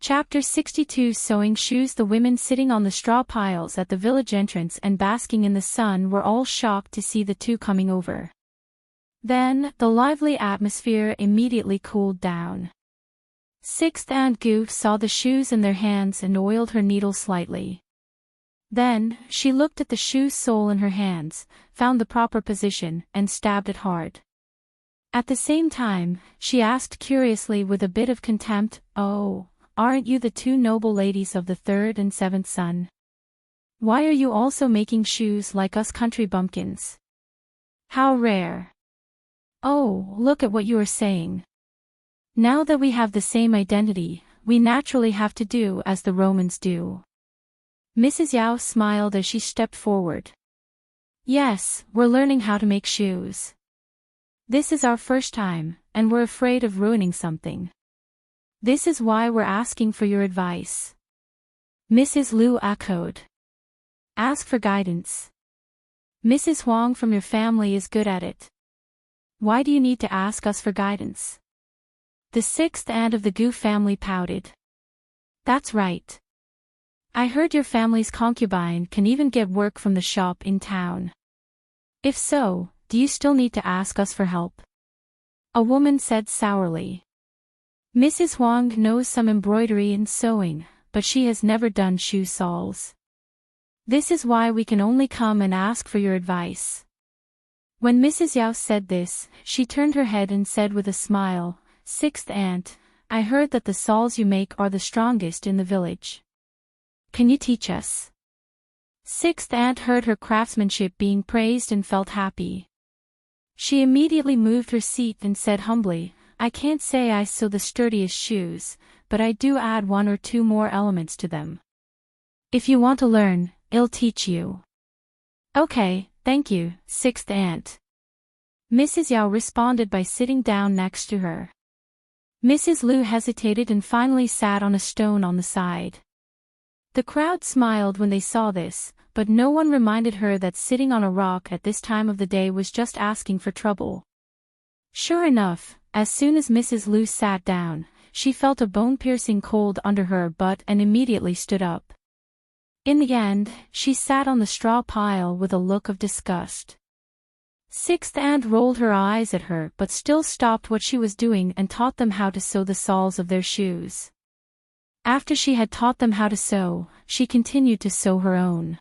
Chapter 62 Sewing shoes. The women sitting on the straw piles at the village entrance and basking in the sun were all shocked to see the two coming over. Then, the lively atmosphere immediately cooled down. Sixth Aunt Goof saw the shoes in their hands and oiled her needle slightly. Then, she looked at the shoe sole in her hands, found the proper position, and stabbed it hard. At the same time, she asked curiously with a bit of contempt, "Oh, aren't you the two noble ladies of the third and seventh son? Why are you also making shoes like us country bumpkins? How rare. Oh, look at what you are saying. Now that we have the same identity, we naturally have to do as the Romans do." Mrs. Yao smiled as she stepped forward. "Yes, we're learning how to make shoes. This is our first time, and we're afraid of ruining something. This is why we're asking for your advice." Mrs. Lu echoed. "Ask for guidance. Mrs. Huang from your family is good at it. Why do you need to ask us for guidance?" The sixth aunt of the Gu family pouted. "That's right. I heard your family's concubine can even get work from the shop in town. If so, do you still need to ask us for help?" A woman said sourly. "Mrs. Huang knows some embroidery and sewing, but she has never done shoe soles. This is why we can only come and ask for your advice." When Mrs. Yao said this, she turned her head and said with a smile, "Sixth aunt, I heard that the soles you make are the strongest in the village. Can you teach us?" Sixth aunt heard her craftsmanship being praised and felt happy. She immediately moved her seat and said humbly, "I can't say I sew the sturdiest shoes, but I do add one or two more elements to them. If you want to learn, I'll teach you." "Okay, thank you, sixth aunt." Mrs. Yao responded by sitting down next to her. Mrs. Lu hesitated and finally sat on a stone on the side. The crowd smiled when they saw this, but no one reminded her that sitting on a rock at this time of the day was just asking for trouble. Sure enough, as soon as Mrs. Lu sat down, she felt a bone-piercing cold under her butt and immediately stood up. In the end, she sat on the straw pile with a look of disgust. Sixth aunt rolled her eyes at her but still stopped what she was doing and taught them how to sew the soles of their shoes. After she had taught them how to sew, she continued to sew her own.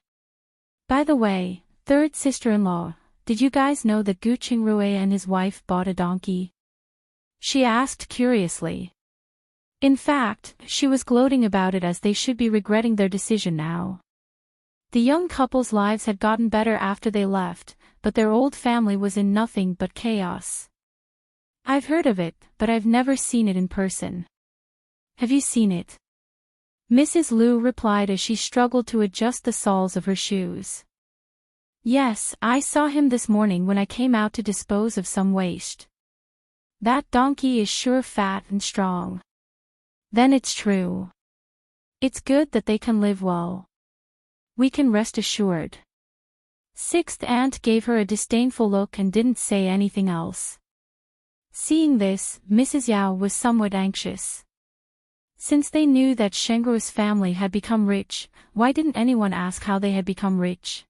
"By the way, third sister-in-law, did you guys know that Gu Qingrui and his wife bought a donkey?" she asked curiously. In fact, she was gloating about it as they should be regretting their decision now. The young couple's lives had gotten better after they left, but their old family was in nothing but chaos. "I've heard of it, but I've never seen it in person. Have you seen it?" Mrs. Lu replied as she struggled to adjust the soles of her shoes. "Yes, I saw him this morning when I came out to dispose of some waste. That donkey is sure fat and strong." "Then it's true. It's good that they can live well. We can rest assured." Sixth aunt gave her a disdainful look and didn't say anything else. Seeing this, Mrs. Yao was somewhat anxious. Since they knew that Shengru's family had become rich, why didn't anyone ask how they had become rich?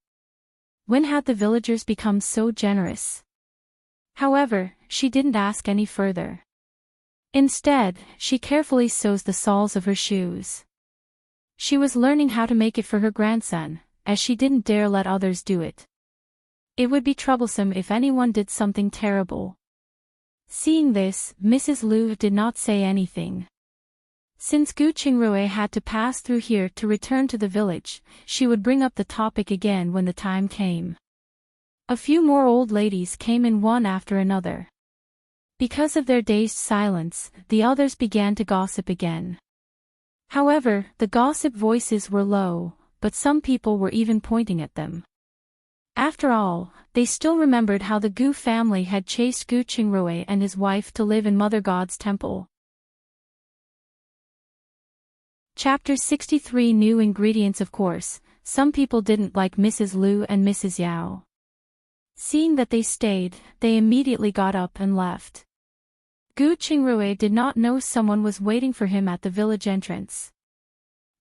When had the villagers become so generous? However, she didn't ask any further. Instead, she carefully sews the soles of her shoes. She was learning how to make it for her grandson, as she didn't dare let others do it. It would be troublesome if anyone did something terrible. Seeing this, Mrs. Lu did not say anything. Since Gu Qingrui had to pass through here to return to the village, she would bring up the topic again when the time came. A few more old ladies came in one after another. Because of their dazed silence, the others began to gossip again. However, the gossip voices were low, but some people were even pointing at them. After all, they still remembered how the Gu family had chased Gu Qingrui and his wife to live in Mother God's temple. Chapter 63 New ingredients. Of course, some people didn't like Mrs. Lu and Mrs. Yao. Seeing that they stayed, they immediately got up and left. Gu Qingrui did not know someone was waiting for him at the village entrance.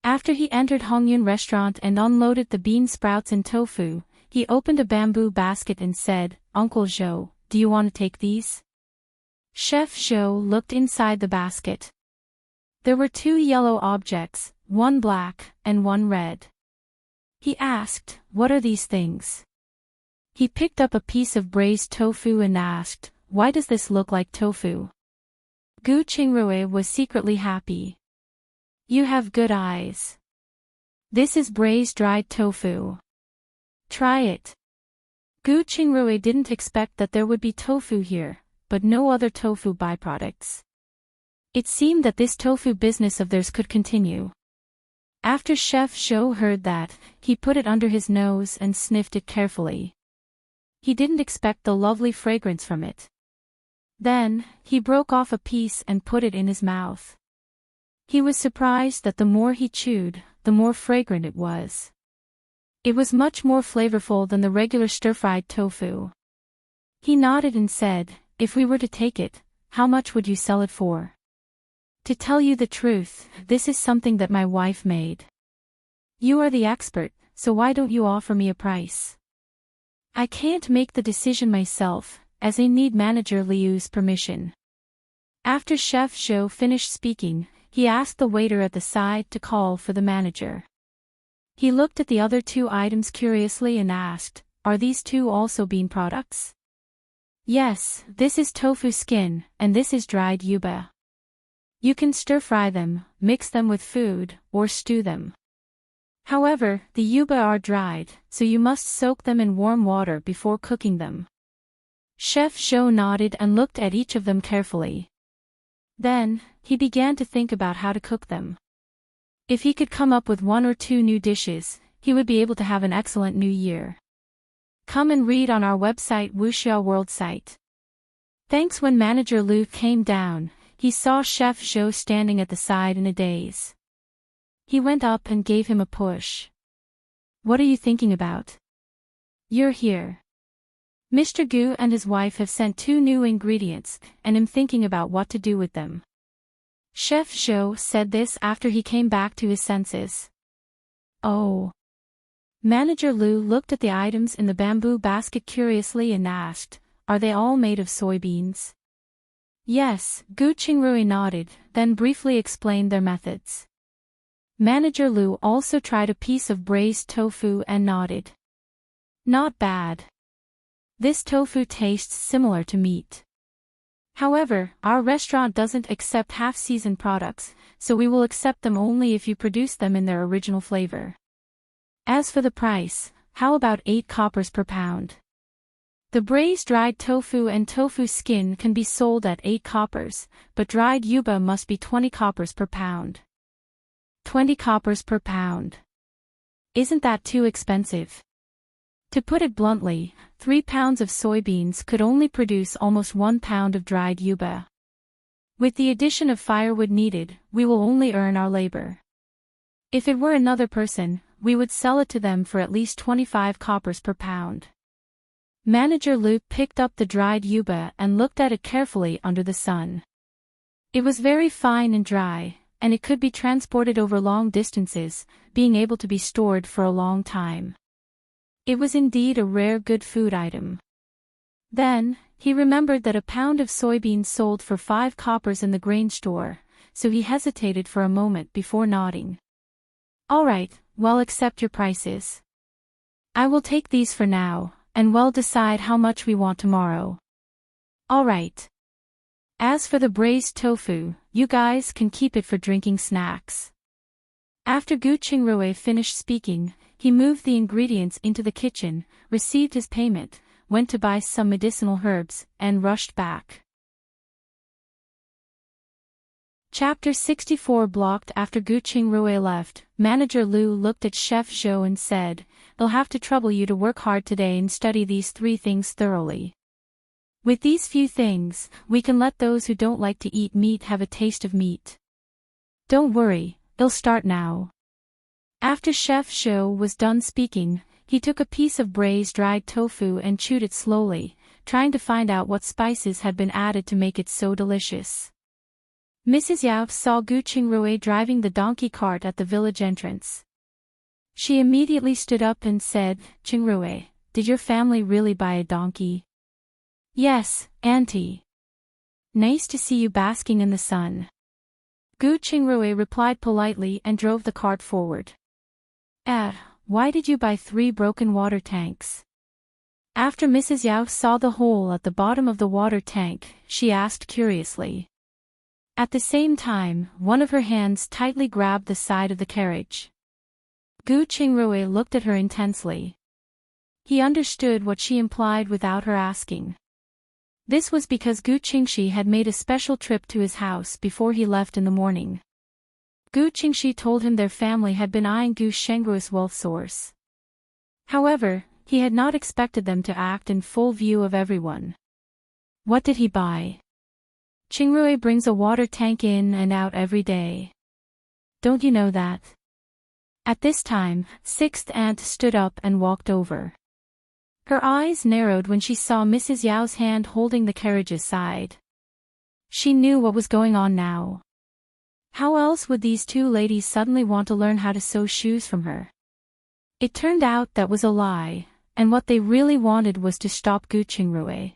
After he entered Hongyun restaurant and unloaded the bean sprouts and tofu, he opened a bamboo basket and said, "Uncle Zhou, do you want to take these?" Chef Zhou looked inside the basket. There were 2 yellow objects, one black and one red. He asked, "What are these things?" He picked up a piece of braised tofu and asked, "Why does this look like tofu?" Gu Qingrui was secretly happy. "You have good eyes. This is braised dried tofu. Try it." Gu Qingrui didn't expect that there would be tofu here, but no other tofu byproducts. It seemed that this tofu business of theirs could continue. After Chef Zhou heard that, he put it under his nose and sniffed it carefully. He didn't expect the lovely fragrance from it. Then, he broke off a piece and put it in his mouth. He was surprised that the more he chewed, the more fragrant it was. It was much more flavorful than the regular stir-fried tofu. He nodded and said, "If we were to take it, how much would you sell it for?" "To tell you the truth, this is something that my wife made. You are the expert, so why don't you offer me a price?" "I can't make the decision myself, as I need Manager Liu's permission." After Chef Zhou finished speaking, he asked the waiter at the side to call for the manager. He looked at the other 2 items curiously and asked, "Are these 2 also bean products?" "Yes, this is tofu skin, and this is dried yuba. You can stir-fry them, mix them with food, or stew them. However, the yuba are dried, so you must soak them in warm water before cooking them." Chef Zhou nodded and looked at each of them carefully. Then, he began to think about how to cook them. If he could come up with 1 or 2 new dishes, he would be able to have an excellent new year. Come and read on our website Wuxia World site. Thanks. When Manager Liu came down, he saw Chef Zhou standing at the side in a daze. He went up and gave him a push. "What are you thinking about? You're here. Mr. Gu and his wife have sent 2 new ingredients, and I'm thinking about what to do with them." Chef Zhou said this after he came back to his senses. "Oh." Manager Liu looked at the items in the bamboo basket curiously and asked, "Are they all made of soybeans?" "Yes," Gu Qingrui nodded, then briefly explained their methods. Manager Liu also tried a piece of braised tofu and nodded. "Not bad. This tofu tastes similar to meat. However, our restaurant doesn't accept half-seasoned products, so we will accept them only if you produce them in their original flavor. As for the price, how about 8 coppers per pound? The braised dried tofu and tofu skin can be sold at 8 coppers, but dried yuba must be 20 coppers per pound." 20 coppers per pound. Isn't that too expensive? To put it bluntly, 3 pounds of soybeans could only produce almost 1 pound of dried yuba. With the addition of firewood needed, we will only earn our labor. If it were another person, we would sell it to them for at least 25 coppers per pound. Manager Liu picked up the dried yuba and looked at it carefully under the sun. It was very fine and dry, and it could be transported over long distances, being able to be stored for a long time. It was indeed a rare good food item. Then, he remembered that a pound of soybeans sold for 5 coppers in the grain store, so he hesitated for a moment before nodding. "All right, well, accept your prices. I will take these for now, and we'll decide how much we want tomorrow." "All right. As for the braised tofu, you guys can keep it for drinking snacks." After Gu Qingrui finished speaking, he moved the ingredients into the kitchen, received his payment, went to buy some medicinal herbs, and rushed back. Chapter 64. Blocked. After Gu Qingrui left, Manager Liu looked at Chef Zhou and said, "They'll have to trouble you to work hard today and study these 3 things thoroughly. With these few things, we can let those who don't like to eat meat have a taste of meat. Don't worry, they'll start now." After Chef Zhou was done speaking, he took a piece of braised dried tofu and chewed it slowly, trying to find out what spices had been added to make it so delicious. Mrs. Yao saw Gu Qingrui driving the donkey cart at the village entrance. She immediately stood up and said, "Qingrui, did your family really buy a donkey?" "Yes, Auntie." "Nice to see you basking in the sun." Gu Qingrui replied politely and drove the cart forward. Why did you buy 3 broken water tanks?" After Mrs. Yao saw the hole at the bottom of the water tank, she asked curiously. At the same time, one of her hands tightly grabbed the side of the carriage. Gu Qingrui looked at her intensely. He understood what she implied without her asking. This was because Gu Qingxi had made a special trip to his house before he left in the morning. Gu Qingxi told him their family had been eyeing Gu Shengrui's wealth source. However, he had not expected them to act in full view of everyone. What did he buy? Qingrui brings a water tank in and out every day. Don't you know that? At this time, Sixth Aunt stood up and walked over. Her eyes narrowed when she saw Mrs. Yao's hand holding the carriage's side. She knew what was going on now. How else would these 2 ladies suddenly want to learn how to sew shoes from her? It turned out that was a lie, and what they really wanted was to stop Gu Qingrui.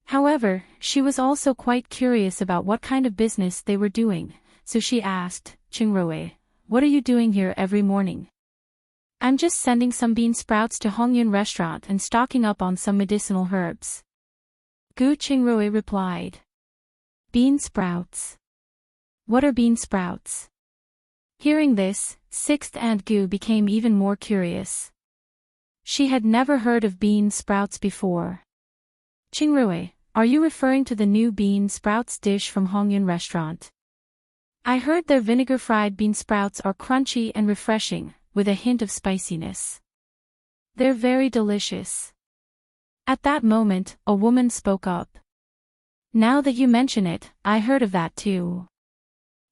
However, she was also quite curious about what kind of business they were doing, so she asked, "Qingrui, what are you doing here every morning?" "I'm just sending some bean sprouts to Hongyun restaurant and stocking up on some medicinal herbs." Gu Qingrui replied. "Bean sprouts? What are bean sprouts?" Hearing this, Sixth Aunt Gu became even more curious. She had never heard of bean sprouts before. "Qingrui, are you referring to the new bean sprouts dish from Hongyun restaurant? I heard their vinegar-fried bean sprouts are crunchy and refreshing, with a hint of spiciness. They're very delicious." At that moment, a woman spoke up. "Now that you mention it, I heard of that too.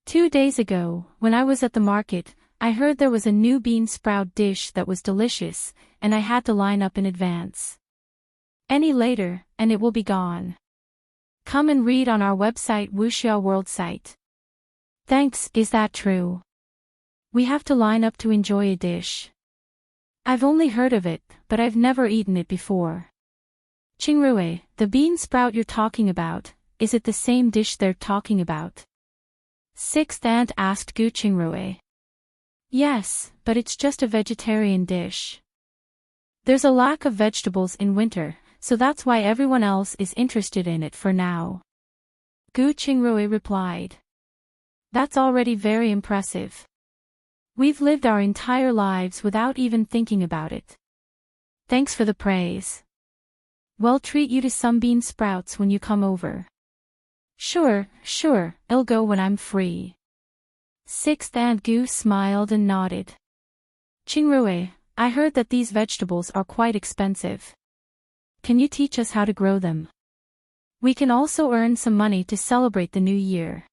2 days ago, when I was at the market, I heard there was a new bean sprout dish that was delicious, and I had to line up in advance. Any later, and it will be gone. Come and read on our website Wuxia World site." "Thanks, is that true? We have to line up to enjoy a dish. I've only heard of it, but I've never eaten it before." "Qingrui, the bean sprout you're talking about, is it the same dish they're talking about?" Sixth Aunt asked Gu Qingrui. "Yes, but it's just a vegetarian dish. There's a lack of vegetables in winter, so that's why everyone else is interested in it for now." Gu Qingrui replied. "That's already very impressive. We've lived our entire lives without even thinking about it. Thanks for the praise. We'll treat you to some bean sprouts when you come over." Sure, I'll go when I'm free." Sixth Aunt Gu smiled and nodded. "Qingrui, I heard that these vegetables are quite expensive. Can you teach us how to grow them? We can also earn some money to celebrate the new year."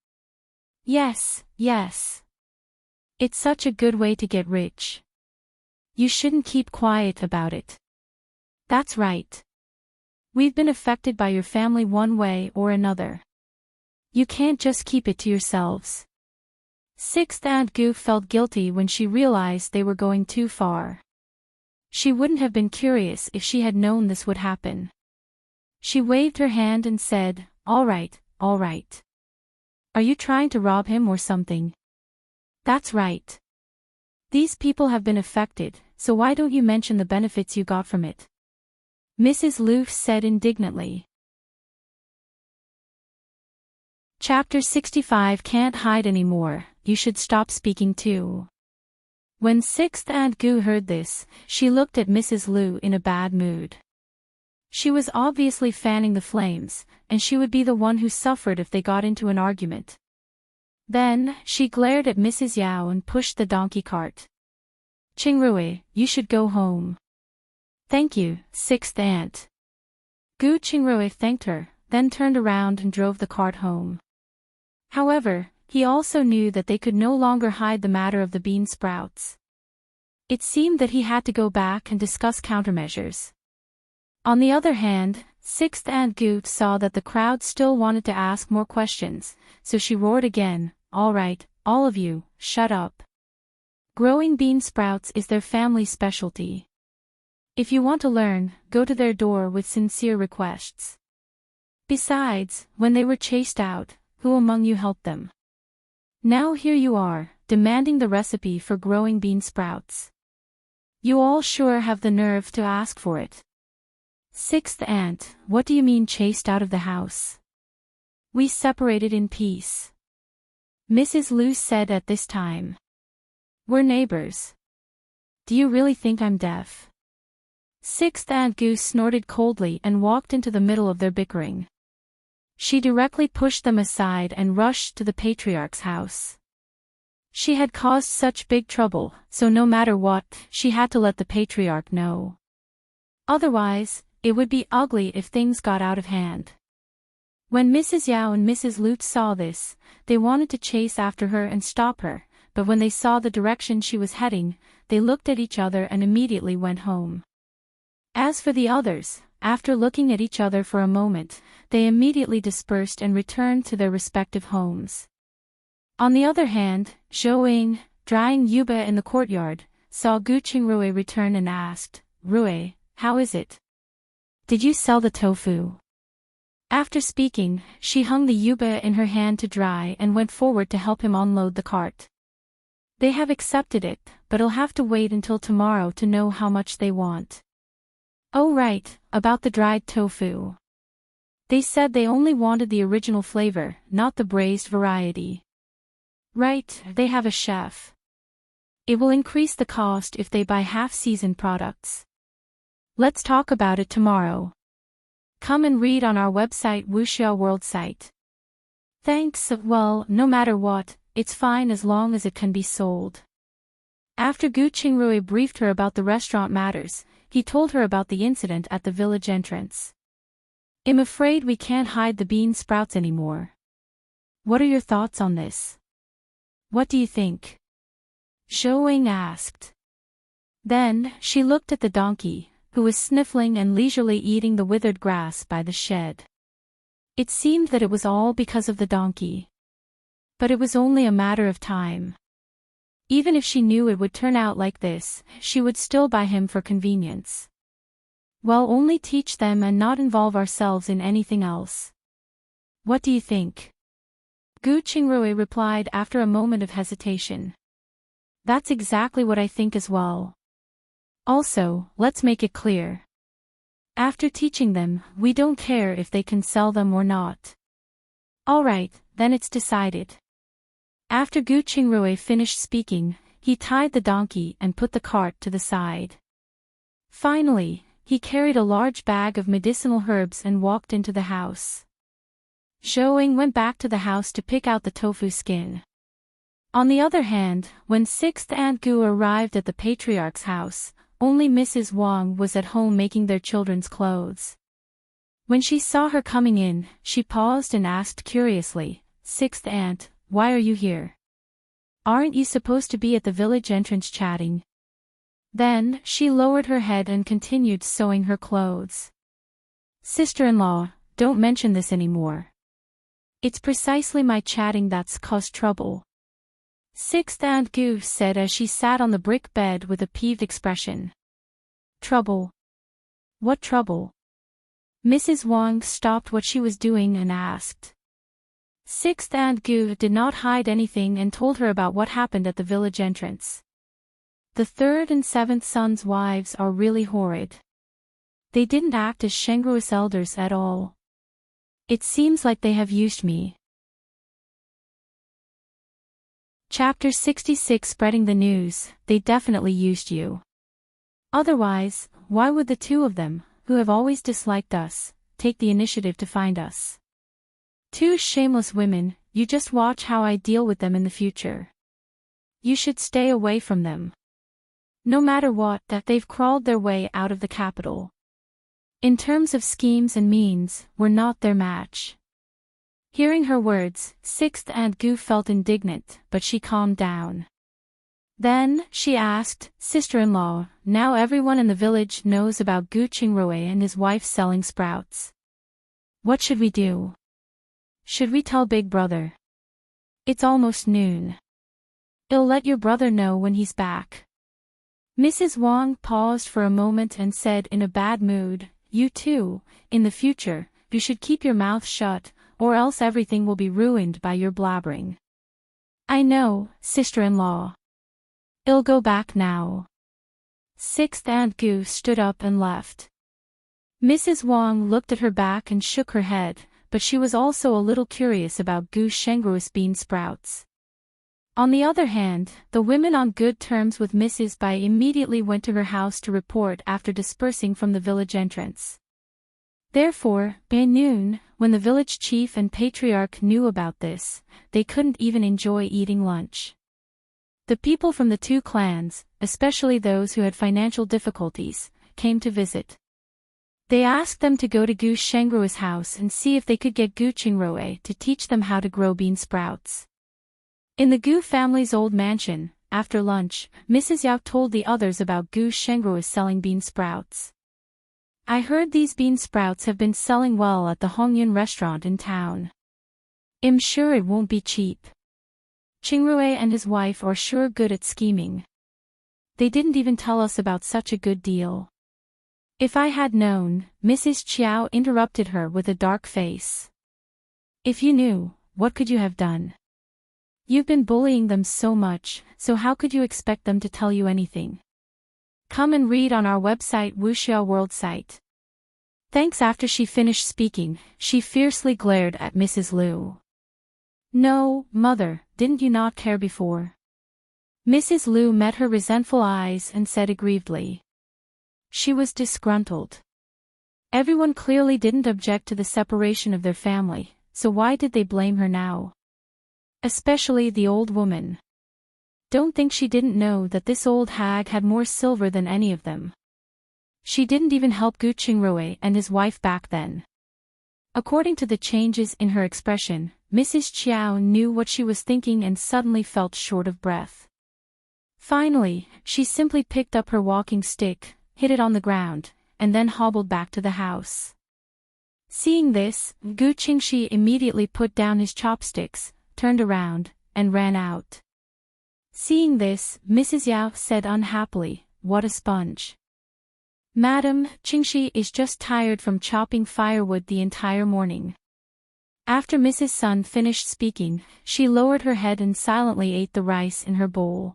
Yes. It's such a good way to get rich. You shouldn't keep quiet about it." "That's right. We've been affected by your family one way or another. You can't just keep it to yourselves." Sixth Aunt Gu felt guilty when she realized they were going too far. She wouldn't have been curious if she had known this would happen. She waved her hand and said, all right. Are you trying to rob him or something?" "That's right. These people have been affected, so why don't you mention the benefits you got from it?" Mrs. Lu said indignantly. Chapter 65 Can't hide anymore, you should stop speaking too. When Sixth Aunt Gu heard this, she looked at Mrs. Lu in a bad mood. She was obviously fanning the flames, and she would be the one who suffered if they got into an argument. Then, she glared at Mrs. Yao and pushed the donkey cart. "Qingrui, you should go home." "Thank you, Sixth Aunt." Gu Qingrui thanked her, then turned around and drove the cart home. However, he also knew that they could no longer hide the matter of the bean sprouts. It seemed that he had to go back and discuss countermeasures. On the other hand, Sixth Aunt Gu saw that the crowd still wanted to ask more questions, so she roared again, "All right, all of you, shut up. Growing bean sprouts is their family specialty. If you want to learn, go to their door with sincere requests. Besides, when they were chased out, who among you helped them? Now here you are, demanding the recipe for growing bean sprouts. You all sure have the nerve to ask for it." Sixth Aunt, "What do you mean chased out of the house? We separated in peace," Mrs. Lu said at this time. "We're neighbors. Do you really think I'm deaf?" Sixth Aunt Gu snorted coldly and walked into the middle of their bickering. She directly pushed them aside and rushed to the patriarch's house. She had caused such big trouble, so no matter what, she had to let the patriarch know. Otherwise, it would be ugly if things got out of hand. When Mrs. Yao and Mrs. Lute saw this, they wanted to chase after her and stop her, but when they saw the direction she was heading, they looked at each other and immediately went home. As for the others, after looking at each other for a moment, they immediately dispersed and returned to their respective homes. On the other hand, Zhou Ying, drying yuba in the courtyard, saw Gu Qingrui return and asked, "Rui, how is it? Did you sell the tofu?" After speaking, she hung the yuba in her hand to dry and went forward to help him unload the cart. "They have accepted it, but it'll have to wait until tomorrow to know how much they want." "Oh right, about the dried tofu. They said they only wanted the original flavor, not the braised variety." "Right, they have a chef. It will increase the cost if they buy half-seasoned products. Let's talk about it tomorrow. Come and read on our website Wuxia World site." "Thanks, well, no matter what, it's fine as long as it can be sold." After Gu Qingrui briefed her about the restaurant matters, he told her about the incident at the village entrance. "I'm afraid we can't hide the bean sprouts anymore. What are your thoughts on this? What do you think?" Zhou Ying asked. Then, she looked at the donkey, who was sniffling and leisurely eating the withered grass by the shed. It seemed that it was all because of the donkey. But it was only a matter of time. Even if she knew it would turn out like this, she would still buy him for convenience. "Well, only teach them and not involve ourselves in anything else. What do you think?" Gu Qingrui replied after a moment of hesitation. "That's exactly what I think as well. Also, let's make it clear. After teaching them, we don't care if they can sell them or not." "All right, then it's decided." After Gu Qingrui finished speaking, he tied the donkey and put the cart to the side. Finally, he carried a large bag of medicinal herbs and walked into the house. Zhou Ying went back to the house to pick out the tofu skin. On the other hand, when Sixth Aunt Gu arrived at the patriarch's house, only Mrs. Wang was at home making their children's clothes. When she saw her coming in, she paused and asked curiously, "Sixth Aunt, why are you here? Aren't you supposed to be at the village entrance chatting?" Then, she lowered her head and continued sewing her clothes. "Sister-in-law, don't mention this anymore. It's precisely my chatting that's caused trouble," Sixth Aunt Gu said as she sat on the brick bed with a peeved expression. "Trouble? What trouble?" Mrs. Wang stopped what she was doing and asked. Sixth Aunt Gu did not hide anything and told her about what happened at the village entrance. "The third and seventh sons' wives are really horrid. They didn't act as Shengru's elders at all. It seems like they have used me." Chapter 66 Spreading the news, they definitely used you. Otherwise, why would the two of them, who have always disliked us, take the initiative to find us? Two shameless women, you just watch how I deal with them in the future. You should stay away from them. No matter what, that they've crawled their way out of the capital. In terms of schemes and means, we're not their match. Hearing her words, Sixth Aunt Gu felt indignant, but she calmed down. Then, she asked, "Sister-in-law, now everyone in the village knows about Gu Qingrui and his wife selling sprouts. What should we do? Should we tell Big Brother? It's almost noon. I'll let your brother know when he's back. Mrs. Wang paused for a moment and said in a bad mood, you too, in the future, you should keep your mouth shut, or else everything will be ruined by your blabbering. I know, sister-in-law. I'll go back now. Sixth Aunt Gu stood up and left. Mrs. Wang looked at her back and shook her head, but she was also a little curious about Gu Shengru's bean sprouts. On the other hand, the women on good terms with Mrs. Bai immediately went to her house to report after dispersing from the village entrance. Therefore, by noon, when the village chief and patriarch knew about this, they couldn't even enjoy eating lunch. The people from the two clans, especially those who had financial difficulties, came to visit. They asked them to go to Gu Shengru's house and see if they could get Gu Qingrui to teach them how to grow bean sprouts. In the Gu family's old mansion, after lunch, Mrs. Yao told the others about Gu Shengru selling bean sprouts. I heard these bean sprouts have been selling well at the Hongyun restaurant in town. I'm sure it won't be cheap. Qingrui and his wife are sure good at scheming. They didn't even tell us about such a good deal. If I had known, Mrs. Chiao interrupted her with a dark face. If you knew, what could you have done? You've been bullying them so much, so how could you expect them to tell you anything? Come and read on our website Wuxia World site. Thanks. After she finished speaking, she fiercely glared at Mrs. Liu. No, mother, didn't you not care before? Mrs. Liu met her resentful eyes and said aggrievedly. She was disgruntled. Everyone clearly didn't object to the separation of their family, so why did they blame her now? Especially the old woman. Don't think she didn't know that this old hag had more silver than any of them. She didn't even help Gu Qingrui and his wife back then. According to the changes in her expression, Mrs. Chiao knew what she was thinking and suddenly felt short of breath. Finally, she simply picked up her walking stick, hit it on the ground, and then hobbled back to the house. Seeing this, Gu Qingxi immediately put down his chopsticks, turned around, and ran out. Seeing this, Mrs. Yao said unhappily, what a sponge. Madam, Qingxi is just tired from chopping firewood the entire morning. After Mrs. Sun finished speaking, she lowered her head and silently ate the rice in her bowl.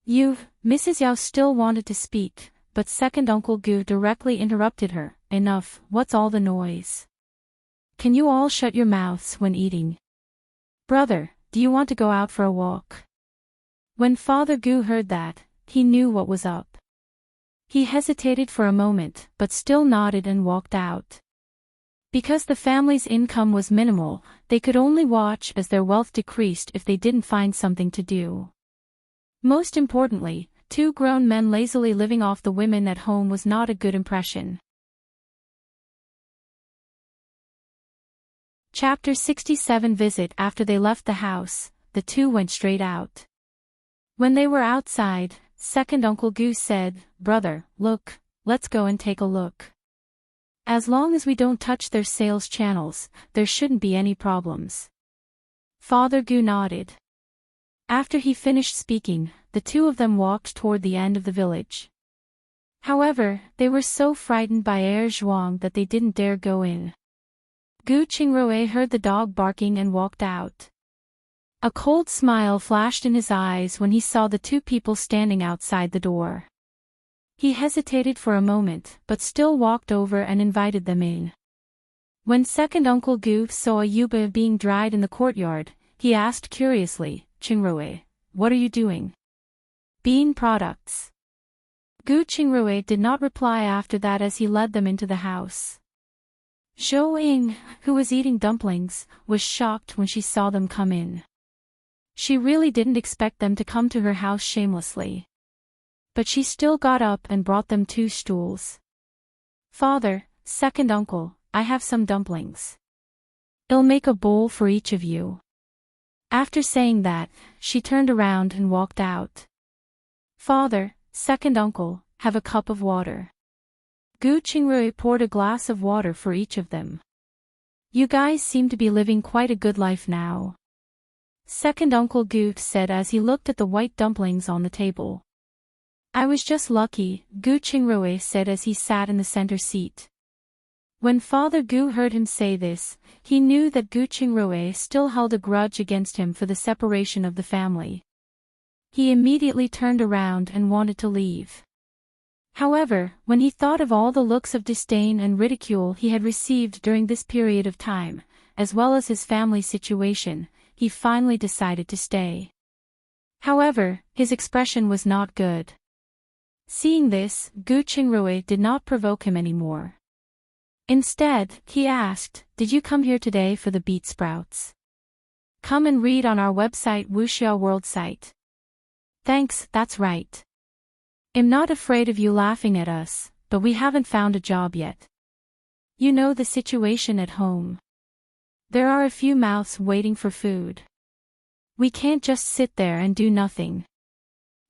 Mrs. Yao still wanted to speak, but second Uncle Gu directly interrupted her. Enough, what's all the noise? Can you all shut your mouths when eating? Brother, do you want to go out for a walk? When Father Gu heard that, he knew what was up. He hesitated for a moment, but still nodded and walked out. Because the family's income was minimal, they could only watch as their wealth decreased if they didn't find something to do. Most importantly, two grown men lazily living off the women at home was not a good impression. Chapter 67 Visit. After they left the house, the two went straight out. When they were outside, second Uncle Gu said, Brother, look, let's go and take a look. As long as we don't touch their sales channels, there shouldn't be any problems. Father Gu nodded. After he finished speaking, the two of them walked toward the end of the village. However, they were so frightened by Air Zhuang that they didn't dare go in. Gu Qingrui heard the dog barking and walked out. A cold smile flashed in his eyes when he saw the two people standing outside the door. He hesitated for a moment, but still walked over and invited them in. When second Uncle Gu saw a yuba being dried in the courtyard, he asked curiously, Qingrui, what are you doing? Bean products. Gu Qingrui did not reply after that as he led them into the house. Zhou Ying, who was eating dumplings, was shocked when she saw them come in. She really didn't expect them to come to her house shamelessly. But she still got up and brought them 2 stools. Father, second uncle, I have some dumplings. I'll make a bowl for each of you. After saying that, she turned around and walked out. Father, second uncle, have a cup of water. Gu Qingrui poured a glass of water for each of them. You guys seem to be living quite a good life now. Second Uncle Gu said as he looked at the white dumplings on the table. I was just lucky, Gu Qingrui said as he sat in the center seat. When Father Gu heard him say this, he knew that Gu Qingrui still held a grudge against him for the separation of the family. He immediately turned around and wanted to leave. However, when he thought of all the looks of disdain and ridicule he had received during this period of time, as well as his family situation, he finally decided to stay. However, his expression was not good. Seeing this, Gu Qingrui did not provoke him anymore. Instead, he asked, "Did you come here today for the beet sprouts? Come and read on our website Wuxia World site." "Thanks, that's right. I'm not afraid of you laughing at us, but we haven't found a job yet. You know the situation at home. There are a few mouths waiting for food. We can't just sit there and do nothing."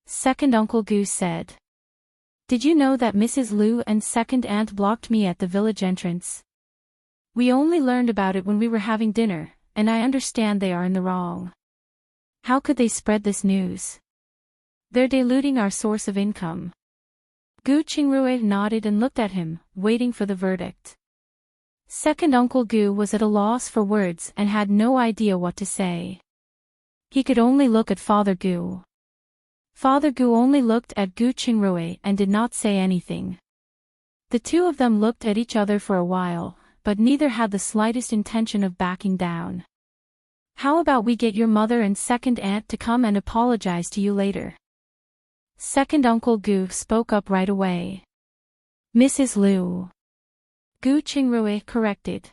Second Uncle Gu said. "Did you know that Mrs. Liu and second aunt blocked me at the village entrance? We only learned about it when we were having dinner, and I understand they are in the wrong. How could they spread this news? They're diluting our source of income." Gu Qingrui nodded and looked at him, waiting for the verdict. Second Uncle Gu was at a loss for words and had no idea what to say. He could only look at Father Gu. Father Gu only looked at Gu Qingrui and did not say anything. The two of them looked at each other for a while, but neither had the slightest intention of backing down. "How about we get your mother and second aunt to come and apologize to you later?" Second Uncle Gu spoke up right away. "Mrs. Liu," Gu Qingrui corrected.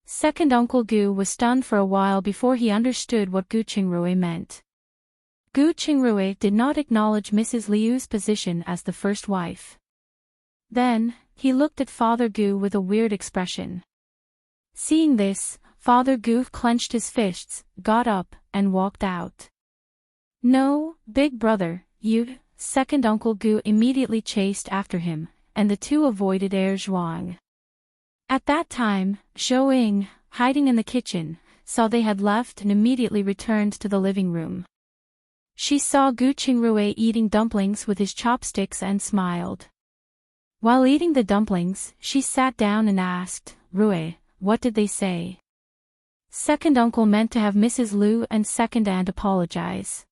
Second Uncle Gu was stunned for a while before he understood what Gu Qingrui meant. Gu Qingrui did not acknowledge Mrs. Liu's position as the first wife. Then, he looked at Father Gu with a weird expression. Seeing this, Father Gu clenched his fists, got up, and walked out. "No, big brother, you," Second Uncle Gu immediately chased after him, and the two avoided Zhuang. At that time, Zhou Ying, hiding in the kitchen, saw they had left and immediately returned to the living room. She saw Gu Qingrui eating dumplings with his chopsticks and smiled. While eating the dumplings, she sat down and asked, "Rui, what did they say?" Second uncle meant to have Mrs. Liu and second aunt apologize.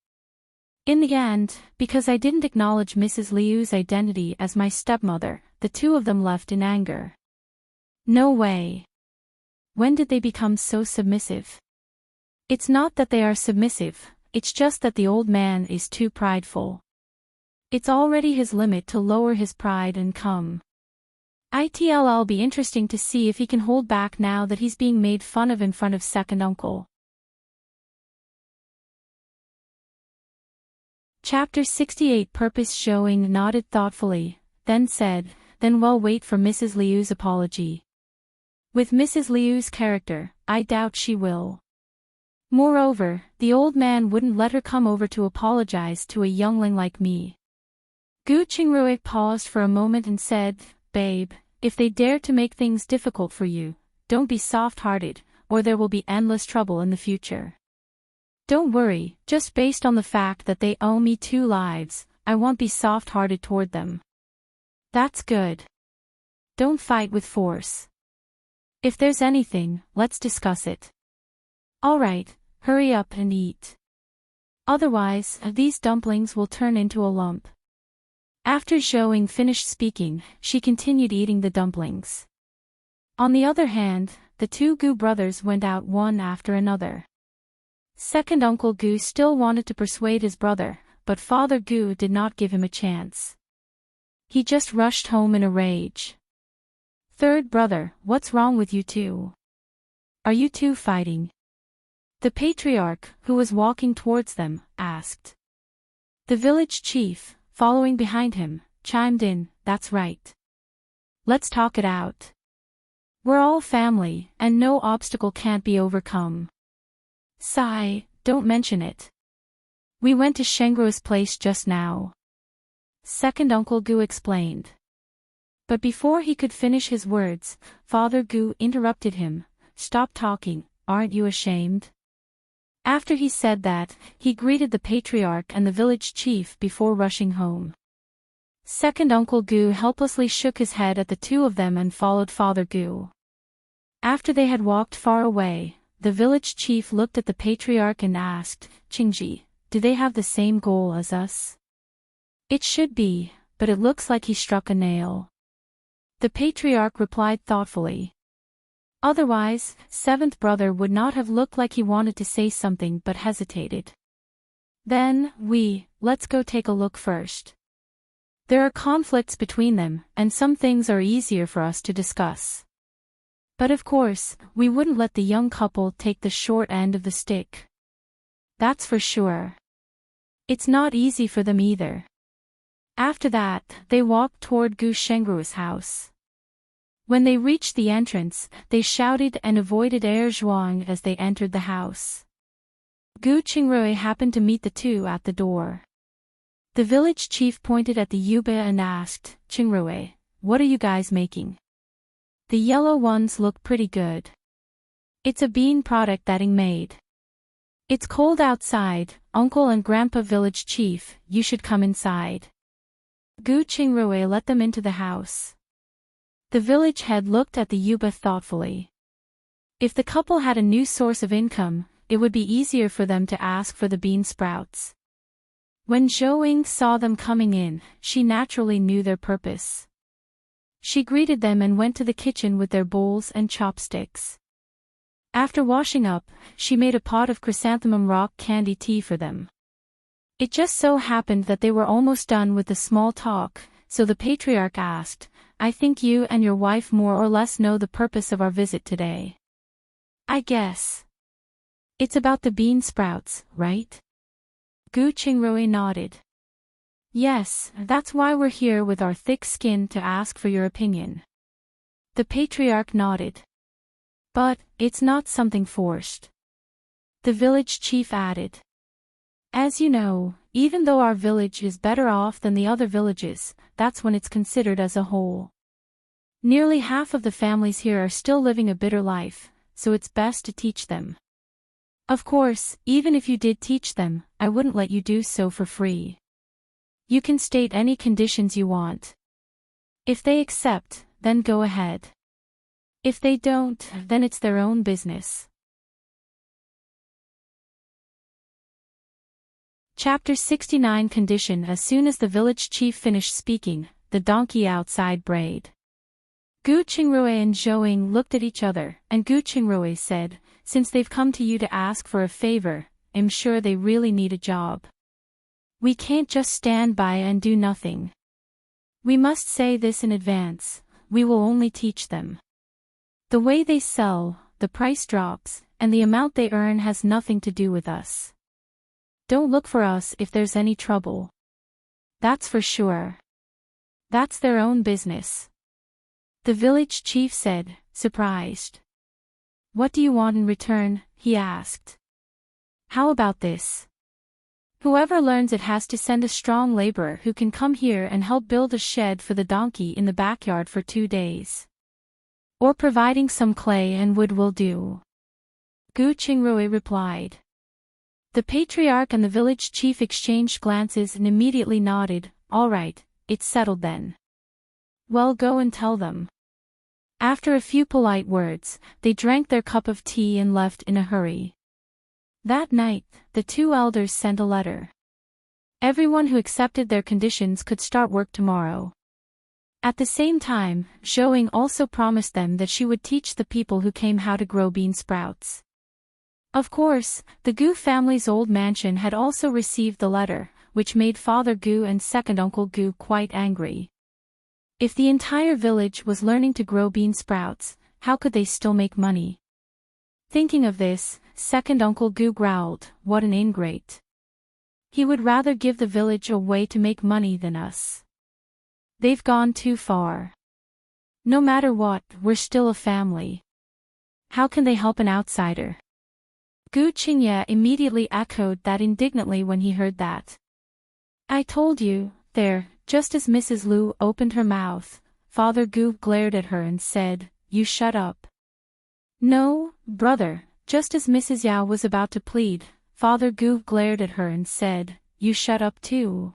In the end, because I didn't acknowledge Mrs. Liu's identity as my stepmother, the two of them left in anger. No way. When did they become so submissive? It's not that they are submissive, it's just that the old man is too prideful. It's already his limit to lower his pride and come. It'll be interesting to see if he can hold back now that he's being made fun of in front of second uncle. Chapter 68 Purpose Showing nodded thoughtfully, then said, "Then we'll wait for Mrs. Liu's apology. With Mrs. Liu's character, I doubt she will. Moreover, the old man wouldn't let her come over to apologize to a youngling like me." Gu Qingrui paused for a moment and said, "Babe, if they dare to make things difficult for you, don't be soft-hearted, or there will be endless trouble in the future. Don't worry, just based on the fact that they owe me 2 lives, I won't be soft-hearted toward them." "That's good. Don't fight with force. If there's anything, let's discuss it. Alright, hurry up and eat. Otherwise, these dumplings will turn into a lump." After Zhou Ying finished speaking, she continued eating the dumplings. On the other hand, the 2 Gu brothers went out one after another. Second Uncle Gu still wanted to persuade his brother, but Father Gu did not give him a chance. He just rushed home in a rage. "Third brother, what's wrong with you two? Are you two fighting?" The patriarch, who was walking towards them, asked. The village chief, following behind him, chimed in, "That's right. Let's talk it out. We're all family, and no obstacle can't be overcome. Sigh, don't mention it. We went to Shengruo's place just now." Second Uncle Gu explained. But before he could finish his words, Father Gu interrupted him, stop talking, aren't you ashamed? After he said that, he greeted the patriarch and the village chief before rushing home. Second Uncle Gu helplessly shook his head at the two of them and followed Father Gu. After they had walked far away, the village chief looked at the patriarch and asked, "Qingji, do they have the same goal as us?" "It should be, but it looks like he struck a nail." The patriarch replied thoughtfully. Otherwise, seventh brother would not have looked like he wanted to say something but hesitated. "Then, let's go take a look first. There are conflicts between them, and some things are easier for us to discuss. But of course, we wouldn't let the young couple take the short end of the stick. That's for sure. It's not easy for them either." After that, they walked toward Gu Shengru's house. When they reached the entrance, they shouted and avoided air zhuang as they entered the house. Gu Qingrui happened to meet the two at the door. The village chief pointed at the yuba and asked, "Qingrui, what are you guys making? The yellow ones look pretty good." "It's a bean product that Ing made. It's cold outside, Uncle and Grandpa village chief, you should come inside." Gu Qingrui let them into the house. The village head looked at the yuba thoughtfully. If the couple had a new source of income, it would be easier for them to ask for the bean sprouts. When Zhou Ying saw them coming in, she naturally knew their purpose. She greeted them and went to the kitchen with their bowls and chopsticks. After washing up, she made a pot of chrysanthemum rock candy tea for them. It just so happened that they were almost done with the small talk, so the patriarch asked, "I think you and your wife more or less know the purpose of our visit today." "I guess. It's about the bean sprouts, right?" Gu Qingrui nodded. "Yes, that's why we're here with our thick skin to ask for your opinion." The patriarch nodded. "But, it's not something forced." The village chief added. "As you know, even though our village is better off than the other villages, that's when it's considered as a whole. Nearly half of the families here are still living a bitter life, so it's best to teach them. Of course, even if you did teach them, I wouldn't let you do so for free. You can state any conditions you want. If they accept, then go ahead. If they don't, then it's their own business." Chapter 69 Condition. As soon as the village chief finished speaking, the donkey outside brayed. Gu Qingrui and Zhou Ying looked at each other, and Gu Qingrui said, "Since they've come to you to ask for a favor, I'm sure they really need a job. We can't just stand by and do nothing. We must say this in advance, we will only teach them. The way they sell, the price drops, and the amount they earn has nothing to do with us. Don't look for us if there's any trouble. That's for sure. That's their own business." The village chief said, surprised. "What do you want in return?" he asked. "How about this? Whoever learns it has to send a strong laborer who can come here and help build a shed for the donkey in the backyard for 2 days. Or providing some clay and wood will do." Gu Qingrui replied. The patriarch and the village chief exchanged glances and immediately nodded. "All right, it's settled then. Well, go and tell them." After a few polite words, they drank their cup of tea and left in a hurry. That night, the two elders sent a letter. Everyone who accepted their conditions could start work tomorrow. At the same time, Zhou Ying also promised them that she would teach the people who came how to grow bean sprouts. Of course, the Gu family's old mansion had also received the letter, which made Father Gu and Second Uncle Gu quite angry. If the entire village was learning to grow bean sprouts, how could they still make money? Thinking of this, Second Uncle Gu growled, "What an ingrate. He would rather give the village a way to make money than us. They've gone too far. No matter what, we're still a family. How can they help an outsider?" Gu Qingye immediately echoed that indignantly when he heard that. "I told you," there. Just as Mrs. Lu opened her mouth, Father Gu glared at her and said, "You shut up. No, brother, just as Mrs. Yao was about to plead, Father Gu glared at her and said, "You shut up too."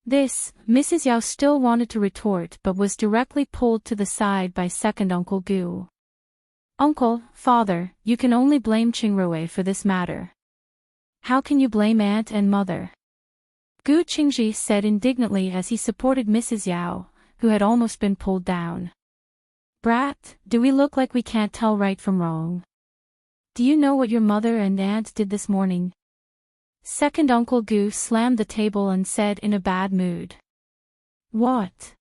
This, Mrs. Yao still wanted to retort but was directly pulled to the side by second Uncle Gu. "Uncle, father, you can only blame Qingrui for this matter. How can you blame aunt and mother?" Gu Qingji said indignantly as he supported Mrs. Yao, who had almost been pulled down. "Brat, do we look like we can't tell right from wrong? Do you know what your mother and aunt did this morning?" Second Uncle Gu slammed the table and said in a bad mood. "What?"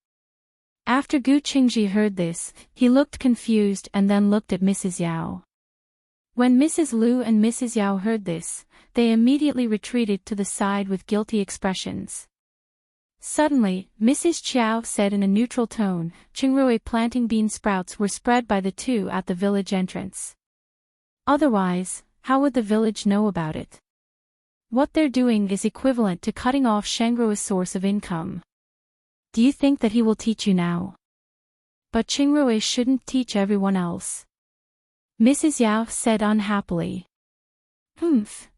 After Gu Qingji heard this, he looked confused and then looked at Mrs. Yao. When Mrs. Lu and Mrs. Yao heard this, they immediately retreated to the side with guilty expressions. Suddenly, Mrs. Chiao said in a neutral tone, "Qingrui planting bean sprouts were spread by the two at the village entrance. Otherwise, how would the village know about it? What they're doing is equivalent to cutting off Shengruo's source of income. Do you think that he will teach you now? But Qingrui shouldn't teach everyone else." Mrs. Yao said unhappily.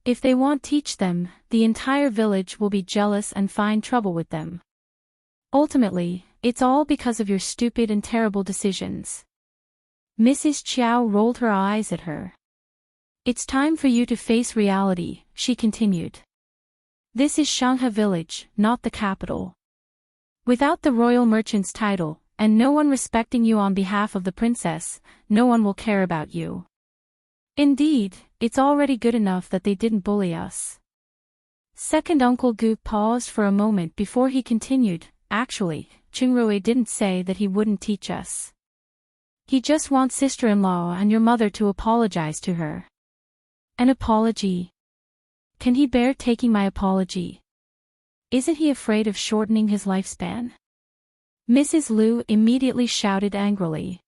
If they won't teach them, the entire village will be jealous and find trouble with them. Ultimately, it's all because of your stupid and terrible decisions. Mrs. Chiao rolled her eyes at her. "It's time for you to face reality," she continued. "This is Shanghai village, not the capital. Without the royal merchant's title, and no one respecting you on behalf of the princess, no one will care about you. Indeed, it's already good enough that they didn't bully us." Second Uncle Gu paused for a moment before he continued, "Actually, Qingrui didn't say that he wouldn't teach us. He just wants sister-in-law and your mother to apologize to her." "An apology? Can he bear taking my apology? Isn't he afraid of shortening his lifespan?" Mrs. Lu immediately shouted angrily.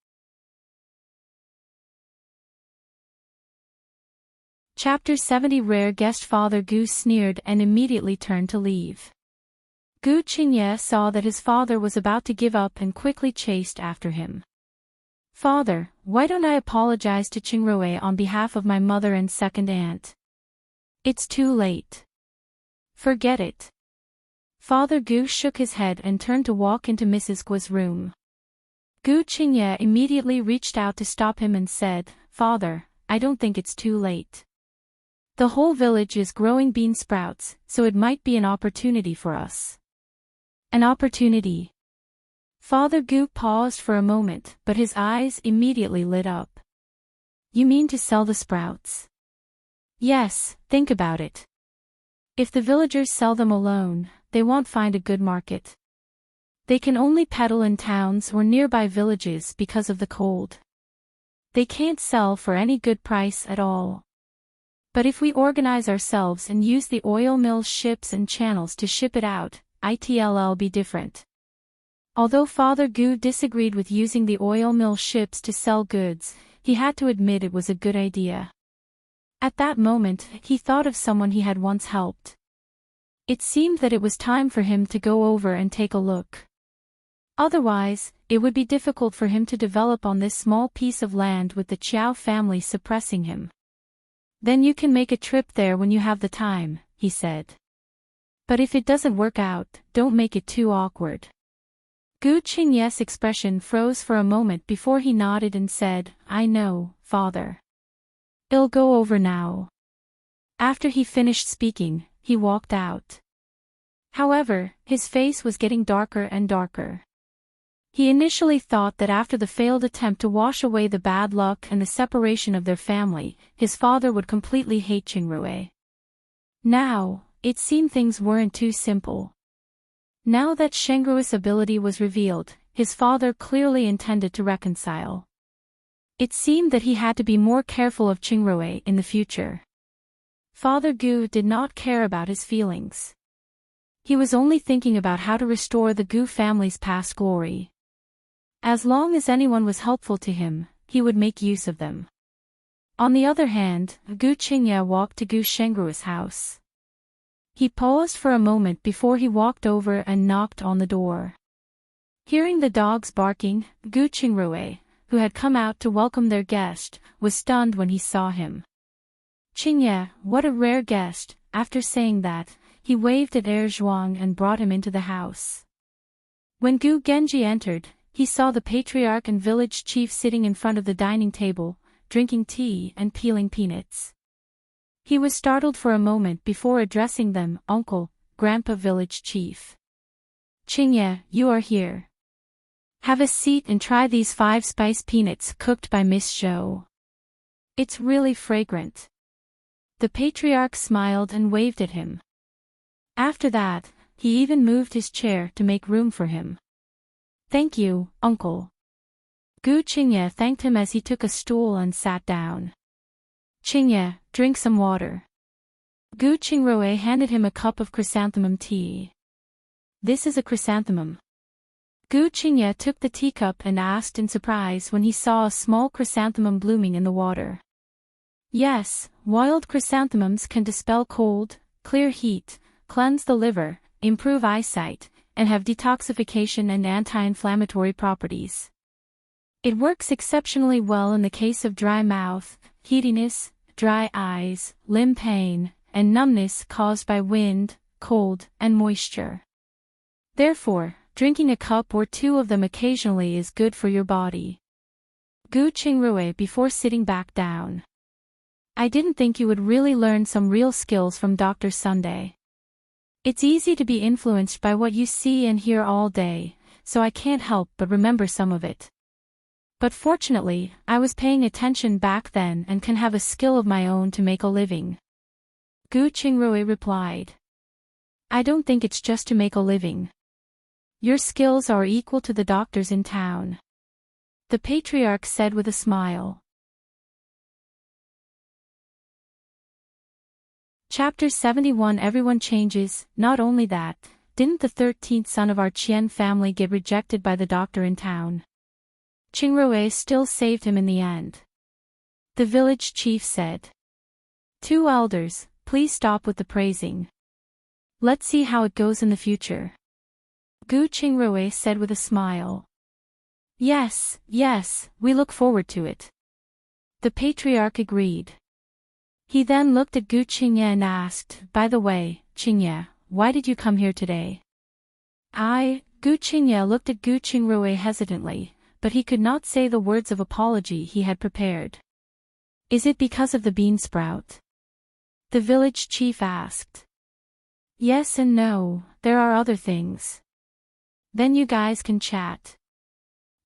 Chapter 70 Rare Guest. Father Gu sneered and immediately turned to leave. Gu Qingye saw that his father was about to give up and quickly chased after him. "Father, why don't I apologize to Qingrui on behalf of my mother and second aunt? It's too late. Forget it." Father Gu shook his head and turned to walk into Mrs. Gu's room. Gu Qingye immediately reached out to stop him and said, "Father, I don't think it's too late. The whole village is growing bean sprouts, so it might be an opportunity for us." "An opportunity?" Father Gu paused for a moment, but his eyes immediately lit up. "You mean to sell the sprouts?" "Yes, think about it. If the villagers sell them alone, they won't find a good market. They can only peddle in towns or nearby villages because of the cold. They can't sell for any good price at all. But if we organize ourselves and use the oil mill's ships and channels to ship it out, it'll be different." Although Father Gu disagreed with using the oil mill ships to sell goods, he had to admit it was a good idea. At that moment, he thought of someone he had once helped. It seemed that it was time for him to go over and take a look. Otherwise, it would be difficult for him to develop on this small piece of land with the Chiao family suppressing him. "Then you can make a trip there when you have the time," he said. "But if it doesn't work out, don't make it too awkward." Gu Qingye's expression froze for a moment before he nodded and said, "I know, father. I'll go over now." After he finished speaking, he walked out. However, his face was getting darker and darker. He initially thought that after the failed attempt to wash away the bad luck and the separation of their family, his father would completely hate Qingrui. Now, it seemed things weren't too simple. Now that Shengruo's ability was revealed, his father clearly intended to reconcile. It seemed that he had to be more careful of Qingrui in the future. Father Gu did not care about his feelings. He was only thinking about how to restore the Gu family's past glory. As long as anyone was helpful to him, he would make use of them. On the other hand, Gu Qingye walked to Gu Shengruo's house. He paused for a moment before he walked over and knocked on the door. Hearing the dogs barking, Gu Qingrui, who had come out to welcome their guest, was stunned when he saw him. "Qingye, what a rare guest." After saying that, he waved at Zhuang and brought him into the house. When Gu Genji entered, he saw the patriarch and village chief sitting in front of the dining table, drinking tea and peeling peanuts. He was startled for a moment before addressing them, "Uncle, Grandpa Village Chief. Qingye, you are here. Have a seat and try these 5-spice peanuts cooked by Miss Zhou. It's really fragrant." The patriarch smiled and waved at him. After that, he even moved his chair to make room for him. "Thank you, Uncle." Gu Qingye thanked him as he took a stool and sat down. "Qingye, drink some water." Gu Qingrui handed him a cup of chrysanthemum tea. "This is a chrysanthemum." Gu Qingye took the teacup and asked in surprise when he saw a small chrysanthemum blooming in the water. "Yes, wild chrysanthemums can dispel cold, clear heat, cleanse the liver, improve eyesight, and have detoxification and anti-inflammatory properties. It works exceptionally well in the case of dry mouth, heatiness, dry eyes, limb pain, and numbness caused by wind, cold, and moisture. Therefore, drinking a cup or two of them occasionally is good for your body." Gu Qingrui before sitting back down. "I didn't think you would really learn some real skills from Dr. Sunday. It's easy to be influenced by what you see and hear all day, so I can't help but remember some of it. But fortunately, I was paying attention back then and can have a skill of my own to make a living." Gu Qingrui replied. "I don't think it's just to make a living. Your skills are equal to the doctors in town," the patriarch said with a smile. Chapter 71. Everyone changes. Not only that, didn't the 13th son of our Qian family get rejected by the doctor in town? Qingrui still saved him in the end. The village chief said. "Two elders, please stop with the praising. Let's see how it goes in the future." Gu Qingrui said with a smile. Yes, we look forward to it." The patriarch agreed. He then looked at Gu Qingye and asked, "By the way, Qingye, why did you come here today?" Gu Qingye looked at Gu Qingrui hesitantly, but he could not say the words of apology he had prepared. "Is it because of the bean sprout?" the village chief asked. "Yes and no, there are other things. Then you guys can chat.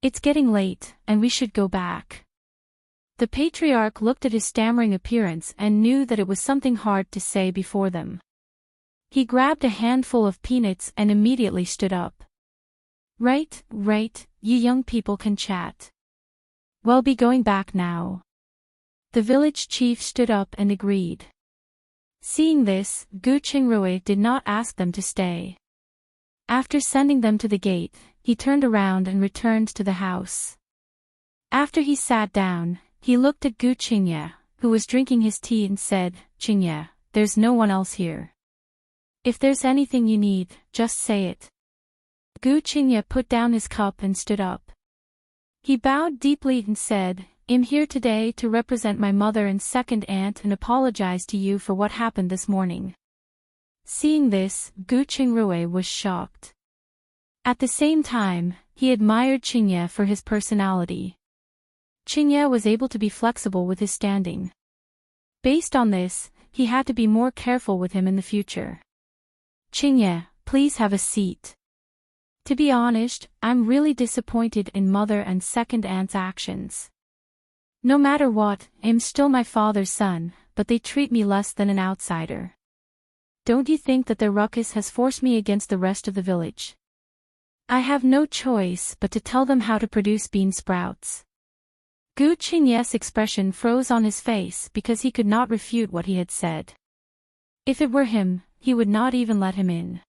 It's getting late, and we should go back." The patriarch looked at his stammering appearance and knew that it was something hard to say before them. He grabbed a handful of peanuts and immediately stood up. Right, you young people can chat. We'll be going back now." The village chief stood up and agreed. Seeing this, Gu Qingrui did not ask them to stay. After sending them to the gate, he turned around and returned to the house. After he sat down, he looked at Gu Qingye, who was drinking his tea, and said, "Qingye, there's no one else here. If there's anything you need, just say it." Gu Qingye put down his cup and stood up. He bowed deeply and said, "I'm here today to represent my mother and second aunt and apologize to you for what happened this morning." Seeing this, Gu Qingrui was shocked. At the same time, he admired Qingye for his personality. Qingye was able to be flexible with his standing. Based on this, he had to be more careful with him in the future. "Qingye, please have a seat. To be honest, I'm really disappointed in mother and second aunt's actions. No matter what, I'm still my father's son, but they treat me less than an outsider. Don't you think that their ruckus has forced me against the rest of the village? I have no choice but to tell them how to produce bean sprouts." Gu Qingye's expression froze on his face because he could not refute what he had said. If it were him, he would not even let him in.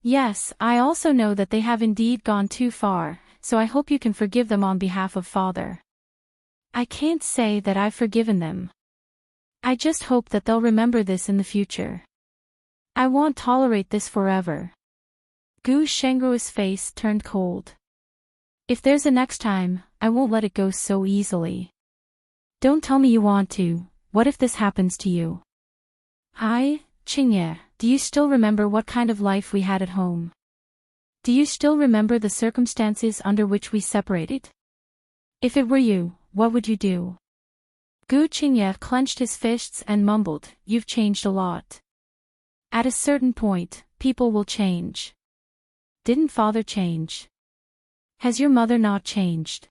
"Yes, I also know that they have indeed gone too far, so I hope you can forgive them on behalf of father." "I can't say that I've forgiven them. I just hope that they'll remember this in the future. I won't tolerate this forever." Gu Shengru's face turned cold. "If there's a next time, I won't let it go so easily. Don't tell me you want to. What if this happens to you? Hi, Qingye, do you still remember what kind of life we had at home? Do you still remember the circumstances under which we separated? If it were you, what would you do? Gu Qingye clenched his fists and mumbled, "You've changed a lot. At a certain point, people will change. Didn't father change? Has your mother not changed?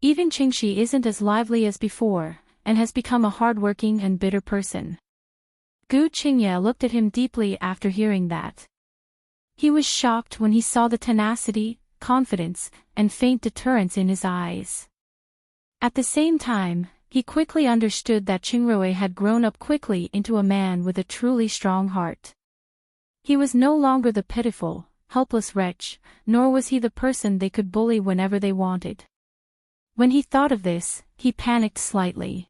Even Qingxi isn't as lively as before, and has become a hard-working and bitter person." Gu Qingye looked at him deeply after hearing that. He was shocked when he saw the tenacity, confidence, and faint deterrence in his eyes. At the same time, he quickly understood that Qingrui had grown up quickly into a man with a truly strong heart. He was no longer the pitiful, helpless wretch, nor was he the person they could bully whenever they wanted. When he thought of this, he panicked slightly.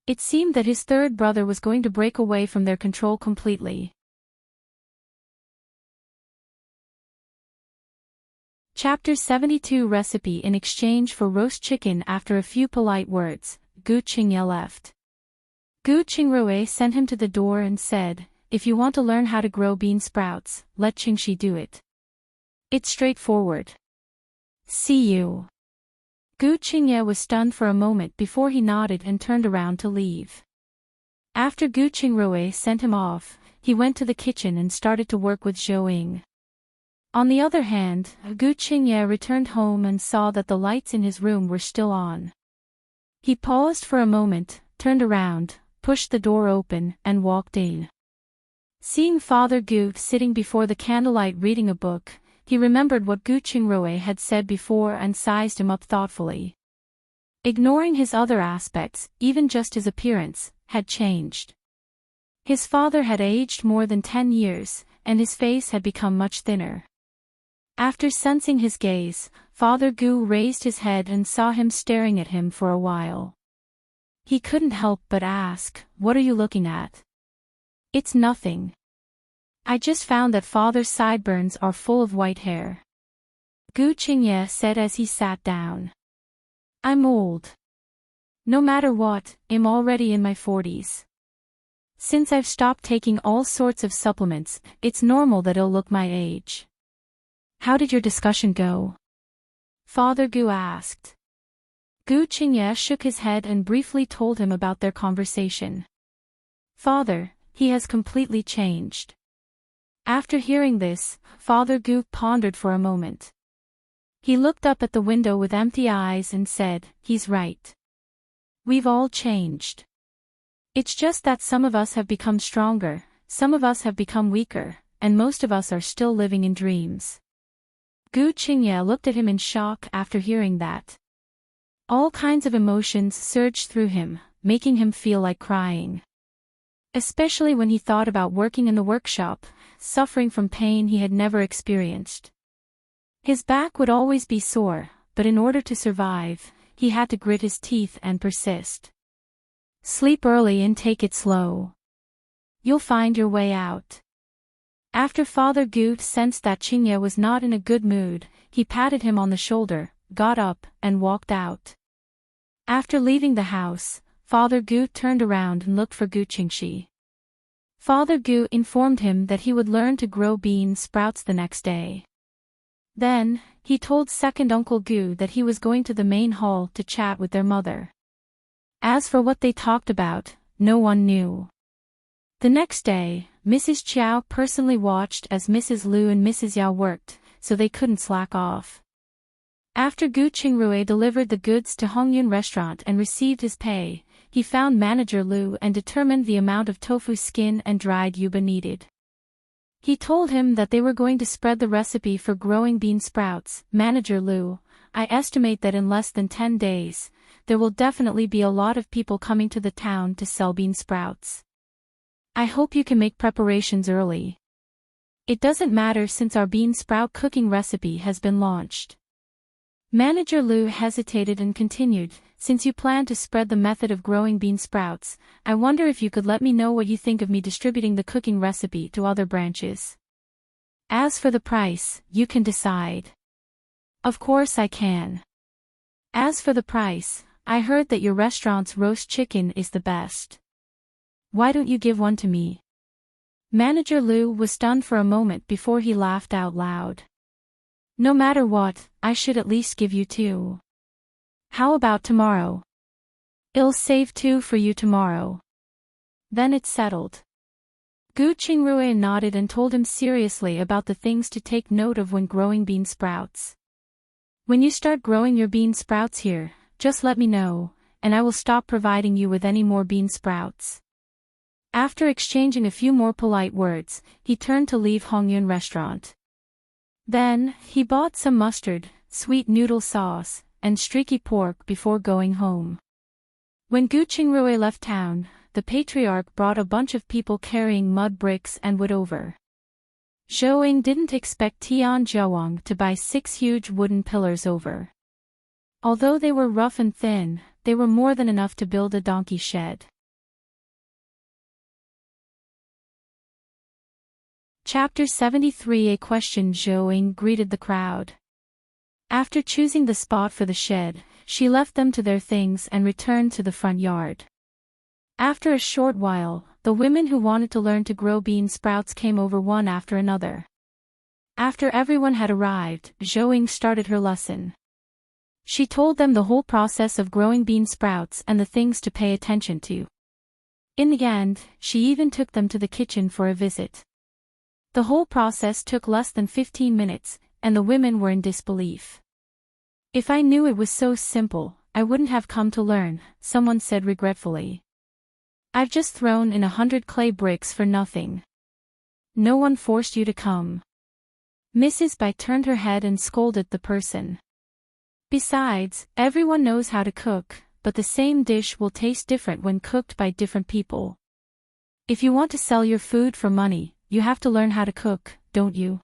It seemed that his third brother was going to break away from their control completely. Chapter 72 Recipe in exchange for roast chicken. After a few polite words, Gu Qingye left. Gu Qingrui sent him to the door and said, "If you want to learn how to grow bean sprouts, let Qingxi do it. It's straightforward. See you." Gu Qingye was stunned for a moment before he nodded and turned around to leave. After Gu Qingrui sent him off, he went to the kitchen and started to work with Zhou Ying. On the other hand, Gu Qingye returned home and saw that the lights in his room were still on. He paused for a moment, turned around, pushed the door open, and walked in. Seeing Father Gu sitting before the candlelight reading a book, he remembered what Gu Qingrui had said before and sized him up thoughtfully. Ignoring his other aspects, even just his appearance had changed. His father had aged more than 10 years, and his face had become much thinner. After sensing his gaze, Father Gu raised his head and saw him staring at him for a while. He couldn't help but ask, "What are you looking at?" "It's nothing. I just found that father's sideburns are full of white hair," Gu Qingye said as he sat down. "I'm old. No matter what, I'm already in my 40s. Since I've stopped taking all sorts of supplements, it's normal that I'll look my age." "How did your discussion go?" Father Gu asked. Gu Qingye shook his head and briefly told him about their conversation. "Father, he has completely changed." After hearing this, Father Gu pondered for a moment. He looked up at the window with empty eyes and said, "He's right. We've all changed. It's just that some of us have become stronger, some of us have become weaker, and most of us are still living in dreams." Gu Qingye looked at him in shock after hearing that. All kinds of emotions surged through him, making him feel like crying. Especially when he thought about working in the workshop, suffering from pain he had never experienced. His back would always be sore, but in order to survive, he had to grit his teeth and persist. Sleep early and take it slow. You'll find your way out. After Father Gu sensed that Qingye was not in a good mood, he patted him on the shoulder, got up, and walked out. After leaving the house, Father Gu turned around and looked for Gu Qingxi. Father Gu informed him that he would learn to grow bean sprouts the next day. Then, he told second Uncle Gu that he was going to the main hall to chat with their mother. As for what they talked about, no one knew. The next day, Mrs. Chiao personally watched as Mrs. Liu and Mrs. Yao worked, so they couldn't slack off. After Gu Qingrui delivered the goods to Hongyun restaurant and received his pay, he found manager Liu and determined the amount of tofu skin and dried yuba needed. He told him that they were going to spread the recipe for growing bean sprouts. "Manager Liu, I estimate that in less than 10 days, there will definitely be a lot of people coming to the town to sell bean sprouts. I hope you can make preparations early. It doesn't matter since our bean sprout cooking recipe has been launched." Manager Liu hesitated and continued, "Since you plan to spread the method of growing bean sprouts, I wonder if you could let me know what you think of me distributing the cooking recipe to other branches. As for the price, you can decide." "Of course I can. As for the price, I heard that your restaurant's roast chicken is the best. Why don't you give one to me? Manager Lou was stunned for a moment before he laughed out loud. No matter what, I should at least give you 2. How about tomorrow? I'll save 2 for you tomorrow. Then it's settled. Gu Qingrui nodded and told him seriously about the things to take note of when growing bean sprouts. When you start growing your bean sprouts here, just let me know, and I will stop providing you with any more bean sprouts. After exchanging a few more polite words, he turned to leave Hongyun restaurant. Then, he bought some mustard, sweet noodle sauce, and streaky pork before going home. When Gu Qingrui left town, the patriarch brought a bunch of people carrying mud bricks and wood over. Zhou didn't expect Tian Zhuang to buy 6 huge wooden pillars over. Although they were rough and thin, they were more than enough to build a donkey shed. Chapter 73. A question. Zhou greeted the crowd. After choosing the spot for the shed, she left them to their things and returned to the front yard. After a short while, the women who wanted to learn to grow bean sprouts came over one after another. After everyone had arrived, Zhou started her lesson. She told them the whole process of growing bean sprouts and the things to pay attention to. In the end, she even took them to the kitchen for a visit. The whole process took less than 15 minutes, and the women were in disbelief. If I knew it was so simple, I wouldn't have come to learn, someone said regretfully. I've just thrown in 100 clay bricks for nothing. No one forced you to come. Mrs. Bai turned her head and scolded the person. Besides, everyone knows how to cook, but the same dish will taste different when cooked by different people. If you want to sell your food for money, you have to learn how to cook, don't you?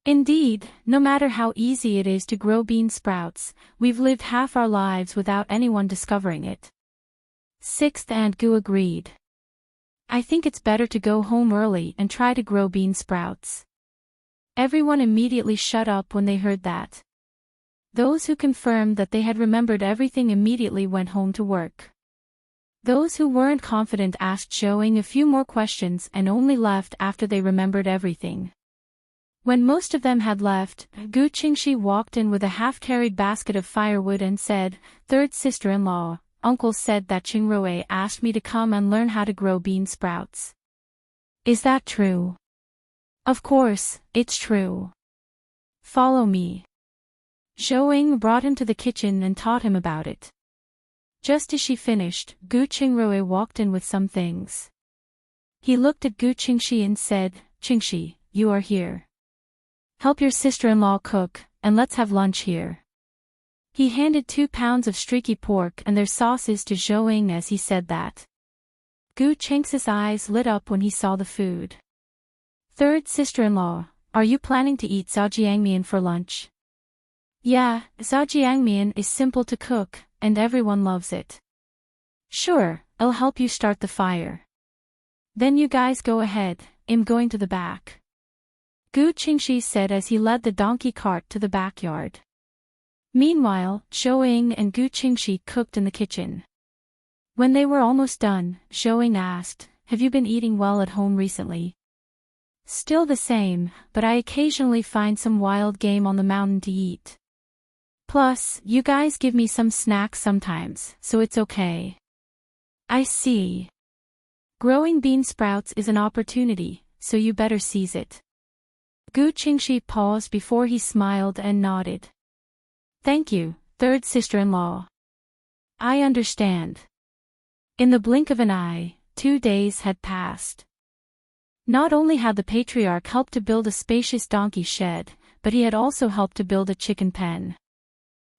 Indeed, no matter how easy it is to grow bean sprouts, we've lived half our lives without anyone discovering it. 6th and Gu agreed. I think it's better to go home early and try to grow bean sprouts. Everyone immediately shut up when they heard that. Those who confirmed that they had remembered everything immediately went home to work. Those who weren't confident asked Zhou a few more questions and only left after they remembered everything. When most of them had left, Gu Qingxi walked in with a half-carried basket of firewood and said, "Third sister-in-law, Uncle said that Qingrui asked me to come and learn how to grow bean sprouts. Is that true?" "Of course, it's true. Follow me." Zhou brought him to the kitchen and taught him about it. Just as she finished, Gu Qingrui walked in with some things. He looked at Gu Qingxi and said, "Qingxi, you are here. Help your sister-in-law cook, and let's have lunch here." He handed 2 pounds of streaky pork and their sauces to Zhou as he said that. Gu Qingxi's eyes lit up when he saw the food. "Third sister-in-law, are you planning to eat zhaojiangmian for lunch?" "Yeah, zhaojiangmian is simple to cook, and everyone loves it." "Sure, I'll help you start the fire. Then you guys go ahead, I'm going to the back," Gu Qingxi said as he led the donkey cart to the backyard. Meanwhile, Zhou and Gu Qingxi cooked in the kitchen. When they were almost done, Zhou asked, "Have you been eating well at home recently?" "Still the same, but I occasionally find some wild game on the mountain to eat. Plus, you guys give me some snacks sometimes, so it's okay." "I see. Growing bean sprouts is an opportunity, so you better seize it." Gu Qingxi paused before he smiled and nodded. "Thank you, third sister-in-law. I understand." In the blink of an eye, 2 days had passed. Not only had the patriarch helped to build a spacious donkey shed, but he had also helped to build a chicken pen.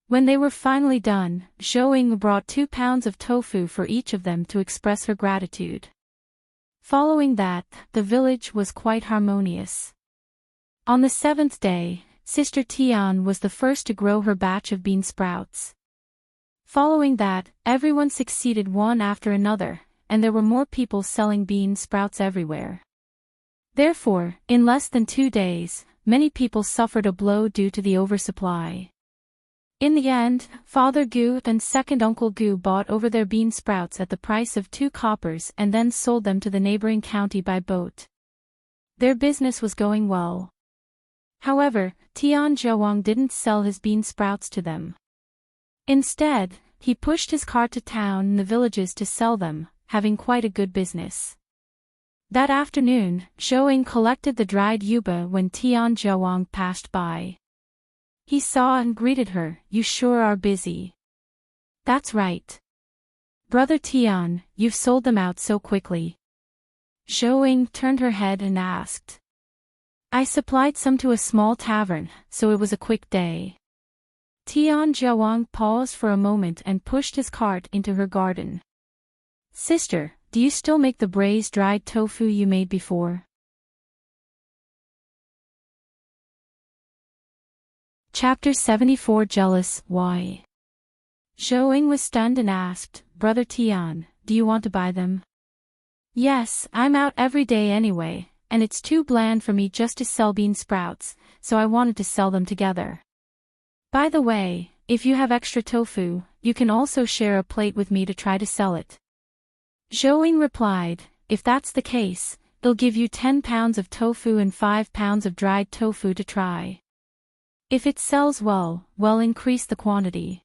When they were finally done, Zhou brought 2 pounds of tofu for each of them to express her gratitude. Following that, the village was quite harmonious. On the 7th day, Sister Tian was the first to grow her batch of bean sprouts. Following that, everyone succeeded one after another, and there were more people selling bean sprouts everywhere. Therefore, in less than 2 days, many people suffered a blow due to the oversupply. In the end, Father Gu and second Uncle Gu bought over their bean sprouts at the price of 2 coppers and then sold them to the neighboring county by boat. Their business was going well. However, Tian Zhuang didn't sell his bean sprouts to them. Instead, he pushed his cart to town and the villages to sell them, having quite a good business. That afternoon, Zhou collected the dried yuba when Tian Zhuang passed by. He saw and greeted her. "You sure are busy." "That's right. Brother Tian, you've sold them out so quickly." Zhou turned her head and asked. "I supplied some to a small tavern, so it was a quick day." Tian Zhuang paused for a moment and pushed his cart into her garden. "Sister, do you still make the braised dried tofu you made before?" Chapter 74 Jealous, Why? Zhou was stunned and asked, "Brother Tian, do you want to buy them?" "Yes, I'm out every day anyway, and it's too bland for me just to sell bean sprouts, so I wanted to sell them together. By the way, if you have extra tofu, you can also share a plate with me to try to sell it." Zhou replied, "If that's the case, I'll give you 10 pounds of tofu and 5 pounds of dried tofu to try. If it sells well, increase the quantity."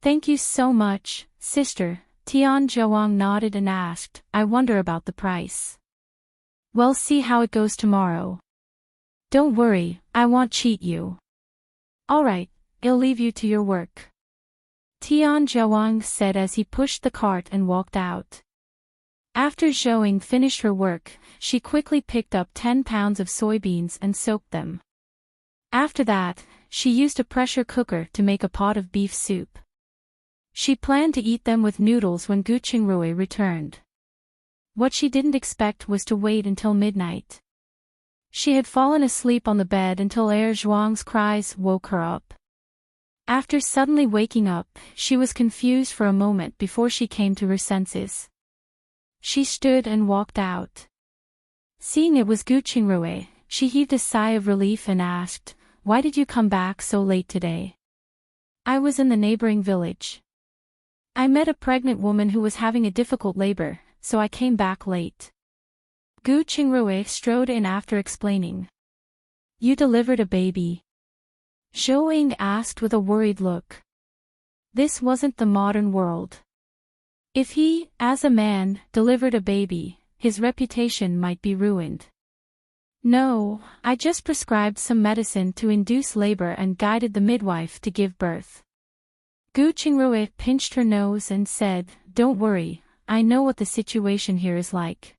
"Thank you so much, sister." Tian Zhuang nodded and asked, "I wonder about the price." "Well, see how it goes tomorrow. Don't worry, I won't cheat you." "Alright, I'll leave you to your work," Tian Zhuang said as he pushed the cart and walked out. After Zhou finished her work, she quickly picked up 10 pounds of soybeans and soaked them. After that, she used a pressure cooker to make a pot of beef soup. She planned to eat them with noodles when Gu Qingrui returned. What she didn't expect was to wait until midnight. She had fallen asleep on the bed until Zhuang's cries woke her up. After suddenly waking up, she was confused for a moment before she came to her senses. She stood and walked out. Seeing it was Gu Qingrui, she heaved a sigh of relief and asked, "Why did you come back so late today?" "I was in the neighboring village. I met a pregnant woman who was having a difficult labor, so I came back late." Gu Qingrui strode in after explaining. "You delivered a baby?" Zhou asked with a worried look. This wasn't the modern world. If he, as a man, delivered a baby, his reputation might be ruined. "No, I just prescribed some medicine to induce labor and guided the midwife to give birth." Gu Qingrui pinched her nose and said, "Don't worry, I know what the situation here is like.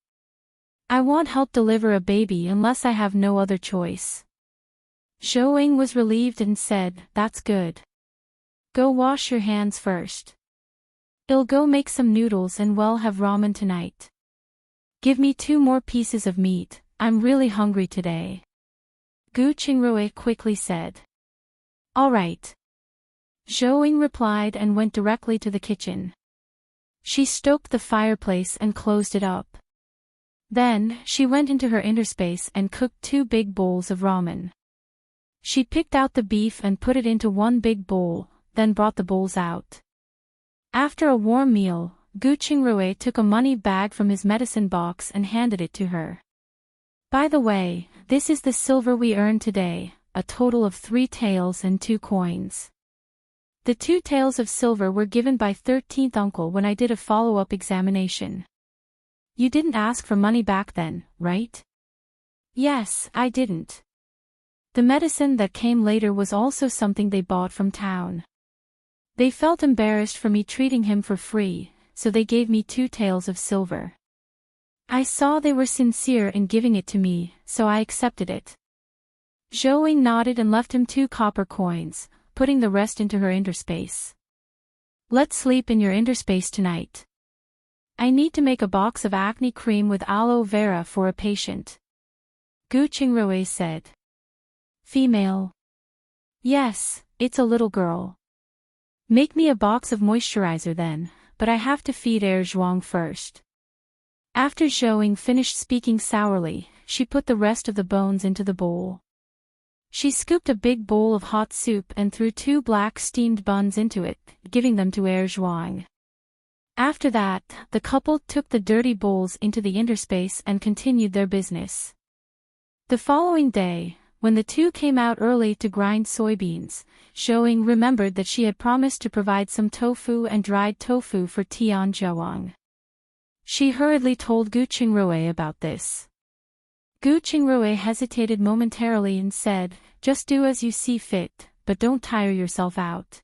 I won't help deliver a baby unless I have no other choice." Zhou was relieved and said, "That's good. Go wash your hands first. I'll go make some noodles and we'll have ramen tonight. Give me 2 more pieces of meat, I'm really hungry today." Gu Qingrui quickly said. "All right." Zhou replied and went directly to the kitchen. She stoked the fireplace and closed it up. Then, she went into her interspace and cooked 2 big bowls of ramen. She picked out the beef and put it into one big bowl, then brought the bowls out. After a warm meal, Gu Qingrui took a money bag from his medicine box and handed it to her. "By the way, this is the silver we earned today, a total of 3 taels and 2 coins. The 2 taels of silver were given by 13th uncle when I did a follow-up examination." "You didn't ask for money back then, right?" "Yes, I didn't. The medicine that came later was also something they bought from town. They felt embarrassed for me treating him for free, so they gave me 2 taels of silver. I saw they were sincere in giving it to me, so I accepted it." Zhou nodded and left him 2 copper coins, putting the rest into her interspace. "Let's sleep in your interspace tonight. I need to make a box of acne cream with aloe vera for a patient," Gu Qingrui said. "Female?" "Yes, it's a little girl." "Make me a box of moisturizer then, but I have to feed Zhuang first." After Zhou finished speaking sourly, she put the rest of the bones into the bowl. She scooped a big bowl of hot soup and threw 2 black steamed buns into it, giving them to Zhuang. After that, the couple took the dirty bowls into the interspace and continued their business. The following day, when the two came out early to grind soybeans, Zhuang remembered that she had promised to provide some tofu and dried tofu for Zhuang. She hurriedly told Gu Qingrui about this. Gu Qingrui hesitated momentarily and said, "Just do as you see fit, but don't tire yourself out."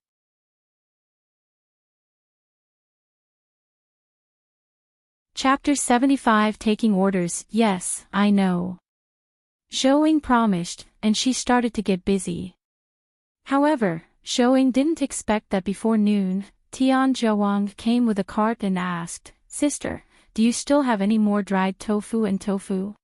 Chapter 75 Taking Orders. Yes, I know. Zhuang promised, and she started to get busy. However, Zhuang didn't expect that before noon, Zhuang came with a cart and asked, "Sister, do you still have any more dried tofu and tofu?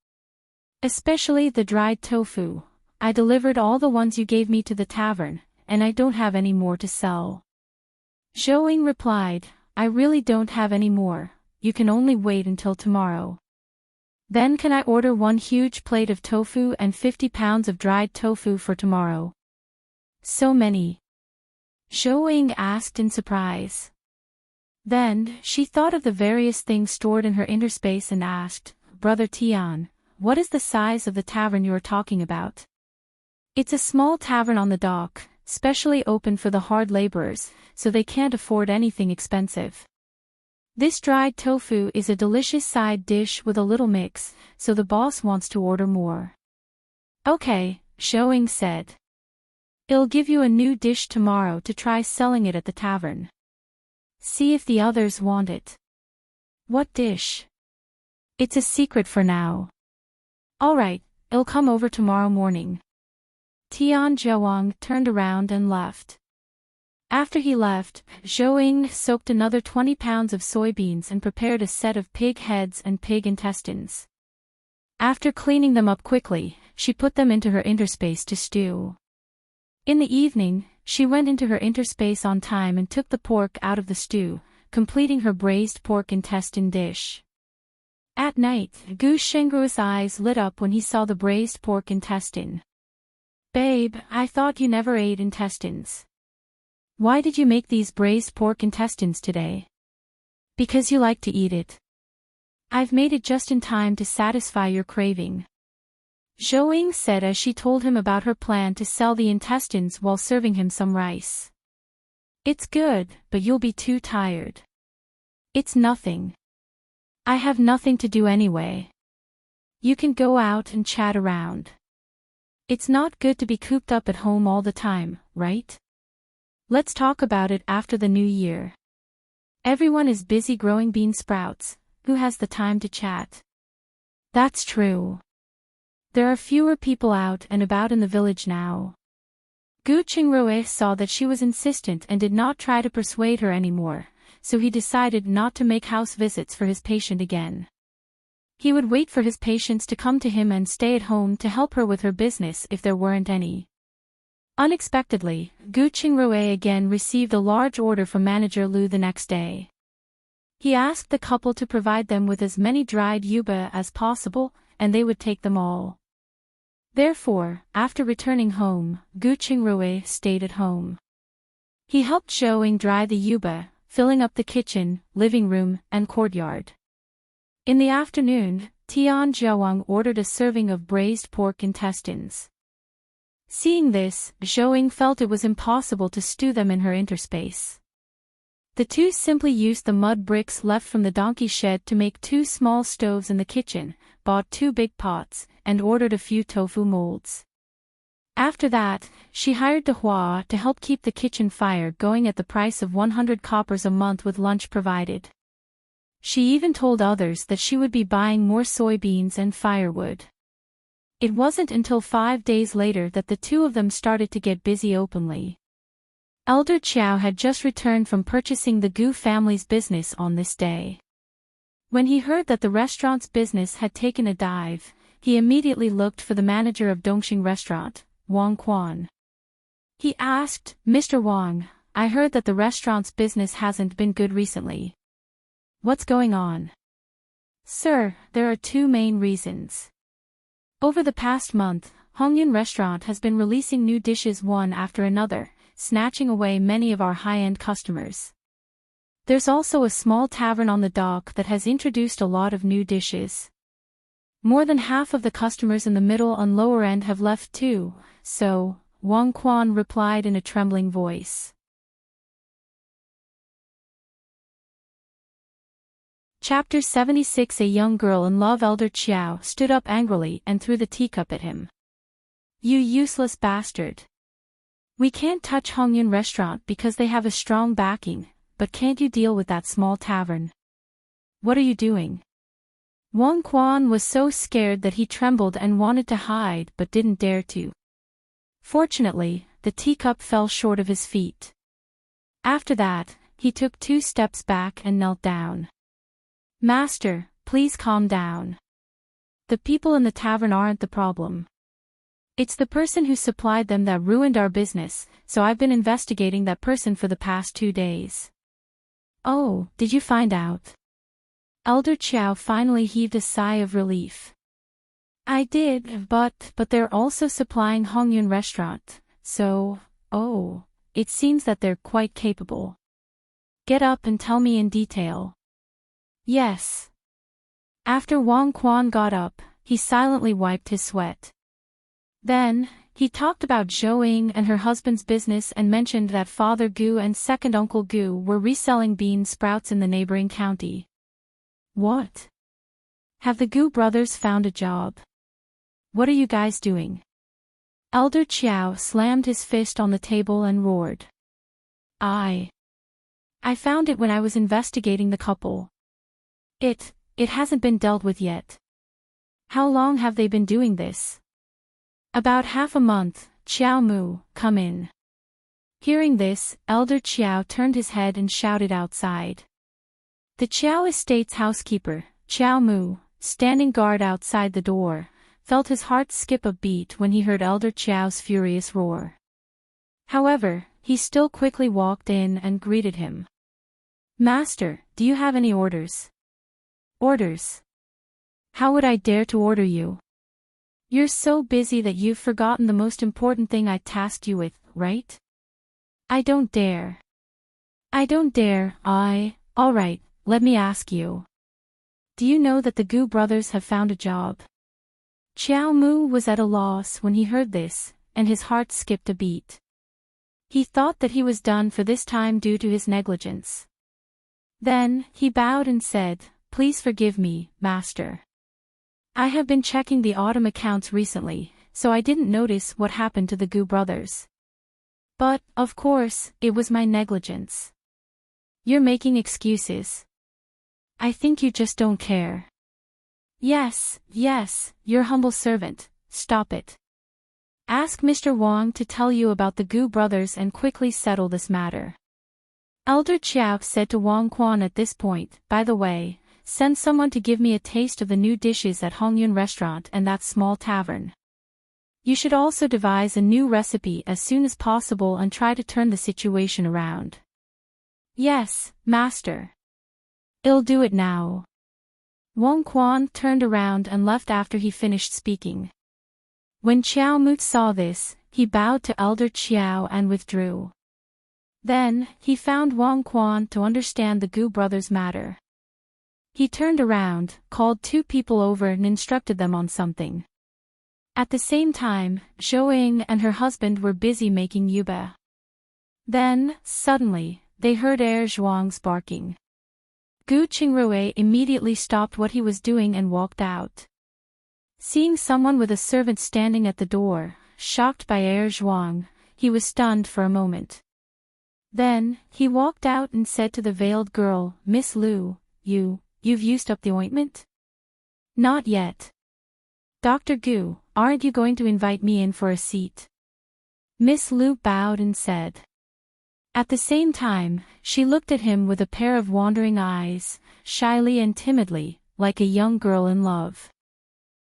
Especially the dried tofu. I delivered all the ones you gave me to the tavern, and I don't have any more to sell." Zhuang replied, "I really don't have any more. You can only wait until tomorrow. Then can I order 1 huge plate of tofu and 50 pounds of dried tofu for tomorrow?" "So many?" Zhuang asked in surprise. Then, she thought of the various things stored in her interspace and asked, "Brother Tian, what is the size of the tavern you are talking about?" "It's a small tavern on the dock, specially open for the hard laborers, so they can't afford anything expensive. This dried tofu is a delicious side dish with a little mix, so the boss wants to order more." "Okay," Zhuang said. "I'll give you a new dish tomorrow to try selling it at the tavern. See if the others want it." "What dish?" "It's a secret for now." "Alright, I'll come over tomorrow morning." Zhuang turned around and left. After he left, Zhuang soaked another 20 pounds of soybeans and prepared a set of pig heads and pig intestines. After cleaning them up quickly, she put them into her interspace to stew. In the evening, she went into her interspace on time and took the pork out of the stew, completing her braised pork intestine dish. At night, Gu Shengru's eyes lit up when he saw the braised pork intestine. "Babe, I thought you never ate intestines. Why did you make these braised pork intestines today?" "Because you like to eat it. I've made it just in time to satisfy your craving," Zhuang said as she told him about her plan to sell the intestines while serving him some rice. "It's good, but you'll be too tired." "It's nothing. I have nothing to do anyway. You can go out and chat around. It's not good to be cooped up at home all the time, right? Let's talk about it after the new year. Everyone is busy growing bean sprouts. Who has the time to chat?" "That's true. There are fewer people out and about in the village now." Gu Qingrui saw that she was insistent and did not try to persuade her anymore, so he decided not to make house visits for his patient again. He would wait for his patients to come to him and stay at home to help her with her business if there weren't any. Unexpectedly, Gu Qingrui again received a large order from Manager Lu the next day. He asked the couple to provide them with as many dried yuba as possible, and they would take them all. Therefore, after returning home, Gu Qingrui stayed at home. He helped Zhuang dry the yuba, filling up the kitchen, living room, and courtyard. In the afternoon, Zhuang ordered a serving of braised pork intestines. Seeing this, Zhuang felt it was impossible to stew them in her interspace. The two simply used the mud bricks left from the donkey shed to make 2 small stoves in the kitchen, bought 2 big pots, and ordered a few tofu molds. After that, she hired Dehua to help keep the kitchen fire going at the price of 100 coppers a month with lunch provided. She even told others that she would be buying more soybeans and firewood. It wasn't until 5 days later that the two of them started to get busy openly. Elder Qiao had just returned from purchasing the Gu family's business on this day. When he heard that the restaurant's business had taken a dive, he immediately looked for the manager of Dongxing Restaurant, Wang Quan. He asked, "Mr. Wang, I heard that the restaurant's business hasn't been good recently. What's going on?" "Sir, there are 2 main reasons. Over the past month, Hongyun Restaurant has been releasing new dishes one after another, snatching away many of our high-end customers. There's also a small tavern on the dock that has introduced a lot of new dishes. More than half of the customers in the middle and lower end have left too, so, Wang Quan replied in a trembling voice. Chapter 76. A young girl in love. Elder Chiao stood up angrily and threw the teacup at him. You useless bastard. We can't touch Hongyun Restaurant because they have a strong backing, but can't you deal with that small tavern? What are you doing? Wang Quan was so scared that he trembled and wanted to hide but didn't dare to. Fortunately, the teacup fell short of his feet. After that, he took 2 steps back and knelt down. Master, please calm down. The people in the tavern aren't the problem. It's the person who supplied them that ruined our business, so I've been investigating that person for the past 2 days. Oh, did you find out? Elder Chiao finally heaved a sigh of relief. I did, but they're also supplying Hongyun Restaurant, so, it seems that they're quite capable. Get up and tell me in detail. Yes. After Wang Quan got up, he silently wiped his sweat. Then, he talked about Zhou and her husband's business and mentioned that Father Gu and second Uncle Gu were reselling bean sprouts in the neighboring county. What? Have the Gu brothers found a job? What are you guys doing? Elder Chiao slammed his fist on the table and roared. I found it when I was investigating the couple. It hasn't been dealt with yet. How long have they been doing this? About half a month. Chiao Mu, come in. Hearing this, Elder Chiao turned his head and shouted outside. The Chiao estate's housekeeper, Chiao Mu, standing guard outside the door, felt his heart skip a beat when he heard Elder Chiao's furious roar. However, he still quickly walked in and greeted him. Master, do you have any orders? Orders? How would I dare to order you? You're so busy that you've forgotten the most important thing I tasked you with, right? I don't dare. Alright, let me ask you. Do you know that the Gu brothers have found a job? Chiao Mu was at a loss when he heard this, and his heart skipped a beat. He thought that he was done for this time due to his negligence. Then, he bowed and said, Please forgive me, Master. I have been checking the autumn accounts recently, so I didn't notice what happened to the Gu brothers. But, of course, it was my negligence. You're making excuses. I think you just don't care. Yes, your humble servant, stop it. Ask Mr. Wang to tell you about the Gu brothers and quickly settle this matter. Elder Chiao said to Wang Quan at this point, by the way, send someone to give me a taste of the new dishes at Hongyun Restaurant and that small tavern. You should also devise a new recipe as soon as possible and try to turn the situation around. Yes, Master. I'll do it now. Wang Quan turned around and left after he finished speaking. When Chiao Mu saw this, he bowed to Elder Chiao and withdrew. Then, he found Wang Quan to understand the Gu brothers' matter. He turned around, called 2 people over and instructed them on something. At the same time, Zhou and her husband were busy making yuba. Then, suddenly, they heard Zhuang's barking. Gu Qingrui immediately stopped what he was doing and walked out. Seeing someone with a servant standing at the door, shocked by Zhuang, he was stunned for a moment. Then, he walked out and said to the veiled girl, Miss Lu, You've used up the ointment? Not yet. Dr. Gu, aren't you going to invite me in for a seat? Miss Lu bowed and said. At the same time, she looked at him with a pair of wandering eyes, shyly and timidly, like a young girl in love.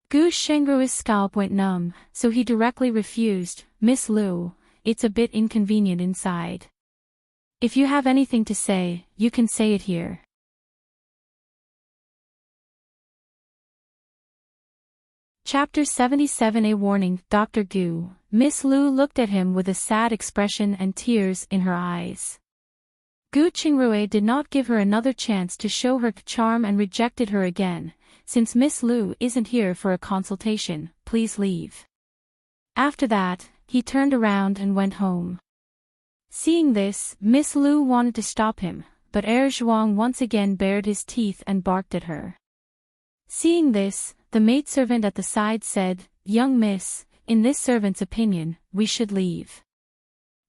Gu Shengru's scalp went numb, so he directly refused, Miss Lu, it's a bit inconvenient inside. If you have anything to say, you can say it here. Chapter 77. A warning. Dr. Gu. Miss Lu looked at him with a sad expression and tears in her eyes. Gu Qingrui did not give her another chance to show her charm and rejected her again. Since Miss Lu isn't here for a consultation, please leave. After that, he turned around and went home. Seeing this, Miss Lu wanted to stop him, but Zhuang once again bared his teeth and barked at her. Seeing this, the maidservant at the side said, "Young miss, in this servant's opinion, we should leave.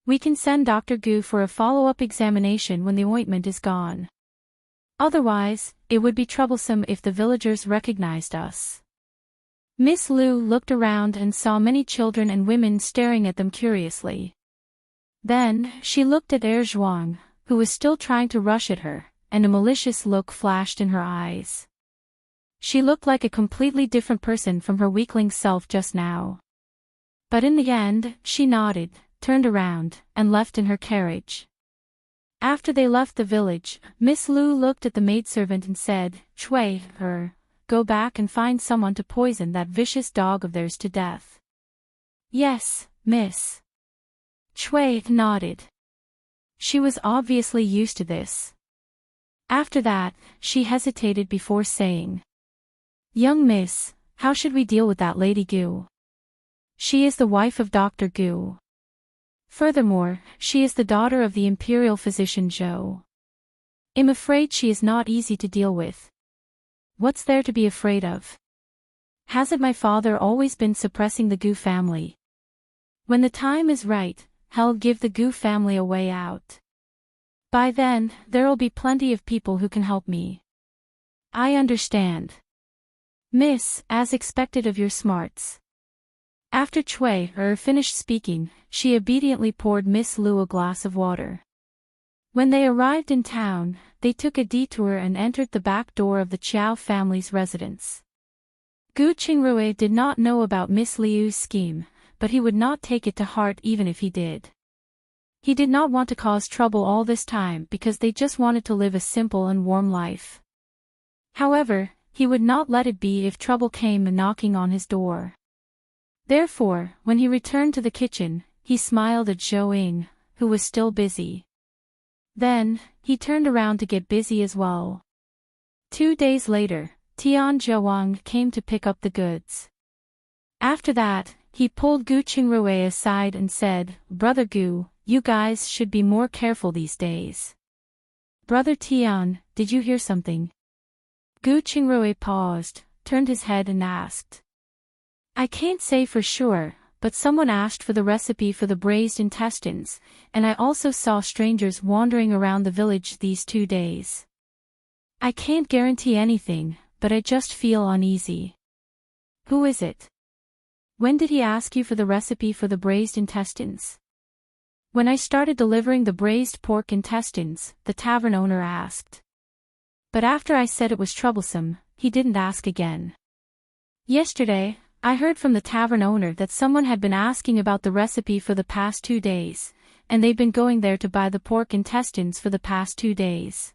We can send Dr. Gu for a follow-up examination when the ointment is gone. Otherwise, it would be troublesome if the villagers recognized us." Miss Lu looked around and saw many children and women staring at them curiously. Then, she looked at Zhuang, who was still trying to rush at her, and a malicious look flashed in her eyes. She looked like a completely different person from her weakling self just now. But in the end, she nodded, turned around, and left in her carriage. After they left the village, Miss Lu looked at the maidservant and said, "Chui, go back and find someone to poison that vicious dog of theirs to death." "Yes, miss." Chui nodded. She was obviously used to this. After that, she hesitated before saying, "Young miss, how should we deal with that Lady Gu? She is the wife of Dr. Gu. Furthermore, she is the daughter of the imperial physician Zhou. I'm afraid she is not easy to deal with." "What's there to be afraid of? Hasn't my father always been suppressing the Gu family? When the time is right, he'll give the Gu family a way out. By then, there'll be plenty of people who can help me." "I understand. Miss, as expected of your smarts." After Chui finished speaking, she obediently poured Miss Lu a glass of water. When they arrived in town, they took a detour and entered the back door of the Qiao family's residence. Gu Qingrui did not know about Miss Liu's scheme, but he would not take it to heart even if he did. He did not want to cause trouble all this time because they just wanted to live a simple and warm life. However, he would not let it be if trouble came knocking on his door. Therefore, when he returned to the kitchen, he smiled at Zhou Ying, who was still busy. Then, he turned around to get busy as well. 2 days later, Tian Zhuang came to pick up the goods. After that, he pulled Gu Qingrui aside and said, "Brother Gu, you guys should be more careful these days." "Brother Tian, did you hear something?" Gu Qingrui paused, turned his head and asked. "I can't say for sure, but someone asked for the recipe for the braised intestines, and I also saw strangers wandering around the village these 2 days. I can't guarantee anything, but I just feel uneasy." "Who is it? When did he ask you for the recipe for the braised intestines?" "When I started delivering the braised pork intestines," the tavern owner asked. "But after I said it was troublesome, he didn't ask again. Yesterday, I heard from the tavern owner that someone had been asking about the recipe for the past 2 days, and they've been going there to buy the pork intestines for the past 2 days.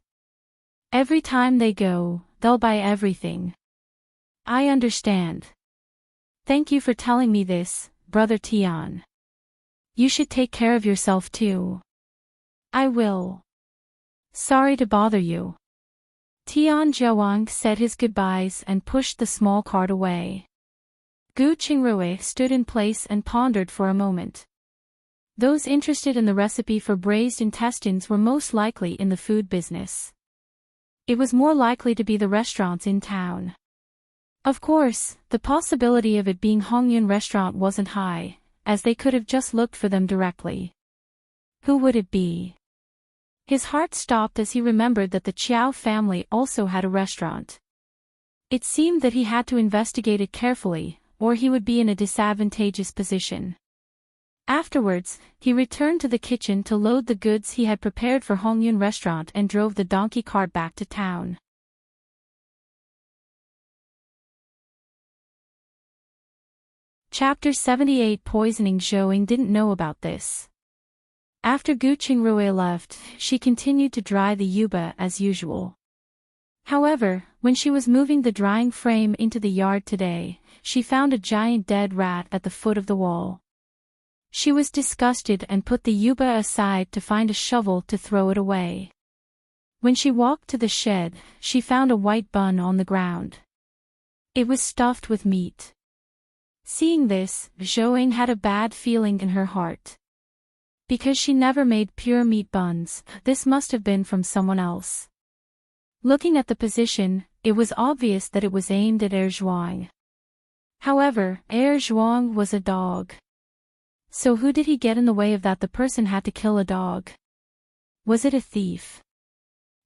Every time they go, they'll buy everything." "I understand. Thank you for telling me this, Brother Tian. You should take care of yourself too." "I will. Sorry to bother you." Tian Zhuang said his goodbyes and pushed the small cart away. Gu Qingrui stood in place and pondered for a moment. Those interested in the recipe for braised intestines were most likely in the food business. It was more likely to be the restaurants in town. Of course, the possibility of it being Hongyun restaurant wasn't high, as they could have just looked for them directly. Who would it be? His heart stopped as he remembered that the Qiao family also had a restaurant. It seemed that he had to investigate it carefully, or he would be in a disadvantageous position. Afterwards, he returned to the kitchen to load the goods he had prepared for Hongyun restaurant and drove the donkey cart back to town. Chapter 78. Poisoning. Zhou Ying didn't know about this. After Gu Qingrui left, she continued to dry the yuba as usual. However, when she was moving the drying frame into the yard today, she found a giant dead rat at the foot of the wall. She was disgusted and put the yuba aside to find a shovel to throw it away. When she walked to the shed, she found a white bun on the ground. It was stuffed with meat. Seeing this, Zhou had a bad feeling in her heart. Because she never made pure meat buns, this must have been from someone else. Looking at the position, it was obvious that it was aimed at Zhuang. However, Zhuang was a dog. So who did he get in the way of that? The person had to kill a dog. Was it a thief?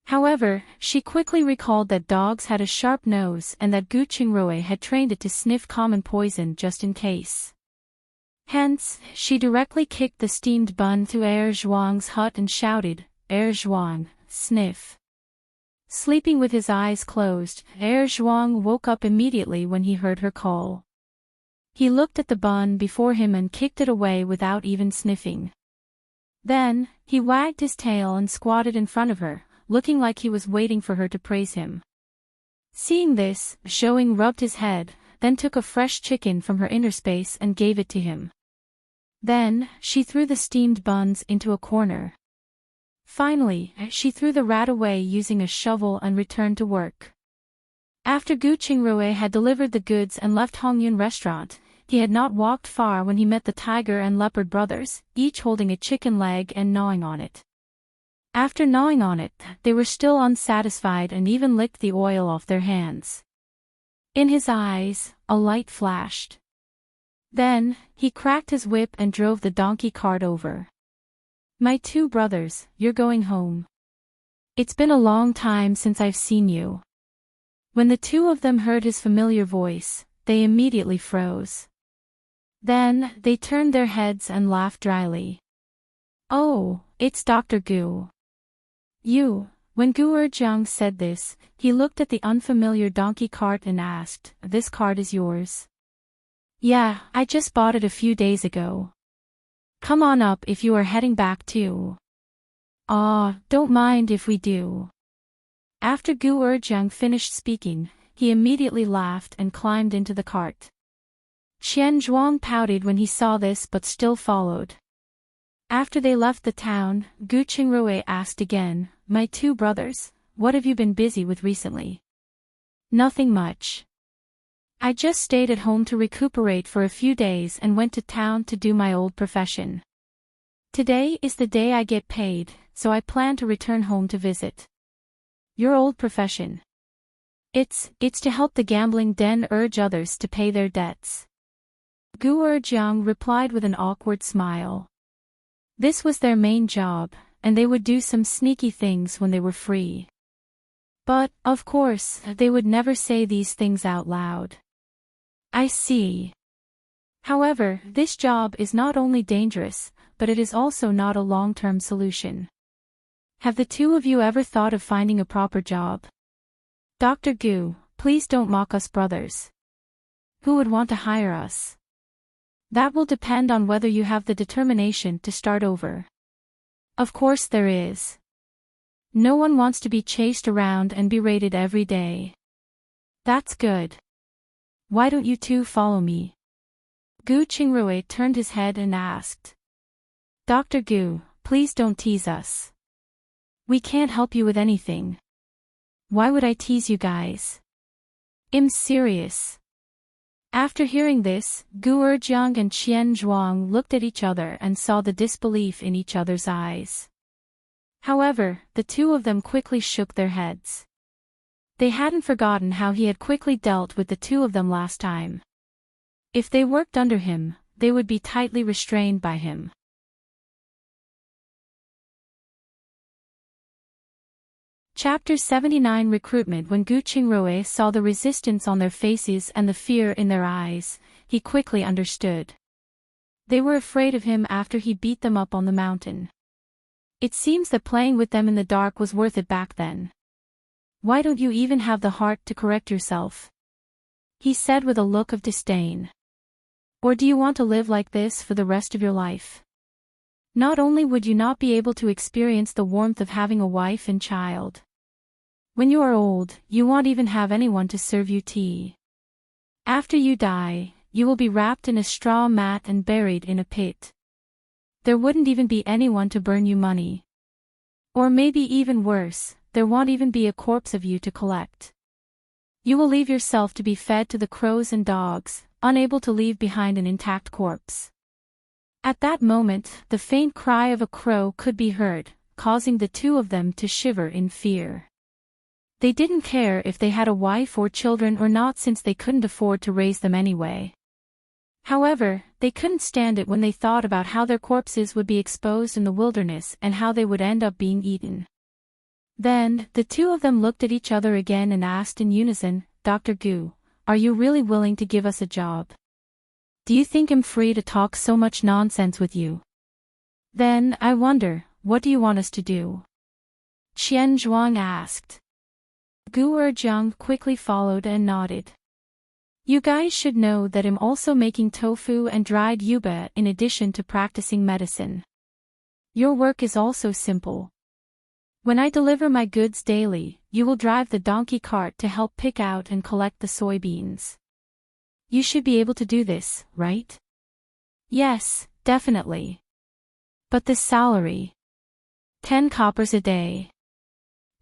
However, she quickly recalled that dogs had a sharp nose and that Gu Qingrui had trained it to sniff common poison just in case. Hence, she directly kicked the steamed bun through Zhuang's hut and shouted, Zhuang, sniff. Sleeping with his eyes closed, Zhuang woke up immediately when he heard her call. He looked at the bun before him and kicked it away without even sniffing. Then, he wagged his tail and squatted in front of her, looking like he was waiting for her to praise him. Seeing this, Zhou rubbed his head, then took a fresh chicken from her inner space and gave it to him. Then, she threw the steamed buns into a corner. Finally, she threw the rat away using a shovel and returned to work. After Gu Qingrui had delivered the goods and left Hongyun restaurant, he had not walked far when he met the tiger and leopard brothers, each holding a chicken leg and gnawing on it. After gnawing on it, they were still unsatisfied and even licked the oil off their hands. In his eyes, a light flashed. Then, he cracked his whip and drove the donkey cart over. My two brothers, you're going home. It's been a long time since I've seen you. When the two of them heard his familiar voice, they immediately froze. Then, they turned their heads and laughed dryly. Oh, it's Dr. Gu. When Gu Erjiang said this, he looked at the unfamiliar donkey cart and asked, This cart is yours? Yeah, I just bought it a few days ago. Come on up if you are heading back too. Don't mind if we do. After Gu Erjiang finished speaking, he immediately laughed and climbed into the cart. Qian Zhuang pouted when he saw this but still followed. After they left the town, Gu Qingrui asked again, My two brothers, what have you been busy with recently? Nothing much. I just stayed at home to recuperate for a few days and went to town to do my old profession. Today is the day I get paid, so I plan to return home to visit. Your old profession? It's to help the gambling den urge others to pay their debts. Gu Erjiang replied with an awkward smile. This was their main job, and they would do some sneaky things when they were free. But, of course, they would never say these things out loud. I see. However, this job is not only dangerous, but it is also not a long-term solution. Have the two of you ever thought of finding a proper job? Dr. Gu, please don't mock us brothers. Who would want to hire us? That will depend on whether you have the determination to start over. Of course there is. No one wants to be chased around and berated every day. That's good. Why don't you two follow me? Gu Qingrui turned his head and asked. Dr. Gu, please don't tease us. We can't help you with anything. Why would I tease you guys? I'm serious. After hearing this, Gu Erjiang and Qian Zhuang looked at each other and saw the disbelief in each other's eyes. However, the two of them quickly shook their heads. They hadn't forgotten how he had quickly dealt with the two of them last time. If they worked under him, they would be tightly restrained by him. Chapter 79 Recruitment. When Gu Qingrui saw the resistance on their faces and the fear in their eyes, he quickly understood. They were afraid of him after he beat them up on the mountain. It seems that playing with them in the dark was worth it back then. Why don't you even have the heart to correct yourself? He said with a look of disdain. Or do you want to live like this for the rest of your life? Not only would you not be able to experience the warmth of having a wife and child, When you are old, you won't even have anyone to serve you tea. After you die, you will be wrapped in a straw mat and buried in a pit. There wouldn't even be anyone to burn you money. Or maybe even worse, there won't even be a corpse of you to collect. You will leave yourself to be fed to the crows and dogs, unable to leave behind an intact corpse. At that moment, the faint cry of a crow could be heard, causing the two of them to shiver in fear. They didn't care if they had a wife or children or not, since they couldn't afford to raise them anyway. However, they couldn't stand it when they thought about how their corpses would be exposed in the wilderness and how they would end up being eaten. Then, the two of them looked at each other again and asked in unison, "Dr. Gu, are you really willing to give us a job? Do you think I'm free to talk so much nonsense with you? Then, I wonder, what do you want us to do?" Qian Zhuang asked. Gu Erjiang quickly followed and nodded. "You guys should know that I'm also making tofu and dried yuba in addition to practicing medicine. Your work is also simple. When I deliver my goods daily, you will drive the donkey cart to help pick out and collect the soybeans. You should be able to do this, right?" "Yes, definitely. But the salary? 10 coppers a day.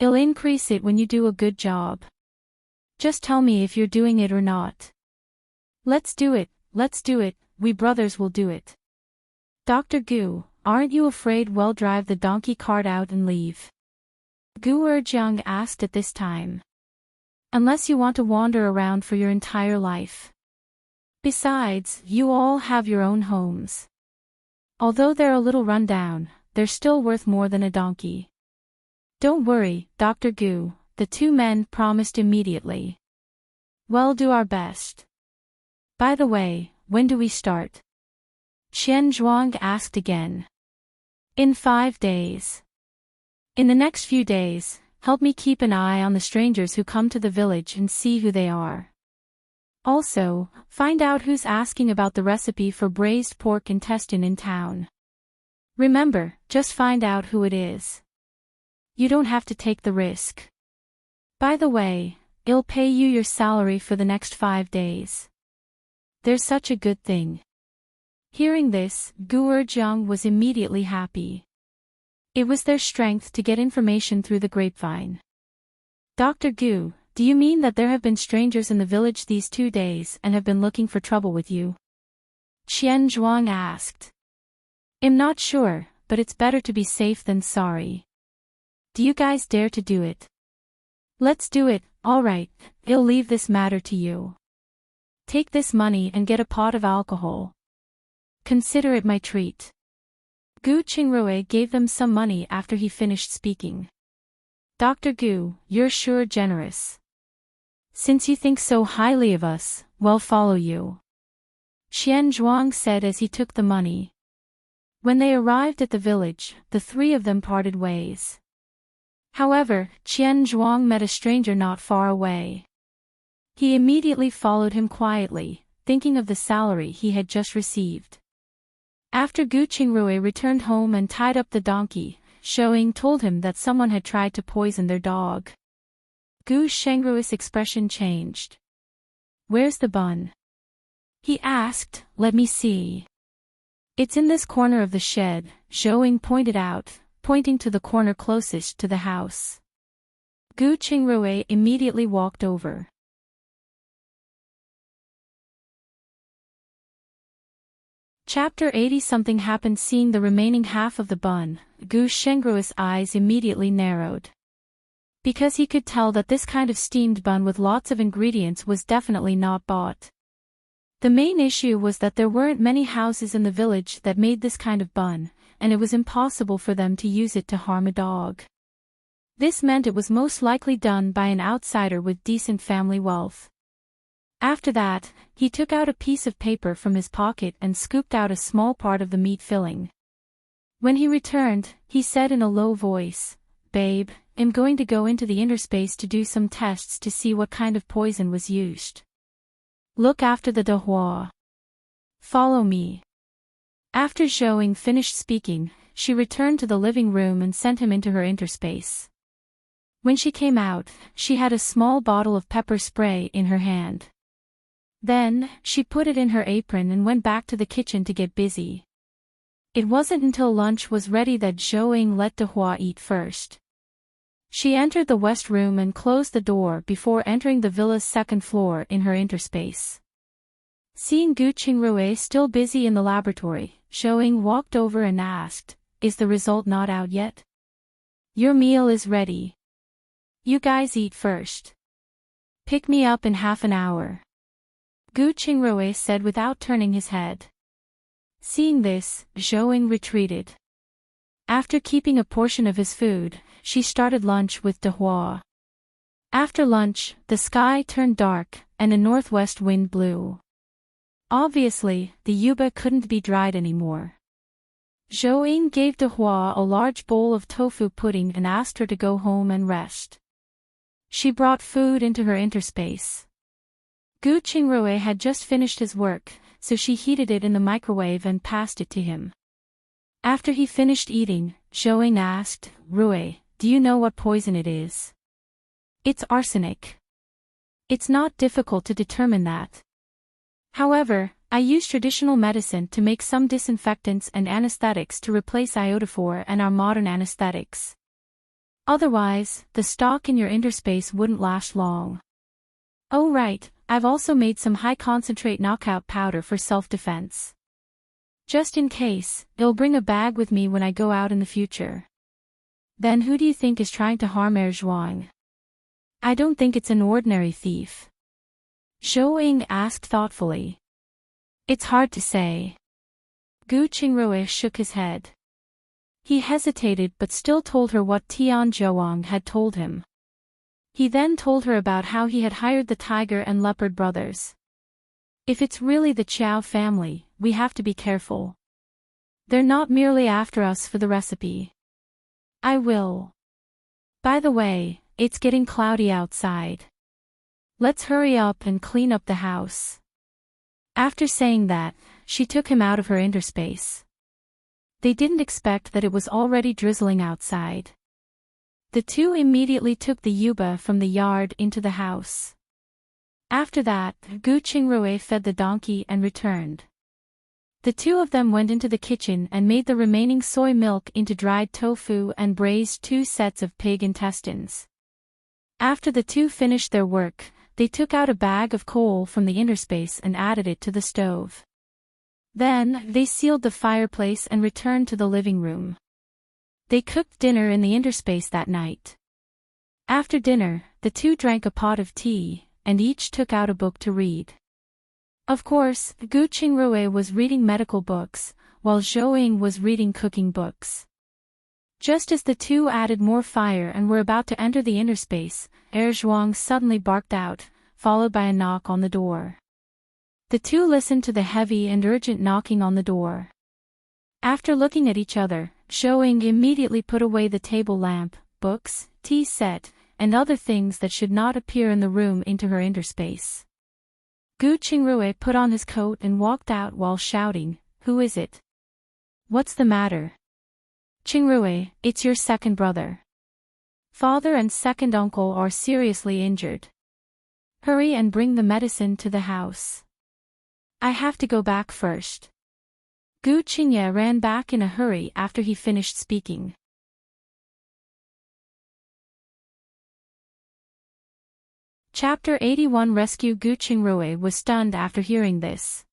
I'll increase it when you do a good job. Just tell me if you're doing it or not." Let's do it, we brothers will do it." "Dr. Gu, aren't you afraid we'll drive the donkey cart out and leave?" Gu Erjiang asked at this time. "Unless you want to wander around for your entire life. Besides, you all have your own homes. Although they're a little run down, they're still worth more than a donkey." "Don't worry, Dr. Gu," the two men promised immediately. "We'll do our best. By the way, when do we start?" Qian Zhuang asked again. "In 5 days. In the next few days, help me keep an eye on the strangers who come to the village and see who they are. Also, find out who's asking about the recipe for braised pork intestine in town. Remember, just find out who it is. You don't have to take the risk. By the way, I'll pay you your salary for the next 5 days. There's such a good thing." Hearing this, Gu Erjiang was immediately happy. It was their strength to get information through the grapevine. "Dr. Gu, do you mean that there have been strangers in the village these 2 days and have been looking for trouble with you?" Qian Zhuang asked. "I'm not sure, but it's better to be safe than sorry. Do you guys dare to do it?" "Let's do it, alright, I'll leave this matter to you. Take this money and get a pot of alcohol. Consider it my treat." Gu Qingrui gave them some money after he finished speaking. "Dr. Gu, you're sure generous. Since you think so highly of us, we'll follow you," Qian Zhuang said as he took the money. When they arrived at the village, the three of them parted ways. However, Qian Zhuang met a stranger not far away. He immediately followed him quietly, thinking of the salary he had just received. After Gu Qingrui returned home and tied up the donkey, Shouing told him that someone had tried to poison their dog. Gu Shengrui's expression changed. "Where's the bun?" he asked. "Let me see." "It's in this corner of the shed," Shouing pointed out, pointing to the corner closest to the house. Gu Qingrui immediately walked over. Chapter 80. Something happened. Seeing the remaining half of the bun, Gu Shengrui's eyes immediately narrowed. Because he could tell that this kind of steamed bun with lots of ingredients was definitely not bought. The main issue was that there weren't many houses in the village that made this kind of bun, and it was impossible for them to use it to harm a dog. This meant it was most likely done by an outsider with decent family wealth. After that, he took out a piece of paper from his pocket and scooped out a small part of the meat filling. When he returned, he said in a low voice, "Babe, I'm going to go into the interspace to do some tests to see what kind of poison was used. Look after the dehua. Follow me." After Zhouing finished speaking, she returned to the living room and sent him into her interspace. When she came out, she had a small bottle of pepper spray in her hand. Then, she put it in her apron and went back to the kitchen to get busy. It wasn't until lunch was ready that Zhou let De Hua eat first. She entered the west room and closed the door before entering the villa's second floor in her interspace. Seeing Gu Qingrui still busy in the laboratory, Zhou walked over and asked, "Is the result not out yet? Your meal is ready. You guys eat first. Pick me up in half an hour." Gu Qingrui said without turning his head. Seeing this, Zhou retreated. After keeping a portion of his food, she started lunch with De Hua. After lunch, the sky turned dark, and a northwest wind blew. Obviously, the yuba couldn't be dried anymore. Zhou gave De Hua a large bowl of tofu pudding and asked her to go home and rest. She brought food into her interspace. Gu Qingrui had just finished his work, so she heated it in the microwave and passed it to him. After he finished eating, Zhou asked, "Rui, do you know what poison it is?" "It's arsenic." "It's not difficult to determine that. However, I use traditional medicine to make some disinfectants and anesthetics to replace iodophor and our modern anesthetics. Otherwise, the stock in your interspace wouldn't last long. Oh right, I've also made some high-concentrate knockout powder for self-defense. Just in case, I'll bring a bag with me when I go out in the future." "Then who do you think is trying to harm Zhuang?" "I don't think it's an ordinary thief." Zhou asked thoughtfully. "It's hard to say." Gu Qingrui shook his head. He hesitated but still told her what Tian Zhuang had told him. He then told her about how he had hired the tiger and leopard brothers. "If it's really the Qiao family, we have to be careful. They're not merely after us for the recipe." "I will. By the way, it's getting cloudy outside. Let's hurry up and clean up the house." After saying that, she took him out of her interspace. They didn't expect that it was already drizzling outside. The two immediately took the yuba from the yard into the house. After that, Gu Qingrui fed the donkey and returned. The two of them went into the kitchen and made the remaining soy milk into dried tofu and braised 2 sets of pig intestines. After the two finished their work, they took out a bag of coal from the interspace and added it to the stove. Then, they sealed the fireplace and returned to the living room. They cooked dinner in the interspace that night. After dinner, the two drank a pot of tea, and each took out a book to read. Of course, Gu Qingrui was reading medical books, while Zhou was reading cooking books. Just as the two added more fire and were about to enter the interspace, Zhuang suddenly barked out, followed by a knock on the door. The two listened to the heavy and urgent knocking on the door. After looking at each other, Zhou immediately put away the table lamp, books, tea set, and other things that should not appear in the room into her interspace. Gu Qingrui put on his coat and walked out while shouting, "Who is it? What's the matter?" "Qingrui, it's your second brother. Father and second uncle are seriously injured. Hurry and bring the medicine to the house." "I have to go back first." Gu Qinye ran back in a hurry after he finished speaking. Chapter 81 Rescue. Gu Qingrui was stunned after hearing this.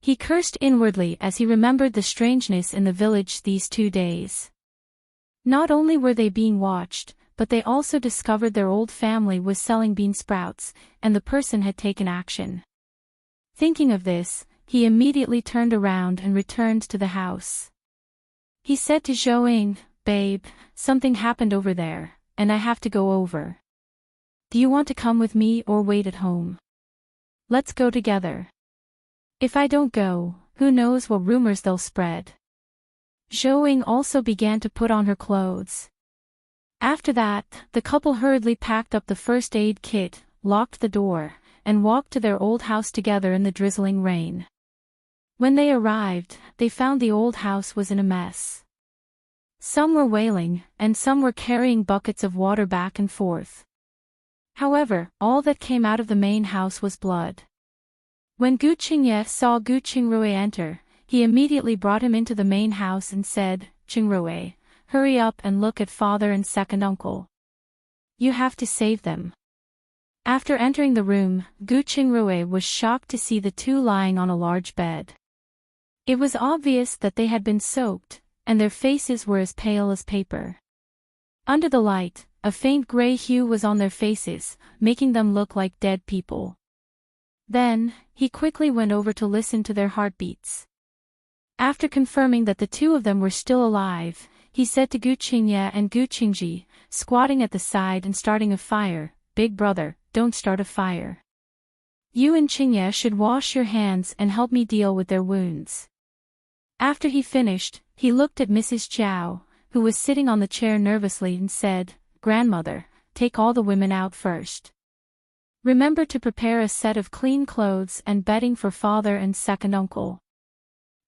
He cursed inwardly as he remembered the strangeness in the village these 2 days. Not only were they being watched, but they also discovered their old family was selling bean sprouts, and the person had taken action. Thinking of this, he immediately turned around and returned to the house. He said to Zhou, "Babe, something happened over there, and I have to go over. Do you want to come with me or wait at home? Let's go together. If I don't go, who knows what rumors they'll spread." Zhou also began to put on her clothes. After that, the couple hurriedly packed up the first aid kit, locked the door, and walked to their old house together in the drizzling rain. When they arrived, they found the old house was in a mess. Some were wailing, and some were carrying buckets of water back and forth. However, all that came out of the main house was blood. When Gu Qingye saw Gu Qingrui enter, he immediately brought him into the main house and said, "Qingrui, hurry up and look at father and second uncle. You have to save them." After entering the room, Gu Qingrui was shocked to see the two lying on a large bed. It was obvious that they had been soaked, and their faces were as pale as paper. Under the light, a faint gray hue was on their faces, making them look like dead people. Then, he quickly went over to listen to their heartbeats. After confirming that the two of them were still alive, he said to Gu Qingye and Gu Qingji, squatting at the side and starting a fire, "Big brother, don't start a fire. You and Qingye should wash your hands and help me deal with their wounds." After he finished, he looked at Mrs. Zhao, who was sitting on the chair nervously and said, "Grandmother, take all the women out first. Remember to prepare a set of clean clothes and bedding for father and second uncle.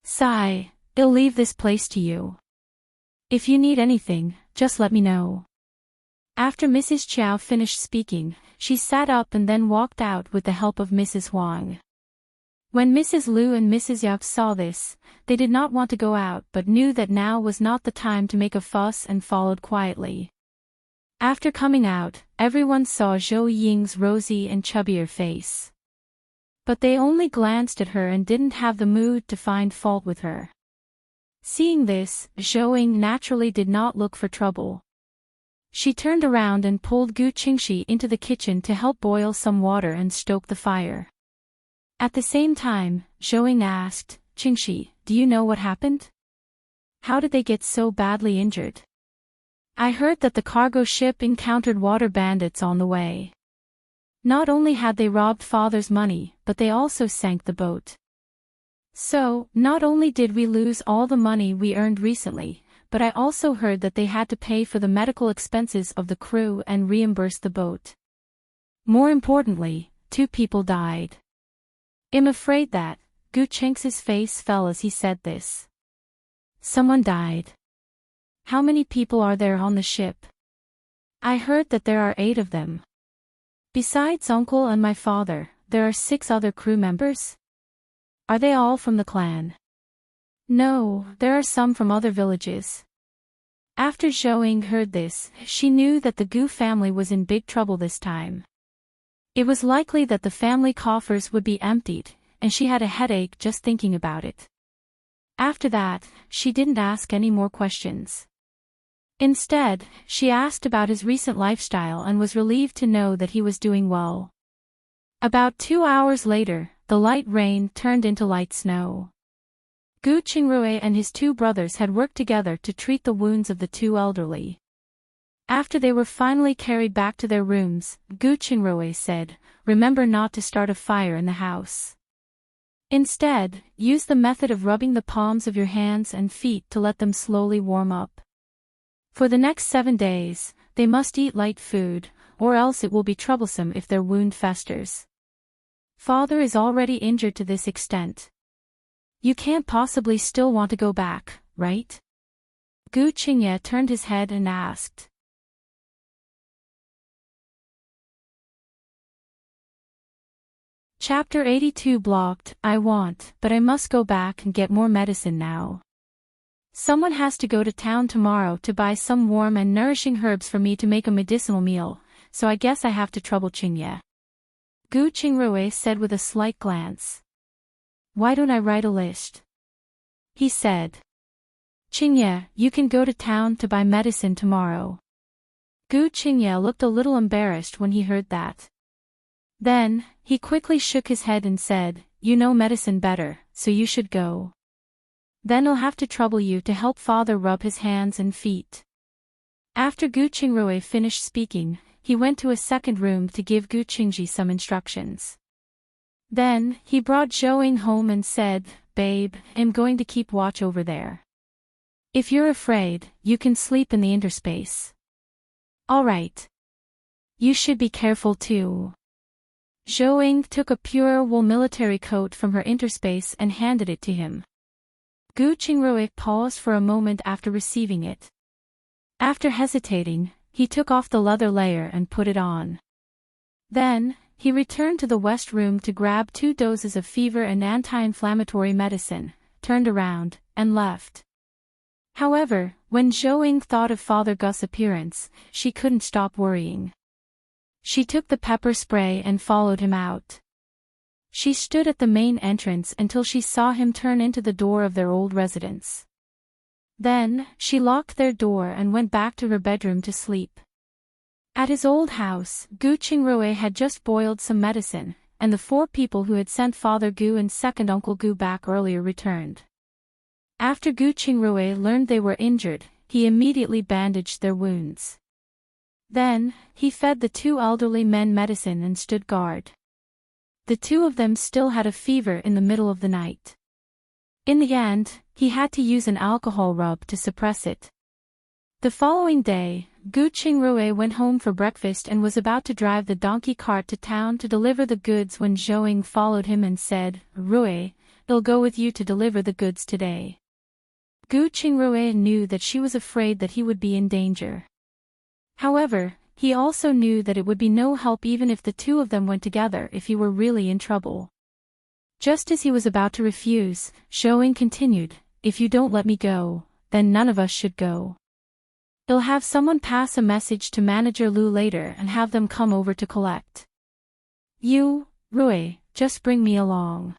Sai, I'll leave this place to you. If you need anything, just let me know." After Mrs. Zhao finished speaking, she sat up and then walked out with the help of Mrs. Huang. When Mrs. Liu and Mrs. Yap saw this, they did not want to go out but knew that now was not the time to make a fuss and followed quietly. After coming out, everyone saw Zhou Ying's rosy and chubbier face. But they only glanced at her and didn't have the mood to find fault with her. Seeing this, Zhou Ying naturally did not look for trouble. She turned around and pulled Gu Qingxi into the kitchen to help boil some water and stoke the fire. At the same time, Zhou Ying asked, "Qingxi, do you know what happened? How did they get so badly injured? I heard that the cargo ship encountered water bandits on the way. Not only had they robbed father's money, but they also sank the boat. So, not only did we lose all the money we earned recently, but I also heard that they had to pay for the medical expenses of the crew and reimburse the boat. More importantly, 2 people died." I'm afraid that, Gu Cheng's face fell as he said this. "Someone died. How many people are there on the ship?" "I heard that there are 8 of them. Besides uncle and my father, there are 6 other crew members. Are they all from the clan?" "No, there are some from other villages." After Zhou Ying heard this, she knew that the Gu family was in big trouble this time. It was likely that the family coffers would be emptied, and she had a headache just thinking about it. After that, she didn't ask any more questions. Instead, she asked about his recent lifestyle and was relieved to know that he was doing well. About 2 hours later, the light rain turned into light snow. Gu Qingrui and his 2 brothers had worked together to treat the wounds of the 2 elderly. After they were finally carried back to their rooms, Gu Qingrui said, "Remember not to start a fire in the house. Instead, use the method of rubbing the palms of your hands and feet to let them slowly warm up. For the next 7 days, they must eat light food, or else it will be troublesome if their wound festers. Father is already injured to this extent. You can't possibly still want to go back, right?" Gu Qingye turned his head and asked. Chapter 82 Blocked. I want, but I must go back and get more medicine now. Someone has to go to town tomorrow to buy some warm and nourishing herbs for me to make a medicinal meal, so I guess I have to trouble Qingye. Gu Qingrui said with a slight glance. "Why don't I write a list?" he said. "Qingye, you can go to town to buy medicine tomorrow." Gu Qingye looked a little embarrassed when he heard that. Then, he quickly shook his head and said, "You know medicine better, so you should go. Then I'll have to trouble you to help father rub his hands and feet." After Gu Qingrui finished speaking, he went to a second room to give Gu Qingji some instructions. Then, he brought Zhou Ying home and said, "Babe, I'm going to keep watch over there. If you're afraid, you can sleep in the interspace." "All right. You should be careful too." Zhou Ying took a pure wool military coat from her interspace and handed it to him. Gu Qingrui paused for a moment after receiving it. After hesitating, he took off the leather layer and put it on. Then, he returned to the west room to grab 2 doses of fever and anti-inflammatory medicine, turned around, and left. However, when Zhou thought of Father Gus' appearance, she couldn't stop worrying. She took the pepper spray and followed him out. She stood at the main entrance until she saw him turn into the door of their old residence. Then, she locked their door and went back to her bedroom to sleep. At his old house, Gu Qingrui had just boiled some medicine, and the 4 people who had sent Father Gu and second Uncle Gu back earlier returned. After Gu Qingrui learned they were injured, he immediately bandaged their wounds. Then, he fed the 2 elderly men medicine and stood guard. The 2 of them still had a fever in the middle of the night. In the end, he had to use an alcohol rub to suppress it. The following day, Gu Qingrui went home for breakfast and was about to drive the donkey cart to town to deliver the goods when Zhou followed him and said, "Rui, I'll go with you to deliver the goods today." Gu Qingrui knew that she was afraid that he would be in danger. However, he also knew that it would be no help even if the 2 of them went together if he were really in trouble. Just as he was about to refuse, Zhou continued, "If you don't let me go, then none of us should go. I'll have someone pass a message to Manager Lu later and have them come over to collect. You, Rui, just bring me along."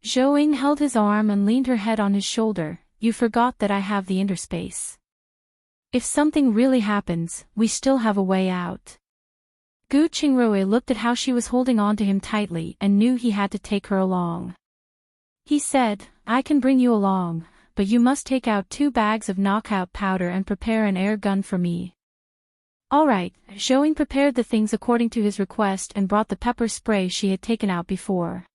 Zhou held his arm and leaned her head on his shoulder. "You forgot that I have the interspace. If something really happens, we still have a way out." Gu Qingrui looked at how she was holding on to him tightly and knew he had to take her along. He said, "I can bring you along, but you must take out 2 bags of knockout powder and prepare an air gun for me." All right, Zhou prepared the things according to his request and brought the pepper spray she had taken out before.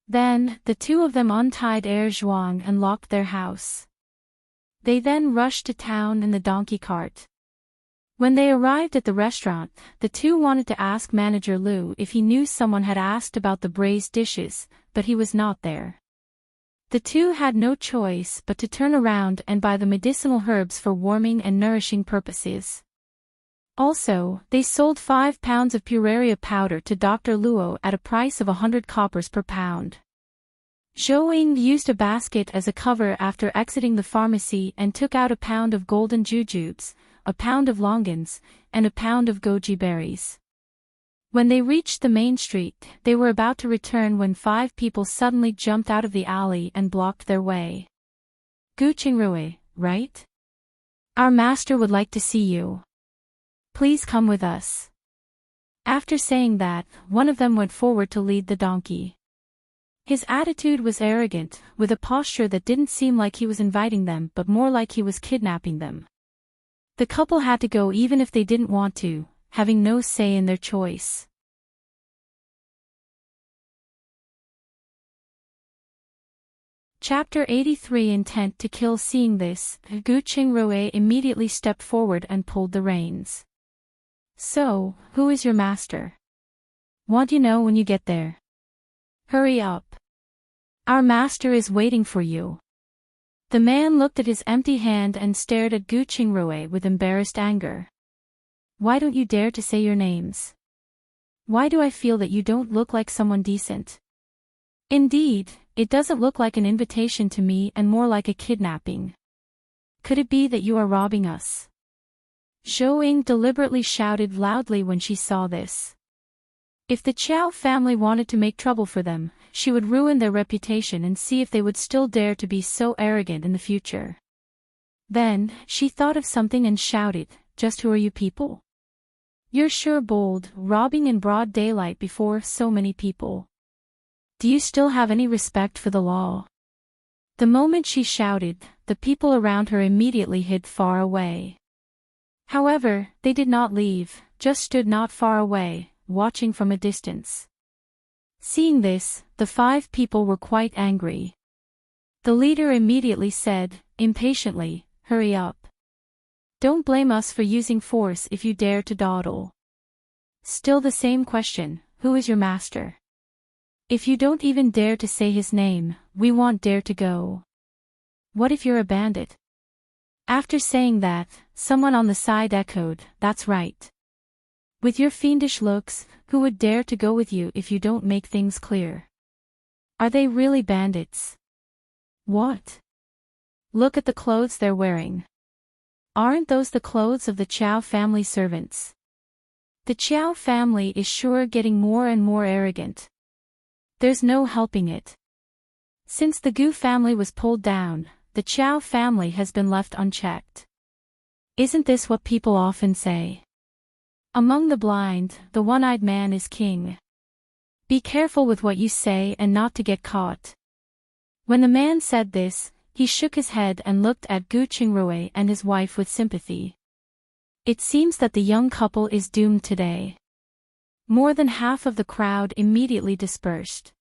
Then, the 2 of them untied Air Zhuang and locked their house. They then rushed to town in the donkey cart. When they arrived at the restaurant, the 2 wanted to ask Manager Lu if he knew someone had asked about the braised dishes, but he was not there. The 2 had no choice but to turn around and buy the medicinal herbs for warming and nourishing purposes. Also, they sold 5 pounds of Puraria powder to Dr. Luo at a price of 100 coppers per pound. Zhou used a basket as a cover after exiting the pharmacy and took out a pound of golden jujubes, a pound of longans, and a pound of goji berries. When they reached the main street, they were about to return when 5 people suddenly jumped out of the alley and blocked their way. "Gu Qingrui, right? Our master would like to see you. Please come with us." After saying that, one of them went forward to lead the donkey. His attitude was arrogant, with a posture that didn't seem like he was inviting them but more like he was kidnapping them. The couple had to go even if they didn't want to, having no say in their choice. Chapter 83 Intent to kill. Seeing this, Gu Qingrui immediately stepped forward and pulled the reins. "So, who is your master? Want you know when you get there? Hurry up. Our master is waiting for you." The man looked at his empty hand and stared at Gu Qingrui with embarrassed anger. "Why don't you dare to say your names? Why do I feel that you don't look like someone decent? Indeed, it doesn't look like an invitation to me and more like a kidnapping. Could it be that you are robbing us?" Zhou deliberately shouted loudly when she saw this. If the Qiao family wanted to make trouble for them, she would ruin their reputation and see if they would still dare to be so arrogant in the future. Then, she thought of something and shouted, "Just who are you people? You're sure bold, robbing in broad daylight before so many people. Do you still have any respect for the law?" The moment she shouted, the people around her immediately hid far away. However, they did not leave, just stood not far away, watching from a distance. Seeing this, the 5 people were quite angry. The leader immediately said, impatiently, "Hurry up. Don't blame us for using force if you dare to dawdle." Still the same question, "Who is your master? If you don't even dare to say his name, we won't dare to go. What if you're a bandit?" After saying that, someone on the side echoed, "That's right. With your fiendish looks, who would dare to go with you if you don't make things clear? Are they really bandits?" "What? Look at the clothes they're wearing. Aren't those the clothes of the Chow family servants? The Chow family is sure getting more and more arrogant. There's no helping it. Since the Gu family was pulled down, the Chow family has been left unchecked. Isn't this what people often say? Among the blind, the one-eyed man is king. Be careful with what you say and not to get caught." When the man said this, he shook his head and looked at Gu Qingrui and his wife with sympathy. It seems that the young couple is doomed today. More than half of the crowd immediately dispersed.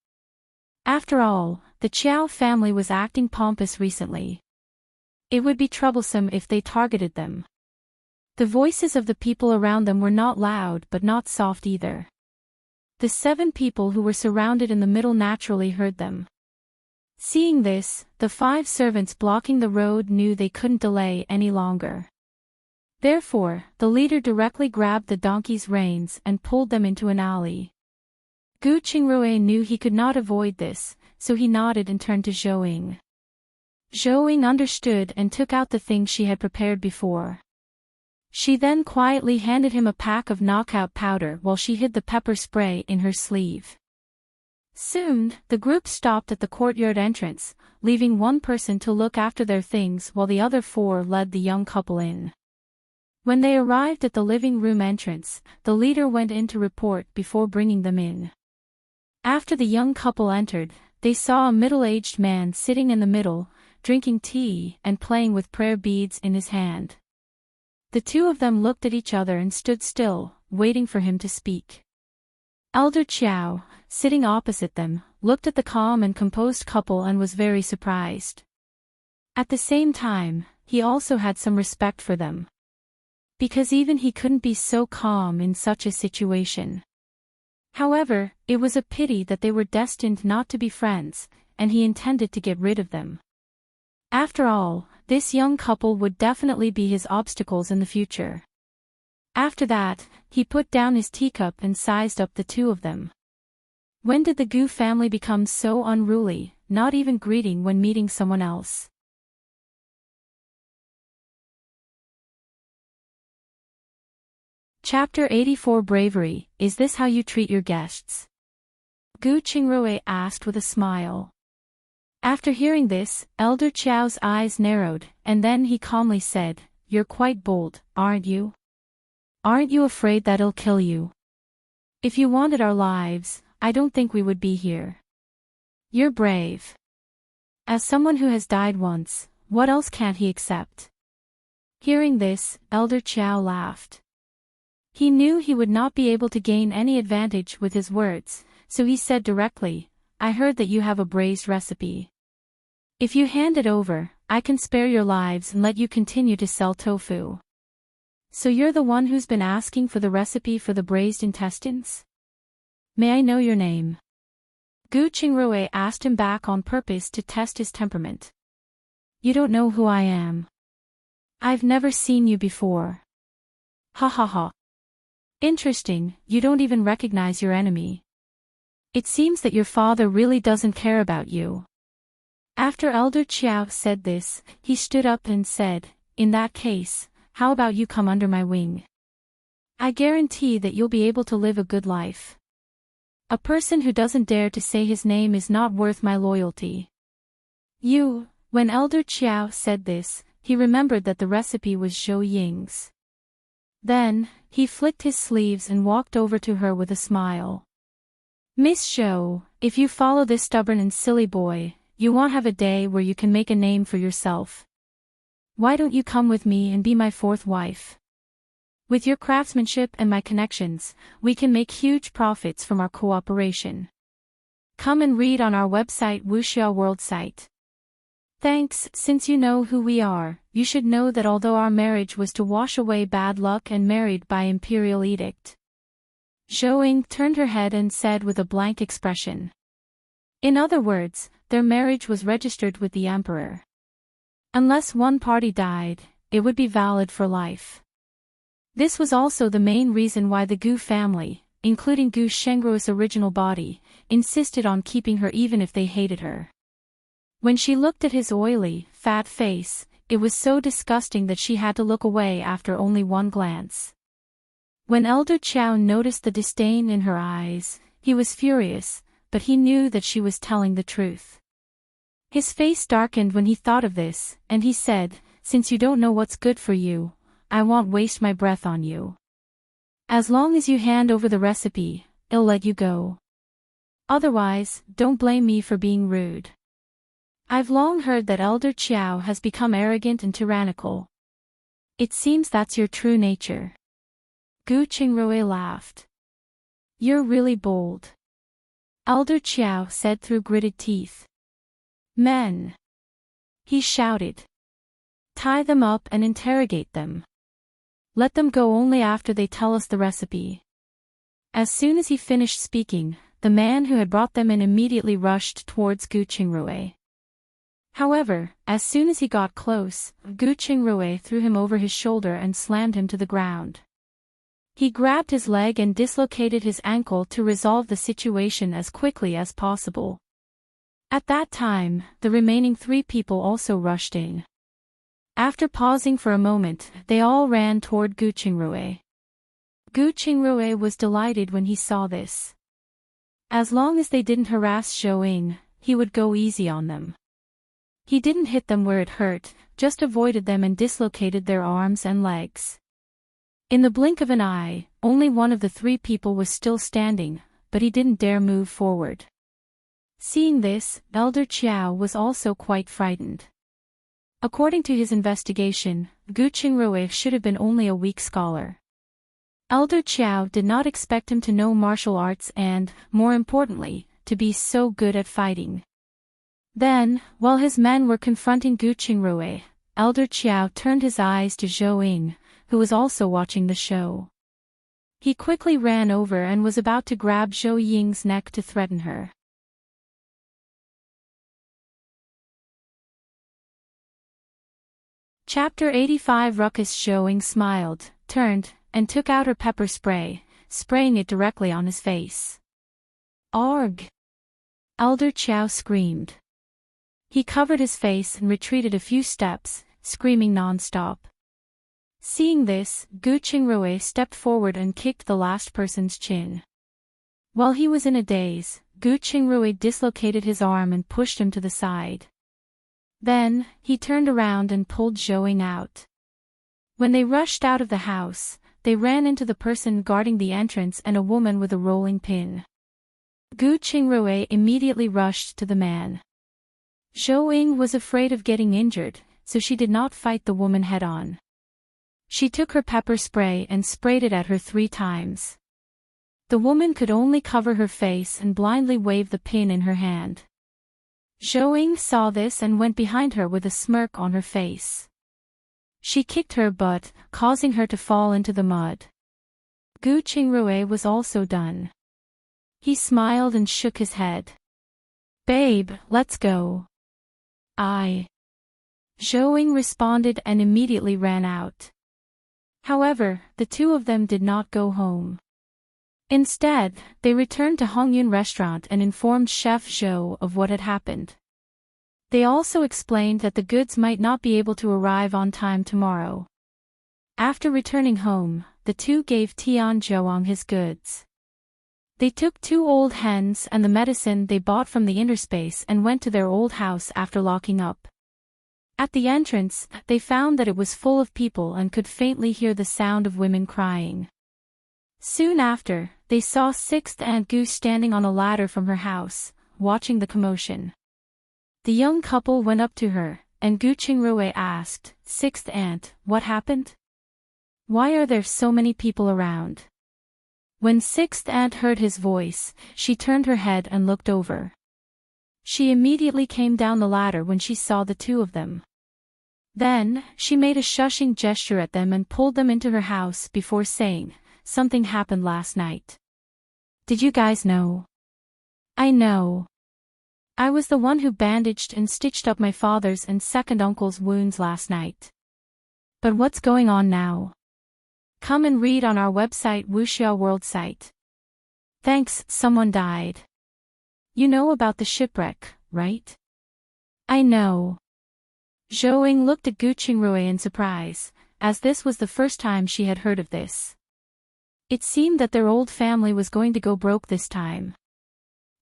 After all, the Chow family was acting pompous recently. It would be troublesome if they targeted them. The voices of the people around them were not loud but not soft either. The 7 people who were surrounded in the middle naturally heard them. Seeing this, the 5 servants blocking the road knew they couldn't delay any longer. Therefore, the leader directly grabbed the donkey's reins and pulled them into an alley. Gu Qingrui knew he could not avoid this, so he nodded and turned to Zhou. Zhou understood and took out the things she had prepared before. She then quietly handed him a pack of knockout powder while she hid the pepper spray in her sleeve. Soon, the group stopped at the courtyard entrance, leaving one person to look after their things while the other 4 led the young couple in. When they arrived at the living room entrance, the leader went in to report before bringing them in. After the young couple entered, they saw a middle-aged man sitting in the middle, drinking tea and playing with prayer beads in his hand. The 2 of them looked at each other and stood still, waiting for him to speak. Elder Chow, sitting opposite them, looked at the calm and composed couple and was very surprised. At the same time, he also had some respect for them. Because even he couldn't be so calm in such a situation. However, it was a pity that they were destined not to be friends, and he intended to get rid of them. After all, this young couple would definitely be his obstacles in the future. After that, he put down his teacup and sized up the 2 of them. When did the Gu family become so unruly, not even greeting when meeting someone else? Chapter 84 Bravery, Is This How You Treat Your Guests? Gu Qingrui asked with a smile. After hearing this, Elder Chow's eyes narrowed, and then he calmly said, "You're quite bold, aren't you? Aren't you afraid that it'll kill you? If you wanted our lives, I don't think we would be here. You're brave. As someone who has died once, what else can't he accept?" Hearing this, Elder Chow laughed. He knew he would not be able to gain any advantage with his words, so he said directly, "I heard that you have a braised recipe. If you hand it over, I can spare your lives and let you continue to sell tofu. So you're the one who's been asking for the recipe for the braised intestines? May I know your name?" Gu Qingrui asked him back on purpose to test his temperament. "You don't know who I am. I've never seen you before. Ha ha ha. Interesting, you don't even recognize your enemy. It seems that your father really doesn't care about you." After Elder Chow said this, he stood up and said, "In that case, how about you come under my wing? I guarantee that you'll be able to live a good life. A person who doesn't dare to say his name is not worth my loyalty." When Elder Chow said this, he remembered that the recipe was Zhou Ying's. Then, he flicked his sleeves and walked over to her with a smile. "Miss Zhou, if you follow this stubborn and silly boy, you won't have a day where you can make a name for yourself. Why don't you come with me and be my 4th wife? With your craftsmanship and my connections, we can make huge profits from our cooperation. Come and read on our website Wuxia World site. Thanks, since you know who we are, you should know that although our marriage was to wash away bad luck and married by imperial edict." Zhou Ying turned her head and said with a blank expression. In other words, their marriage was registered with the emperor. Unless one party died, it would be valid for life. This was also the main reason why the Gu family, including Gu Shengruo's original body, insisted on keeping her even if they hated her. When she looked at his oily, fat face, it was so disgusting that she had to look away after only one glance. When Elder Qiao noticed the disdain in her eyes, he was furious, but he knew that she was telling the truth. His face darkened when he thought of this, and he said, "Since you don't know what's good for you, I won't waste my breath on you. As long as you hand over the recipe, I'll let you go. Otherwise, don't blame me for being rude. I've long heard that Elder Qiao has become arrogant and tyrannical. It seems that's your true nature." Gu Qingrui laughed. "You're really bold," Elder Qiao said through gritted teeth. "Men," he shouted. "Tie them up and interrogate them. Let them go only after they tell us the recipe." As soon as he finished speaking, the man who had brought them in immediately rushed towards Gu Qingrui. However, as soon as he got close, Gu Qingrui threw him over his shoulder and slammed him to the ground. He grabbed his leg and dislocated his ankle to resolve the situation as quickly as possible. At that time, the remaining 3 people also rushed in. After pausing for a moment, they all ran toward Gu Qingrui. Gu Qingrui was delighted when he saw this. As long as they didn't harass Zhou Ying, he would go easy on them. He didn't hit them where it hurt, just avoided them and dislocated their arms and legs. In the blink of an eye, only one of the 3 people was still standing, but he didn't dare move forward. Seeing this, Elder Qiao was also quite frightened. According to his investigation, Gu Qingrui should have been only a weak scholar. Elder Qiao did not expect him to know martial arts and, more importantly, to be so good at fighting. Then, while his men were confronting Gu Qingrui, Elder Qiao turned his eyes to Zhou Ying, who was also watching the show. He quickly ran over and was about to grab Zhou Ying's neck to threaten her. Chapter 85. Ruckus. Zhou Ying smiled, turned, and took out her pepper spray, spraying it directly on his face. "Arg!" Elder Qiao screamed. He covered his face and retreated a few steps, screaming non-stop. Seeing this, Gu Qingrui stepped forward and kicked the last person's chin. While he was in a daze, Gu Qingrui dislocated his arm and pushed him to the side. Then, he turned around and pulled Zhou Ying out. When they rushed out of the house, they ran into the person guarding the entrance and a woman with a rolling pin. Gu Qingrui immediately rushed to the man. Zhou Ying was afraid of getting injured, so she did not fight the woman head-on. She took her pepper spray and sprayed it at her 3 times. The woman could only cover her face and blindly wave the pin in her hand. Zhou Ying saw this and went behind her with a smirk on her face. She kicked her butt, causing her to fall into the mud. Gu Qingrui was also done. He smiled and shook his head. "Babe, let's go." Zhou Ying responded and immediately ran out. However, the 2 of them did not go home. Instead, they returned to Hongyun restaurant and informed Chef Zhou of what had happened. They also explained that the goods might not be able to arrive on time tomorrow. After returning home, the 2 gave Tian Zhuang his goods. They took 2 old hens and the medicine they bought from the interspace and went to their old house after locking up. At the entrance, they found that it was full of people and could faintly hear the sound of women crying. Soon after, they saw 6th Aunt Gu standing on a ladder from her house, watching the commotion. The young couple went up to her, and Gu Qingrui asked, "6th Aunt, what happened? Why are there so many people around?" When 6th Aunt heard his voice, she turned her head and looked over. She immediately came down the ladder when she saw the 2 of them. Then, she made a shushing gesture at them and pulled them into her house before saying, "Something happened last night. Did you guys know?" "I know. I was the one who bandaged and stitched up my father's and second uncle's wounds last night." But what's going on now? Come and read on our website Wuxia World site. Thanks, someone died. You know about the shipwreck, right? I know. Zhou looked at Gu Qingrui in surprise, as this was the first time she had heard of this. It seemed that their old family was going to go broke this time.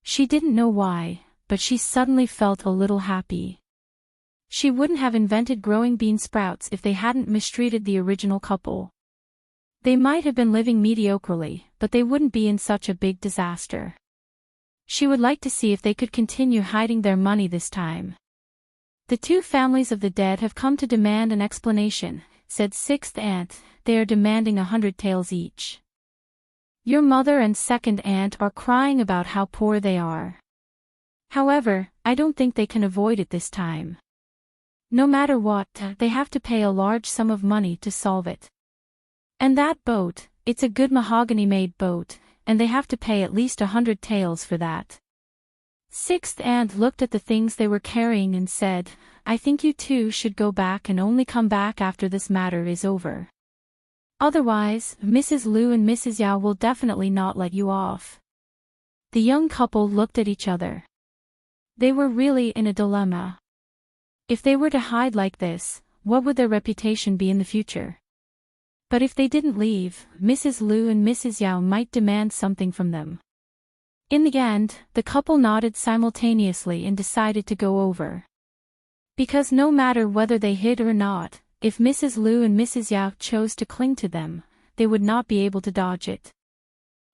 She didn't know why, but she suddenly felt a little happy. She wouldn't have invented growing bean sprouts if they hadn't mistreated the original couple. They might have been living mediocrely, but they wouldn't be in such a big disaster. She would like to see if they could continue hiding their money this time. The two families of the dead have come to demand an explanation, said sixth aunt. They are demanding 100 taels each. Your mother and second aunt are crying about how poor they are. However, I don't think they can avoid it this time. No matter what, they have to pay a large sum of money to solve it. And that boat, it's a good mahogany-made boat, and they have to pay at least 100 taels for that. Sixth aunt looked at the things they were carrying and said, I think you two should go back and only come back after this matter is over. Otherwise, Mrs. Liu and Mrs. Yao will definitely not let you off. The young couple looked at each other. They were really in a dilemma. If they were to hide like this, what would their reputation be in the future? But if they didn't leave, Mrs. Liu and Mrs. Yao might demand something from them. In the end, the couple nodded simultaneously and decided to go over. Because no matter whether they hid or not, if Mrs. Liu and Mrs. Yao chose to cling to them, they would not be able to dodge it.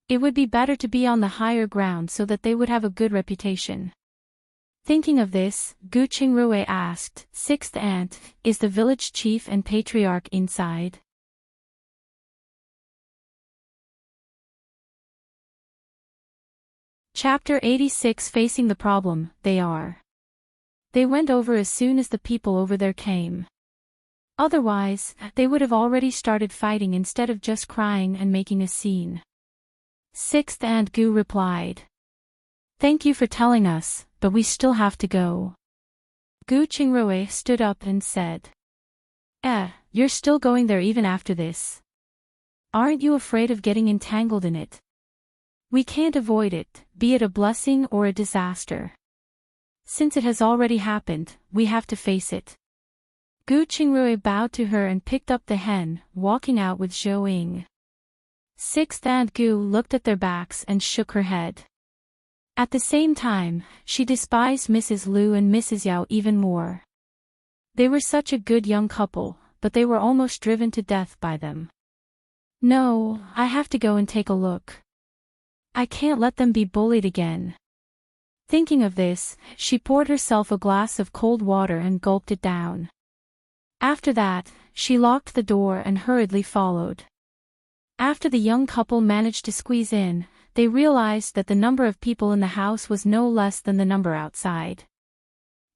It would be better to be on the higher ground so that they would have a good reputation. Thinking of this, Gu Qingrui asked, Sixth aunt, is the village chief and patriarch inside? Chapter 86 Facing the Problem, They are. They went over as soon as the people over there came. Otherwise, they would have already started fighting instead of just crying and making a scene. Sixth aunt Gu replied. Thank you for telling us, but we still have to go. Gu Qingrui stood up and said. You're still going there even after this. Aren't you afraid of getting entangled in it? We can't avoid it, be it a blessing or a disaster. Since it has already happened, we have to face it. Gu Qingrui bowed to her and picked up the hen, walking out with Zhou Ying. Sixth aunt Gu looked at their backs and shook her head. At the same time, she despised Mrs. Liu and Mrs. Yao even more. They were such a good young couple, but they were almost driven to death by them. No, I have to go and take a look. I can't let them be bullied again. Thinking of this, she poured herself a glass of cold water and gulped it down. After that, she locked the door and hurriedly followed. After the young couple managed to squeeze in, they realized that the number of people in the house was no less than the number outside.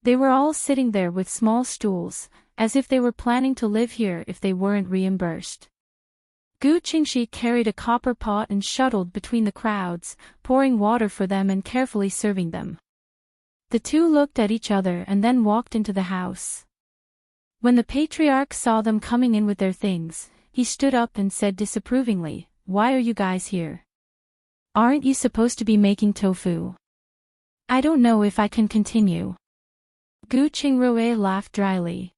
They were all sitting there with small stools, as if they were planning to live here if they weren't reimbursed. Gu Qingxi carried a copper pot and shuttled between the crowds, pouring water for them and carefully serving them. The two looked at each other and then walked into the house. When the patriarch saw them coming in with their things, he stood up and said disapprovingly, Why are you guys here? Aren't you supposed to be making tofu? I don't know if I can continue. Gu Qingrui laughed dryly.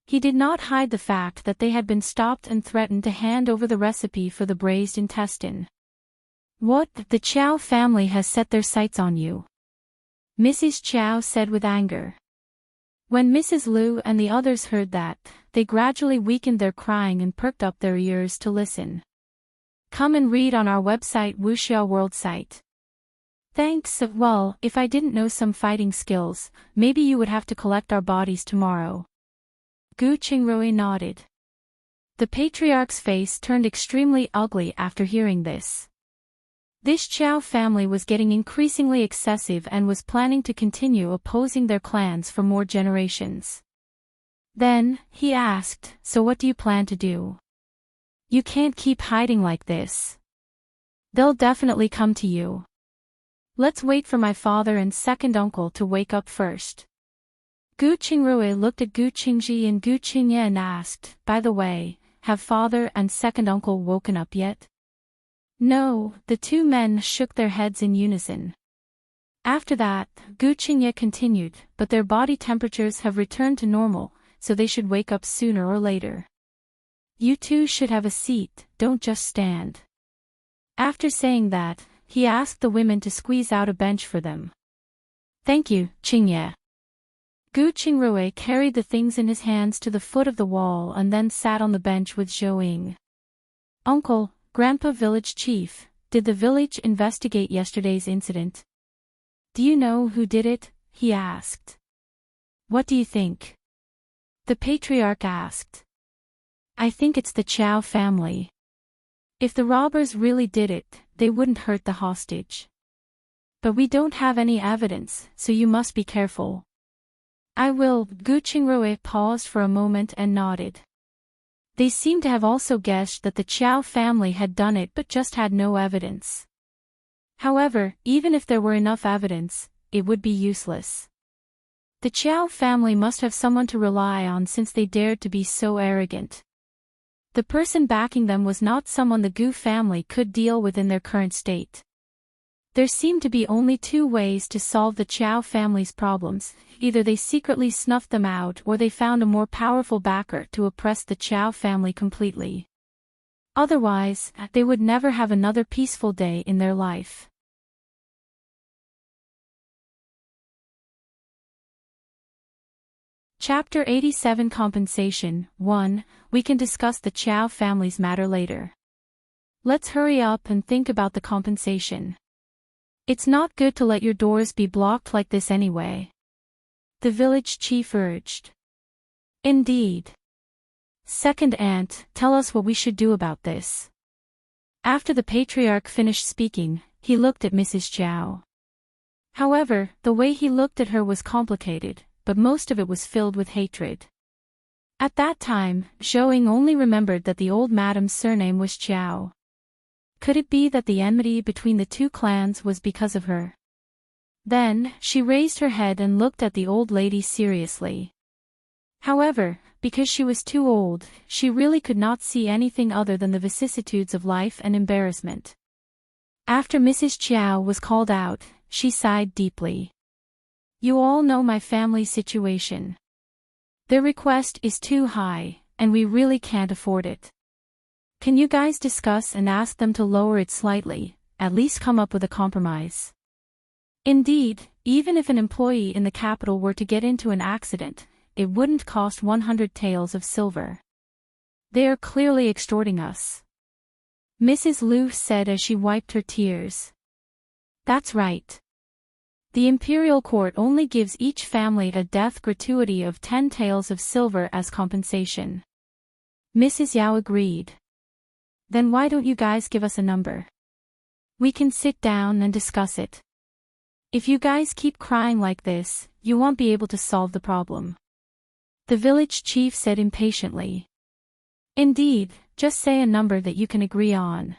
He did not hide the fact that they had been stopped and threatened to hand over the recipe for the braised intestine. What? The Qiao family has set their sights on you. Mrs. Qiao said with anger. When Mrs. Liu and the others heard that, they gradually weakened their crying and perked up their ears to listen. Come and read on our website Wuxia World site. Thanks, well, if I didn't know some fighting skills, maybe you would have to collect our bodies tomorrow. Gu Qingrui nodded. The patriarch's face turned extremely ugly after hearing this. This Qiao family was getting increasingly excessive and was planning to continue opposing their clans for more generations. Then, he asked, So what do you plan to do? You can't keep hiding like this. They'll definitely come to you. Let's wait for my father and second uncle to wake up first. Gu Qingrui looked at Gu Qingji and Gu Qingye and asked, "By the way, have father and second uncle woken up yet?" "No," the two men shook their heads in unison. After that, Gu Qingye continued, "But their body temperatures have returned to normal, so they should wake up sooner or later. You two should have a seat, don't just stand." After saying that, he asked the women to squeeze out a bench for them. "Thank you, Qingye." Gu Qingrui carried the things in his hands to the foot of the wall and then sat on the bench with Zhou Ying. "Uncle, Grandpa Village Chief, did the village investigate yesterday's incident?" "Do you know who did it?" he asked. "What do you think?" the patriarch asked. "I think it's the Chow family. If the robbers really did it, they wouldn't hurt the hostage. But we don't have any evidence, so you must be careful." "I will." Gu Qingrui paused for a moment and nodded. They seemed to have also guessed that the Chow family had done it but just had no evidence. However, even if there were enough evidence, it would be useless. The Chow family must have someone to rely on since they dared to be so arrogant. The person backing them was not someone the Gu family could deal with in their current state. There seemed to be only two ways to solve the Chow family's problems: either they secretly snuffed them out or they found a more powerful backer to oppress the Chow family completely. Otherwise, they would never have another peaceful day in their life. Chapter 87 Compensation 1. We can discuss the Chow family's matter later. Let's hurry up and think about the compensation. It's not good to let your doors be blocked like this anyway, the village chief urged. Indeed. Second aunt, tell us what we should do about this. After the patriarch finished speaking, he looked at Mrs. Chow. However, the way he looked at her was complicated, but most of it was filled with hatred. At that time, Zhou Ying only remembered that the old madam's surname was Chow. Could it be that the enmity between the two clans was because of her? Then, she raised her head and looked at the old lady seriously. However, because she was too old, she really could not see anything other than the vicissitudes of life and embarrassment. After Mrs. Chow was called out, she sighed deeply. "You all know my family's situation. Their request is too high, and we really can't afford it. Can you guys discuss and ask them to lower it slightly, at least come up with a compromise?" Indeed, even if an employee in the capital were to get into an accident, it wouldn't cost 100 taels of silver. "They are clearly extorting us," Mrs. Liu said as she wiped her tears. "That's right. The imperial court only gives each family a death gratuity of 10 taels of silver as compensation." Mrs. Yao agreed. "Then why don't you guys give us a number? We can sit down and discuss it. If you guys keep crying like this, you won't be able to solve the problem," the village chief said impatiently. "Indeed, just say a number that you can agree on.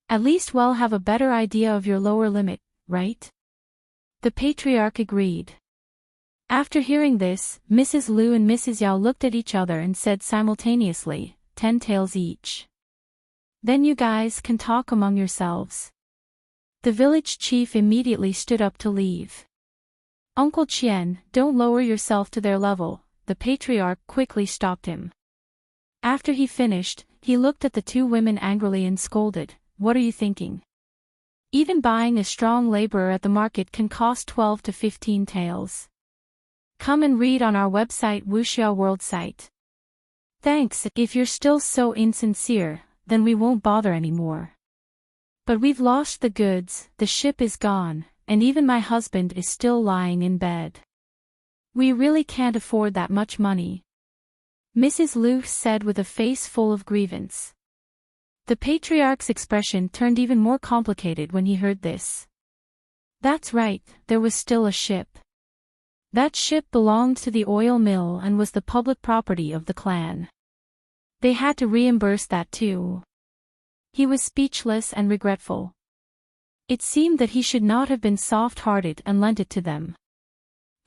At least we'll have a better idea of your lower limit, right?" The patriarch agreed. After hearing this, Mrs. Liu and Mrs. Yao looked at each other and said simultaneously, 10 taels each. "Then you guys can talk among yourselves." The village chief immediately stood up to leave. "Uncle Qian, don't lower yourself to their level," the patriarch quickly stopped him. After he finished, he looked at the two women angrily and scolded, "What are you thinking? Even buying a strong laborer at the market can cost 12 to 15 taels. Come and read on our website Wuxia World site. Thanks. If you're still so insincere, then we won't bother anymore. But we've lost the goods, the ship is gone, and even my husband is still lying in bed. We really can't afford that much money," Mrs. Liu said with a face full of grievance. The patriarch's expression turned even more complicated when he heard this. That's right, there was still a ship. That ship belonged to the oil mill and was the public property of the clan. They had to reimburse that too. He was speechless and regretful. It seemed that he should not have been soft-hearted and lent it to them.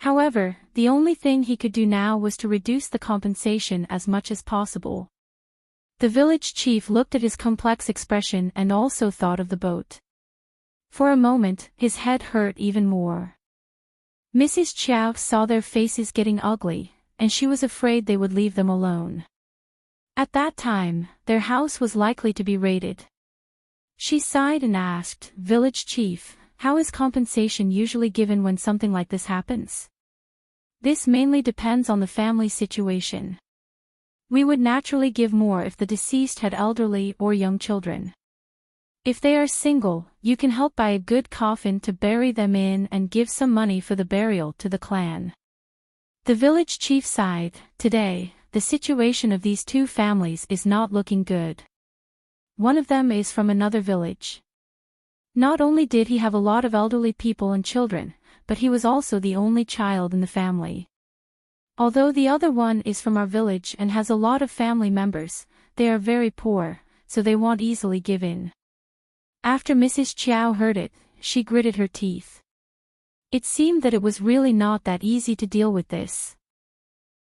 However, the only thing he could do now was to reduce the compensation as much as possible. The village chief looked at his complex expression and also thought of the boat. For a moment, his head hurt even more. Mrs. Chow saw their faces getting ugly, and she was afraid they would leave them alone. At that time, their house was likely to be raided. She sighed and asked, "Village chief, how is compensation usually given when something like this happens?" "This mainly depends on the family situation. We would naturally give more if the deceased had elderly or young children. If they are single, you can help buy a good coffin to bury them in and give some money for the burial to the clan." The village chief sighed. Today, the situation of these two families is not looking good. One of them is from another village. Not only did he have a lot of elderly people and children, but he was also the only child in the family. Although the other one is from our village and has a lot of family members, they are very poor, so they won't easily give in. After Mrs. Chow heard it, she gritted her teeth. It seemed that it was really not that easy to deal with this.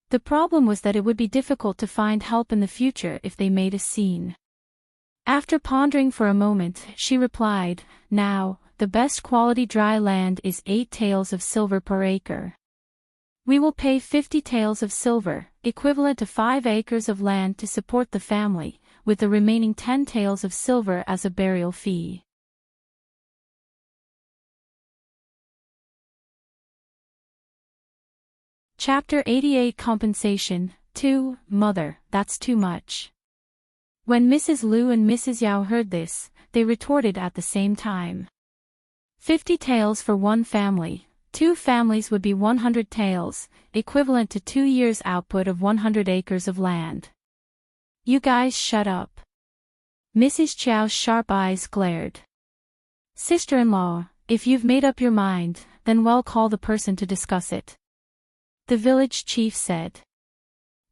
The problem was that it would be difficult to find help in the future if they made a scene. After pondering for a moment, she replied, "Now, the best quality dry land is 8 taels of silver per acre. We will pay 50 taels of silver, equivalent to 5 acres of land to support the family, with the remaining 10 taels of silver as a burial fee." Chapter 88 Compensation 2. Mother, that's too much. When Mrs. Lu and Mrs. Yao heard this, they retorted at the same time. 50 taels for one family. 2 families would be 100 taels, equivalent to 2 years' output of 100 acres of land. "You guys shut up." Mrs. Chow's sharp eyes glared. "Sister-in-law, if you've made up your mind, then we'll call the person to discuss it," the village chief said.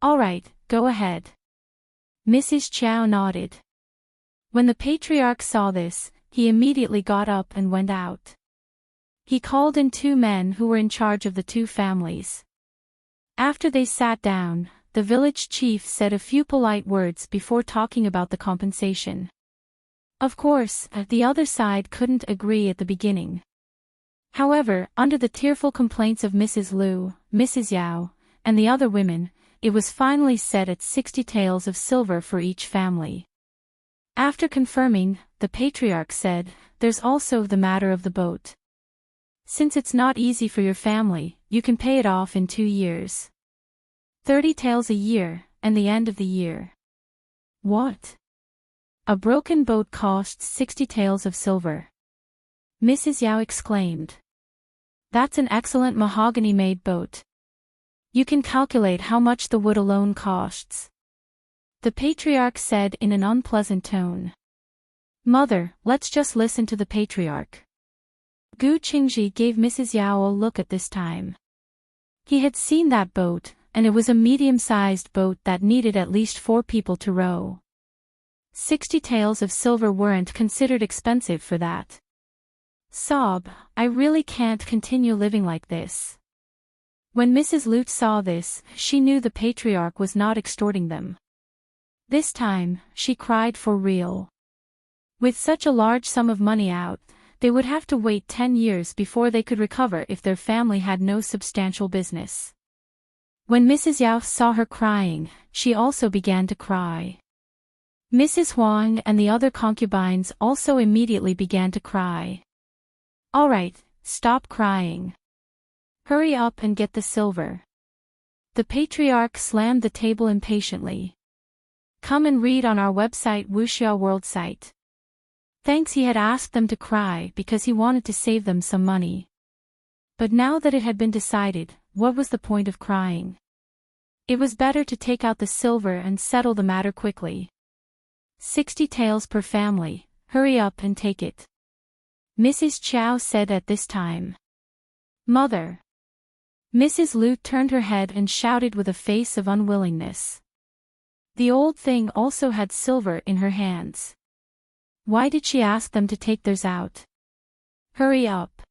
"All right, go ahead." Mrs. Chow nodded. When the patriarch saw this, he immediately got up and went out. He called in 2 men who were in charge of the 2 families. After they sat down, the village chief said a few polite words before talking about the compensation. Of course, the other side couldn't agree at the beginning. However, under the tearful complaints of Mrs. Lu, Mrs. Yao, and the other women, it was finally set at 60 taels of silver for each family. After confirming, the patriarch said, "There's also the matter of the boat. Since it's not easy for your family, you can pay it off in 2 years. 30 taels a year, and the end of the year." "What? A broken boat costs 60 taels of silver?" Mrs. Yao exclaimed. "That's an excellent mahogany-made boat. You can calculate how much the wood alone costs," the patriarch said in an unpleasant tone. "Mother, let's just listen to the patriarch." Gu Qingji gave Mrs. Yao a look at this time. He had seen that boat, and it was a medium-sized boat that needed at least 4 people to row. 60 taels of silver weren't considered expensive for that. Sob, "I really can't continue living like this." When Mrs. Lute saw this, she knew the patriarch was not extorting them. This time, she cried for real. With such a large sum of money out, they would have to wait 10 years before they could recover if their family had no substantial business. When Mrs. Yao saw her crying, she also began to cry. Mrs. Huang and the other concubines also immediately began to cry. "All right, stop crying. Hurry up and get the silver." The patriarch slammed the table impatiently. "Come and read on our website Wuxia World site." Thanks, he had asked them to cry because he wanted to save them some money. But now that it had been decided, what was the point of crying? It was better to take out the silver and settle the matter quickly. 60 taels per family, hurry up and take it, Mrs. Chow said at this time. "Mother." Mrs. Lu turned her head and shouted with a face of unwillingness. The old thing also had silver in her hands. Why did she ask them to take theirs out? "Hurry up."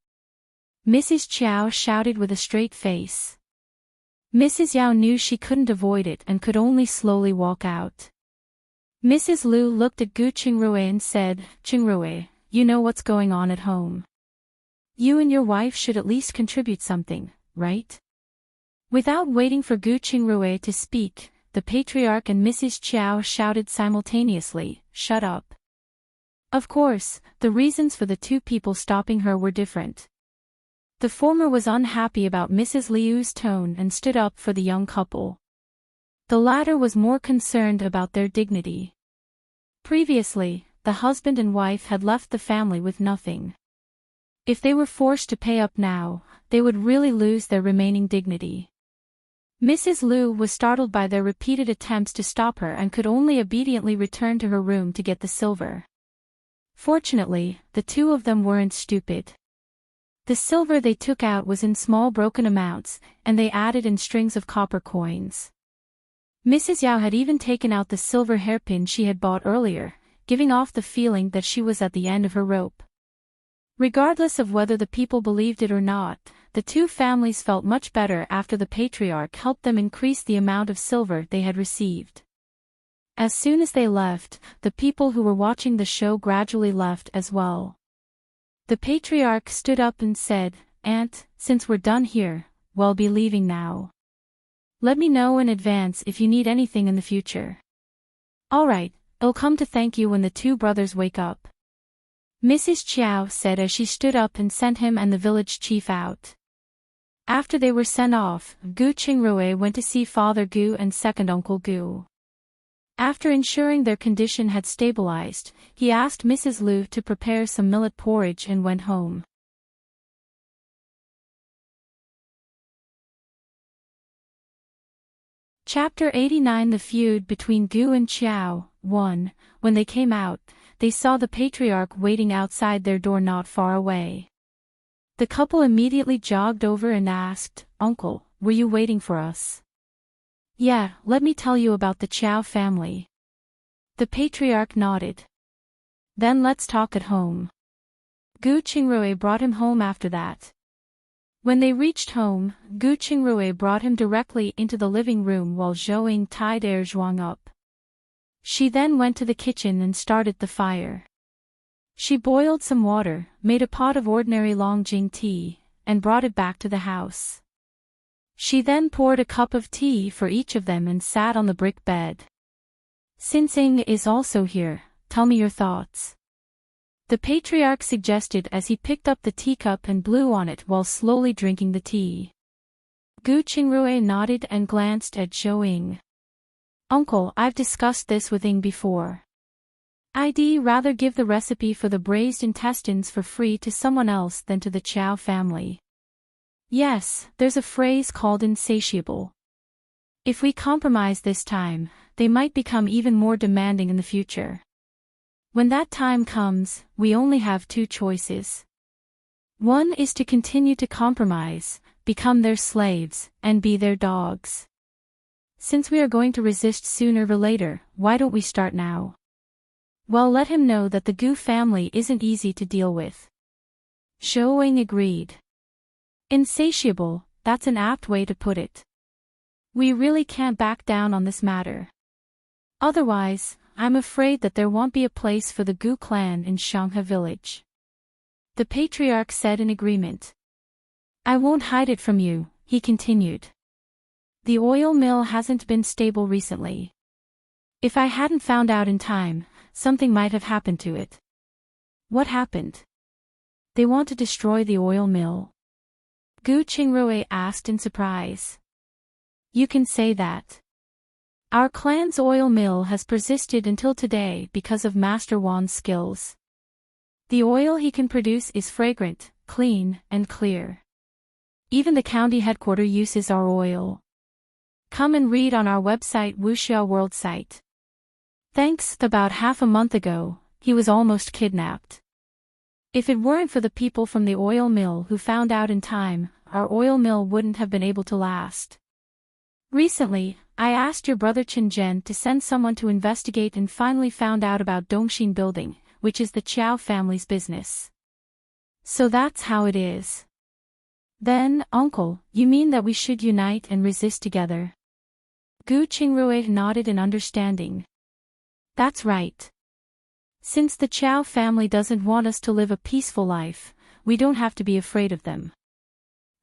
Mrs. Chow shouted with a straight face. Mrs. Yao knew she couldn't avoid it and could only slowly walk out. Mrs. Lu looked at Gu Qingrui and said, Qingrui, you know what's going on at home. You and your wife should at least contribute something, right? Without waiting for Gu Qingrui to speak, the patriarch and Mrs. Chow shouted simultaneously, shut up. Of course, the reasons for the two people stopping her were different. The former was unhappy about Mrs. Liu's tone and stood up for the young couple. The latter was more concerned about their dignity. Previously, the husband and wife had left the family with nothing. If they were forced to pay up now, they would really lose their remaining dignity. Mrs. Liu was startled by their repeated attempts to stop her and could only obediently return to her room to get the silver. Fortunately, the two of them weren't stupid. The silver they took out was in small broken amounts, and they added in strings of copper coins. Mrs. Yao had even taken out the silver hairpin she had bought earlier, giving off the feeling that she was at the end of her rope. Regardless of whether the people believed it or not, the two families felt much better after the patriarch helped them increase the amount of silver they had received. As soon as they left, the people who were watching the show gradually left as well. The patriarch stood up and said, Aunt, since we're done here, we'll be leaving now. Let me know in advance if you need anything in the future. All right, I'll come to thank you when the two brothers wake up. Mrs. Chow said as she stood up and sent him and the village chief out. After they were sent off, Gu Qingrui went to see Father Gu and second Uncle Gu. After ensuring their condition had stabilized, he asked Mrs. Liu to prepare some millet porridge and went home. Chapter 89 The Feud Between Gu and Qiao. 1. When they came out, they saw the patriarch waiting outside their door not far away. The couple immediately jogged over and asked, Uncle, were you waiting for us? Yeah, let me tell you about the Qiao family. The patriarch nodded. Then let's talk at home. Gu Qingrui brought him home after that. When they reached home, Gu Qingrui brought him directly into the living room while Zhou tied Zhuang up. She then went to the kitchen and started the fire. She boiled some water, made a pot of ordinary Longjing tea, and brought it back to the house. She then poured a cup of tea for each of them and sat on the brick bed. Xinxing is also here, tell me your thoughts. The patriarch suggested as he picked up the teacup and blew on it while slowly drinking the tea. Gu Qingrui nodded and glanced at Zhou. Uncle, I've discussed this with Ying before. I'd rather give the recipe for the braised intestines for free to someone else than to the Qiao family. Yes, there's a phrase called insatiable. If we compromise this time, they might become even more demanding in the future. When that time comes, we only have two choices. One is to continue to compromise, become their slaves, and be their dogs. Since we are going to resist sooner or later, why don't we start now? Well, let him know that the Gu family isn't easy to deal with. Zhou agreed. Insatiable, that's an apt way to put it. We really can't back down on this matter. Otherwise, I'm afraid that there won't be a place for the Gu clan in Shanghe village. The patriarch said in agreement. I won't hide it from you, he continued. The oil mill hasn't been stable recently. If I hadn't found out in time, something might have happened to it. What happened? They want to destroy the oil mill. Gu Qingrui asked in surprise. You can say that. Our clan's oil mill has persisted until today because of Master Wan's skills. The oil he can produce is fragrant, clean, and clear. Even the county headquarters uses our oil. Come and read on our website Wuxia World site. Thanks, about half a month ago, he was almost kidnapped. If it weren't for the people from the oil mill who found out in time, our oil mill wouldn't have been able to last. Recently, I asked your brother Qinzhen to send someone to investigate and finally found out about Dongxin Building, which is the Qiao family's business. So that's how it is. Then, uncle, you mean that we should unite and resist together? Gu Qingrui nodded in understanding. That's right. Since the Chow family doesn't want us to live a peaceful life, we don't have to be afraid of them.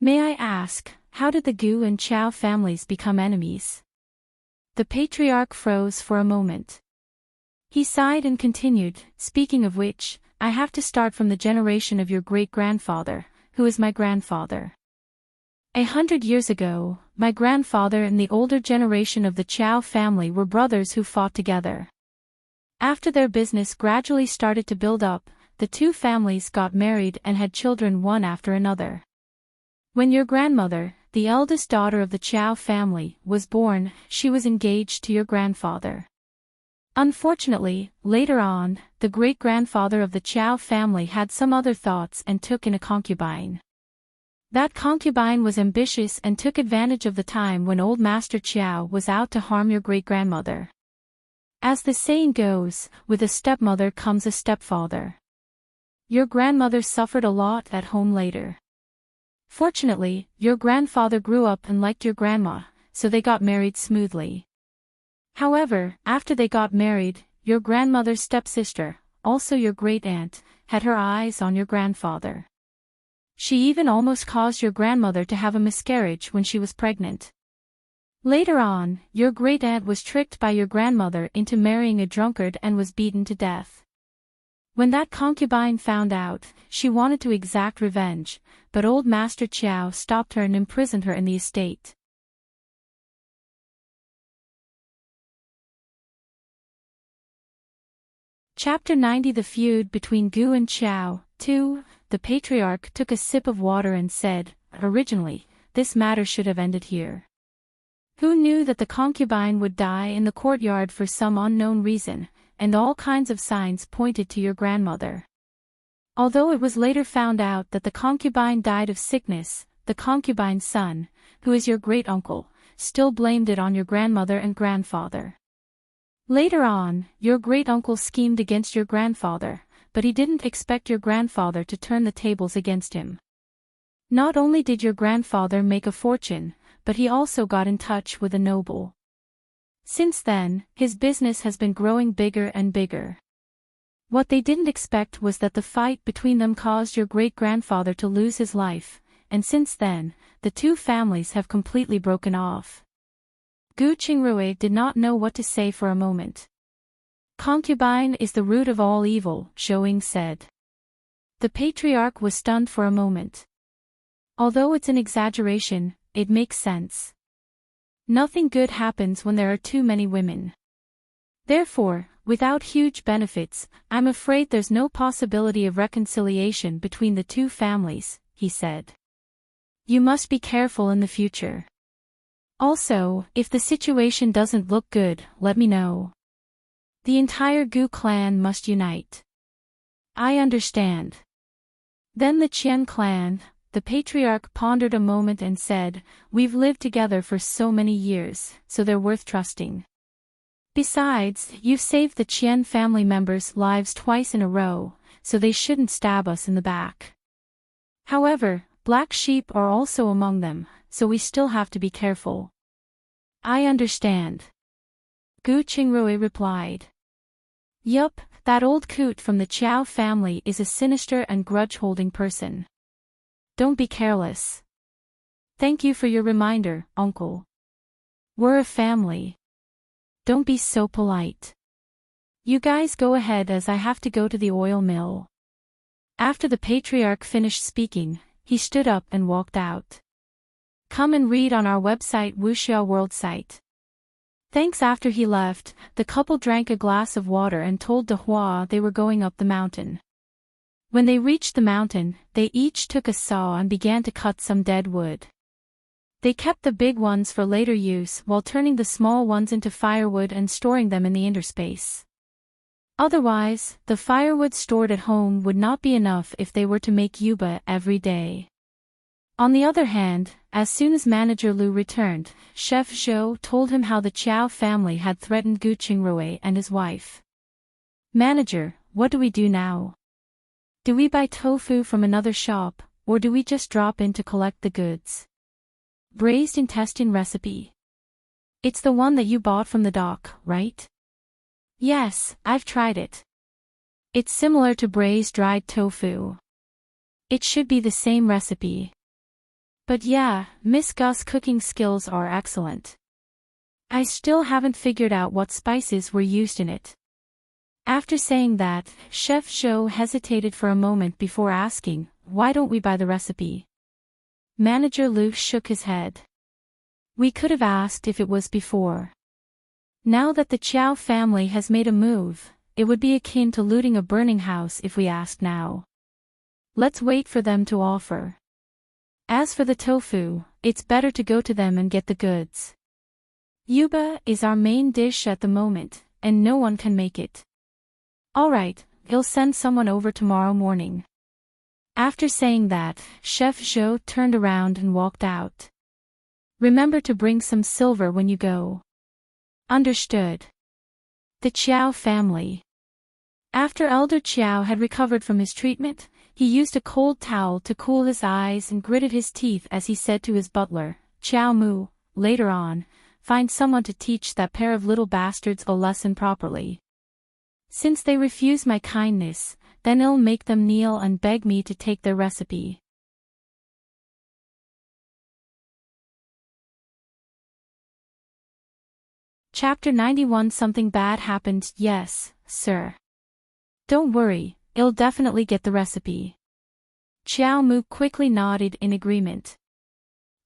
May I ask, how did the Gu and Chow families become enemies? The patriarch froze for a moment. He sighed and continued, speaking of which, I have to start from the generation of your great-grandfather, who is my grandfather. 100 years ago, my grandfather and the older generation of the Chow family were brothers who fought together. After their business gradually started to build up, the two families got married and had children one after another. When your grandmother, the eldest daughter of the Chow family, was born, she was engaged to your grandfather. Unfortunately, later on, the great-grandfather of the Chow family had some other thoughts and took in a concubine. That concubine was ambitious and took advantage of the time when old Master Chow was out to harm your great-grandmother. As the saying goes, with a stepmother comes a stepfather. Your grandmother suffered a lot at home later. Fortunately, your grandfather grew up and liked your grandma, so they got married smoothly. However, after they got married, your grandmother's stepsister, also your great-aunt, had her eyes on your grandfather. She even almost caused your grandmother to have a miscarriage when she was pregnant. Later on, your great-aunt was tricked by your grandmother into marrying a drunkard and was beaten to death. When that concubine found out, she wanted to exact revenge, but old Master Chow stopped her and imprisoned her in the estate. Chapter 90 The Feud Between Gu and Chow. 2. The patriarch took a sip of water and said, Originally, this matter should have ended here. Who knew that the concubine would die in the courtyard for some unknown reason, and all kinds of signs pointed to your grandmother. Although it was later found out that the concubine died of sickness, the concubine's son, who is your great-uncle, still blamed it on your grandmother and grandfather. Later on, your great-uncle schemed against your grandfather, but he didn't expect your grandfather to turn the tables against him. Not only did your grandfather make a fortune, but he also got in touch with a noble. Since then, his business has been growing bigger and bigger. What they didn't expect was that the fight between them caused your great-grandfather to lose his life, and since then, the two families have completely broken off. Gu Qingrui did not know what to say for a moment. Concubine is the root of all evil, Shouing said. The patriarch was stunned for a moment. Although it's an exaggeration, it makes sense. Nothing good happens when there are too many women. Therefore, without huge benefits, I'm afraid there's no possibility of reconciliation between the two families, he said. You must be careful in the future. Also, if the situation doesn't look good, let me know. The entire Gu clan must unite. I understand. Then the Qian clan, the patriarch pondered a moment and said, We've lived together for so many years, so they're worth trusting. Besides, you've saved the Qian family members' lives twice in a row, so they shouldn't stab us in the back. However, black sheep are also among them, so we still have to be careful. I understand. Gu Qingrui replied. Yup, that old coot from the Chow family is a sinister and grudge-holding person. Don't be careless. Thank you for your reminder, uncle. We're a family. Don't be so polite. You guys go ahead as I have to go to the oil mill. After the patriarch finished speaking, he stood up and walked out. Come and read on our website Wuxia World site. Thanks. After he left, the couple drank a glass of water and told De Hua they were going up the mountain. When they reached the mountain, they each took a saw and began to cut some dead wood. They kept the big ones for later use while turning the small ones into firewood and storing them in the interspace. Otherwise, the firewood stored at home would not be enough if they were to make yuba every day. On the other hand, as soon as Manager Lu returned, Chef Zhou told him how the Chow family had threatened Gu Qingrui and his wife. Manager, what do we do now? Do we buy tofu from another shop, or do we just drop in to collect the goods? Braised intestine recipe. It's the one that you bought from the dock, right? Yes, I've tried it. It's similar to braised dried tofu. It should be the same recipe. But yeah, Miss Gus' cooking skills are excellent. I still haven't figured out what spices were used in it. After saying that, Chef Zhou hesitated for a moment before asking, why don't we buy the recipe? Manager Luke shook his head. We could have asked if it was before. Now that the Chow family has made a move, it would be akin to looting a burning house if we asked now. Let's wait for them to offer. As for the tofu, it's better to go to them and get the goods. Yuba is our main dish at the moment, and no one can make it. Alright, he'll send someone over tomorrow morning. After saying that, Chef Zhou turned around and walked out. Remember to bring some silver when you go. Understood. The Chow family. After Elder Chow had recovered from his treatment, he used a cold towel to cool his eyes and gritted his teeth as he said to his butler, Chow Mu, later on, find someone to teach that pair of little bastards a lesson properly. Since they refuse my kindness, then I'll make them kneel and beg me to take their recipe. Chapter 91. Something bad happened. Yes, sir. Don't worry, I'll definitely get the recipe. Chow Mu quickly nodded in agreement.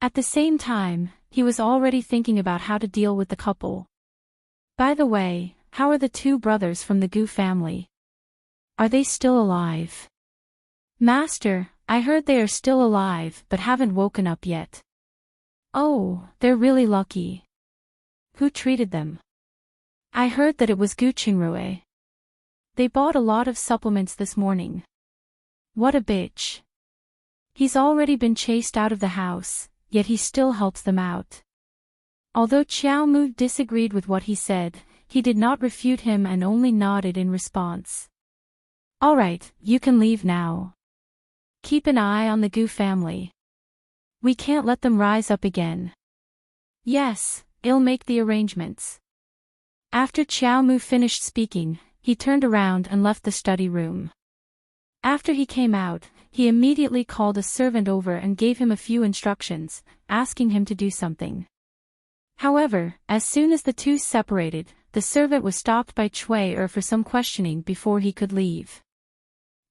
At the same time, he was already thinking about how to deal with the couple. By the way, how are the two brothers from the Gu family? Are they still alive? Master, I heard they are still alive but haven't woken up yet. Oh, they're really lucky. Who treated them? I heard that it was Gu Qingrui. They bought a lot of supplements this morning. What a bitch. He's already been chased out of the house, yet he still helps them out. Although Chow Mu disagreed with what he said, he did not refute him and only nodded in response. Alright, you can leave now. Keep an eye on the Gu family. We can't let them rise up again. Yes, I'll make the arrangements. After Chow Mu finished speaking, he turned around and left the study room. After he came out, he immediately called a servant over and gave him a few instructions, asking him to do something. However, as soon as the two separated, the servant was stopped by Cui for some questioning before he could leave.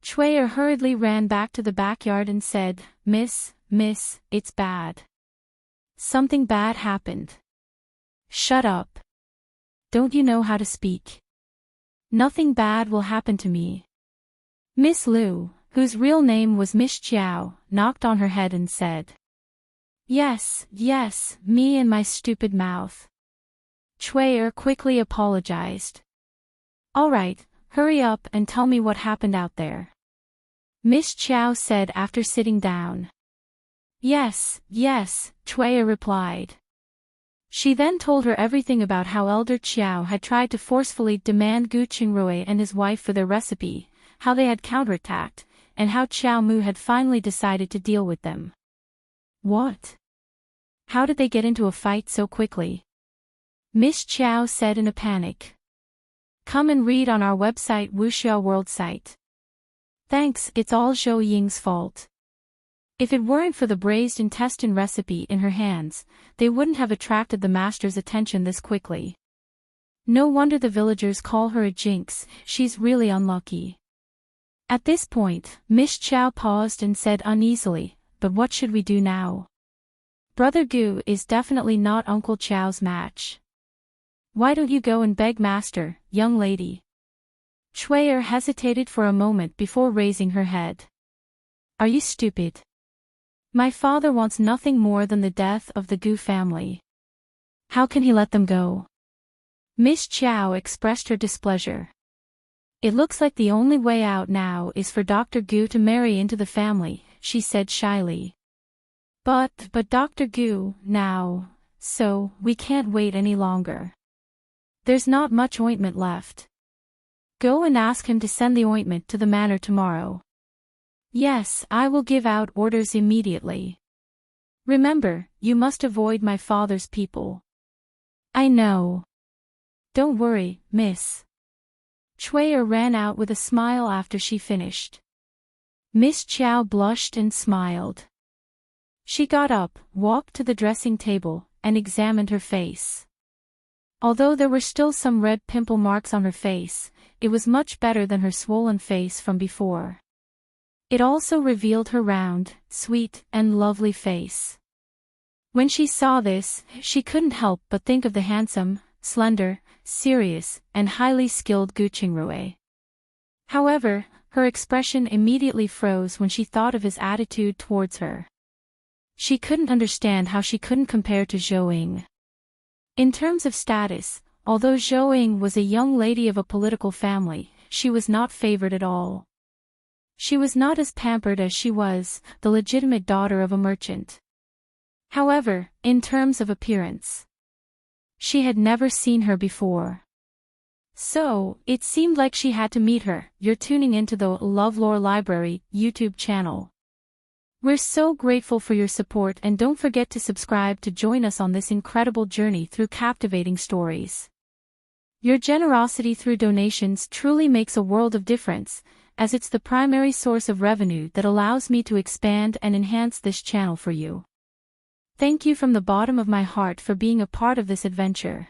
Cui hurriedly ran back to the backyard and said, Miss, it's bad. Something bad happened. Shut up. Don't you know how to speak? Nothing bad will happen to me. Miss Liu, whose real name was Miss Chiao, knocked on her head and said, Yes, me and my stupid mouth. Cui quickly apologized. Alright, hurry up and tell me what happened out there. Miss Chiao said after sitting down. Yes, Cui replied. She then told her everything about how Elder Chiao had tried to forcefully demand Gu Qingrui and his wife for their recipe, how they had counterattacked, and how Chow Mu had finally decided to deal with them. What? How did they get into a fight so quickly? Miss Chiao said in a panic. Come and read on our website Wuxia World site. Thanks, it's all Zhou Ying's fault. If it weren't for the braised intestine recipe in her hands, they wouldn't have attracted the master's attention this quickly. No wonder the villagers call her a jinx, she's really unlucky. At this point, Miss Chow paused and said uneasily, but what should we do now? Brother Gu is definitely not Uncle Chow's match. Why don't you go and beg master, young lady? Cui hesitated for a moment before raising her head. Are you stupid? My father wants nothing more than the death of the Gu family. How can he let them go? Miss Chow expressed her displeasure. It looks like the only way out now is for Dr. Gu to marry into the family, she said shyly. But Dr. Gu, now, so, we can't wait any longer. There's not much ointment left. Go and ask him to send the ointment to the manor tomorrow. Yes, I will give out orders immediately. Remember, you must avoid my father's people. I know. Don't worry, miss. Chuier ran out with a smile after she finished. Miss Chow blushed and smiled. She got up, walked to the dressing table, and examined her face. Although there were still some red pimple marks on her face, it was much better than her swollen face from before. It also revealed her round, sweet, and lovely face. When she saw this, she couldn't help but think of the handsome, slender, serious, and highly skilled Gu Qingrui. However, her expression immediately froze when she thought of his attitude towards her. She couldn't understand how she couldn't compare to Zhou Ying. In terms of status, although Zhou Ying was a young lady of a political family, she was not favored at all. She was not as pampered as she was, the legitimate daughter of a merchant. However, in terms of appearance, she had never seen her before. So, it seemed like she had to meet her. You're tuning into the LoveLore Library YouTube channel. We're so grateful for your support, and don't forget to subscribe to join us on this incredible journey through captivating stories. Your generosity through donations truly makes a world of difference, as it's the primary source of revenue that allows me to expand and enhance this channel for you. Thank you from the bottom of my heart for being a part of this adventure.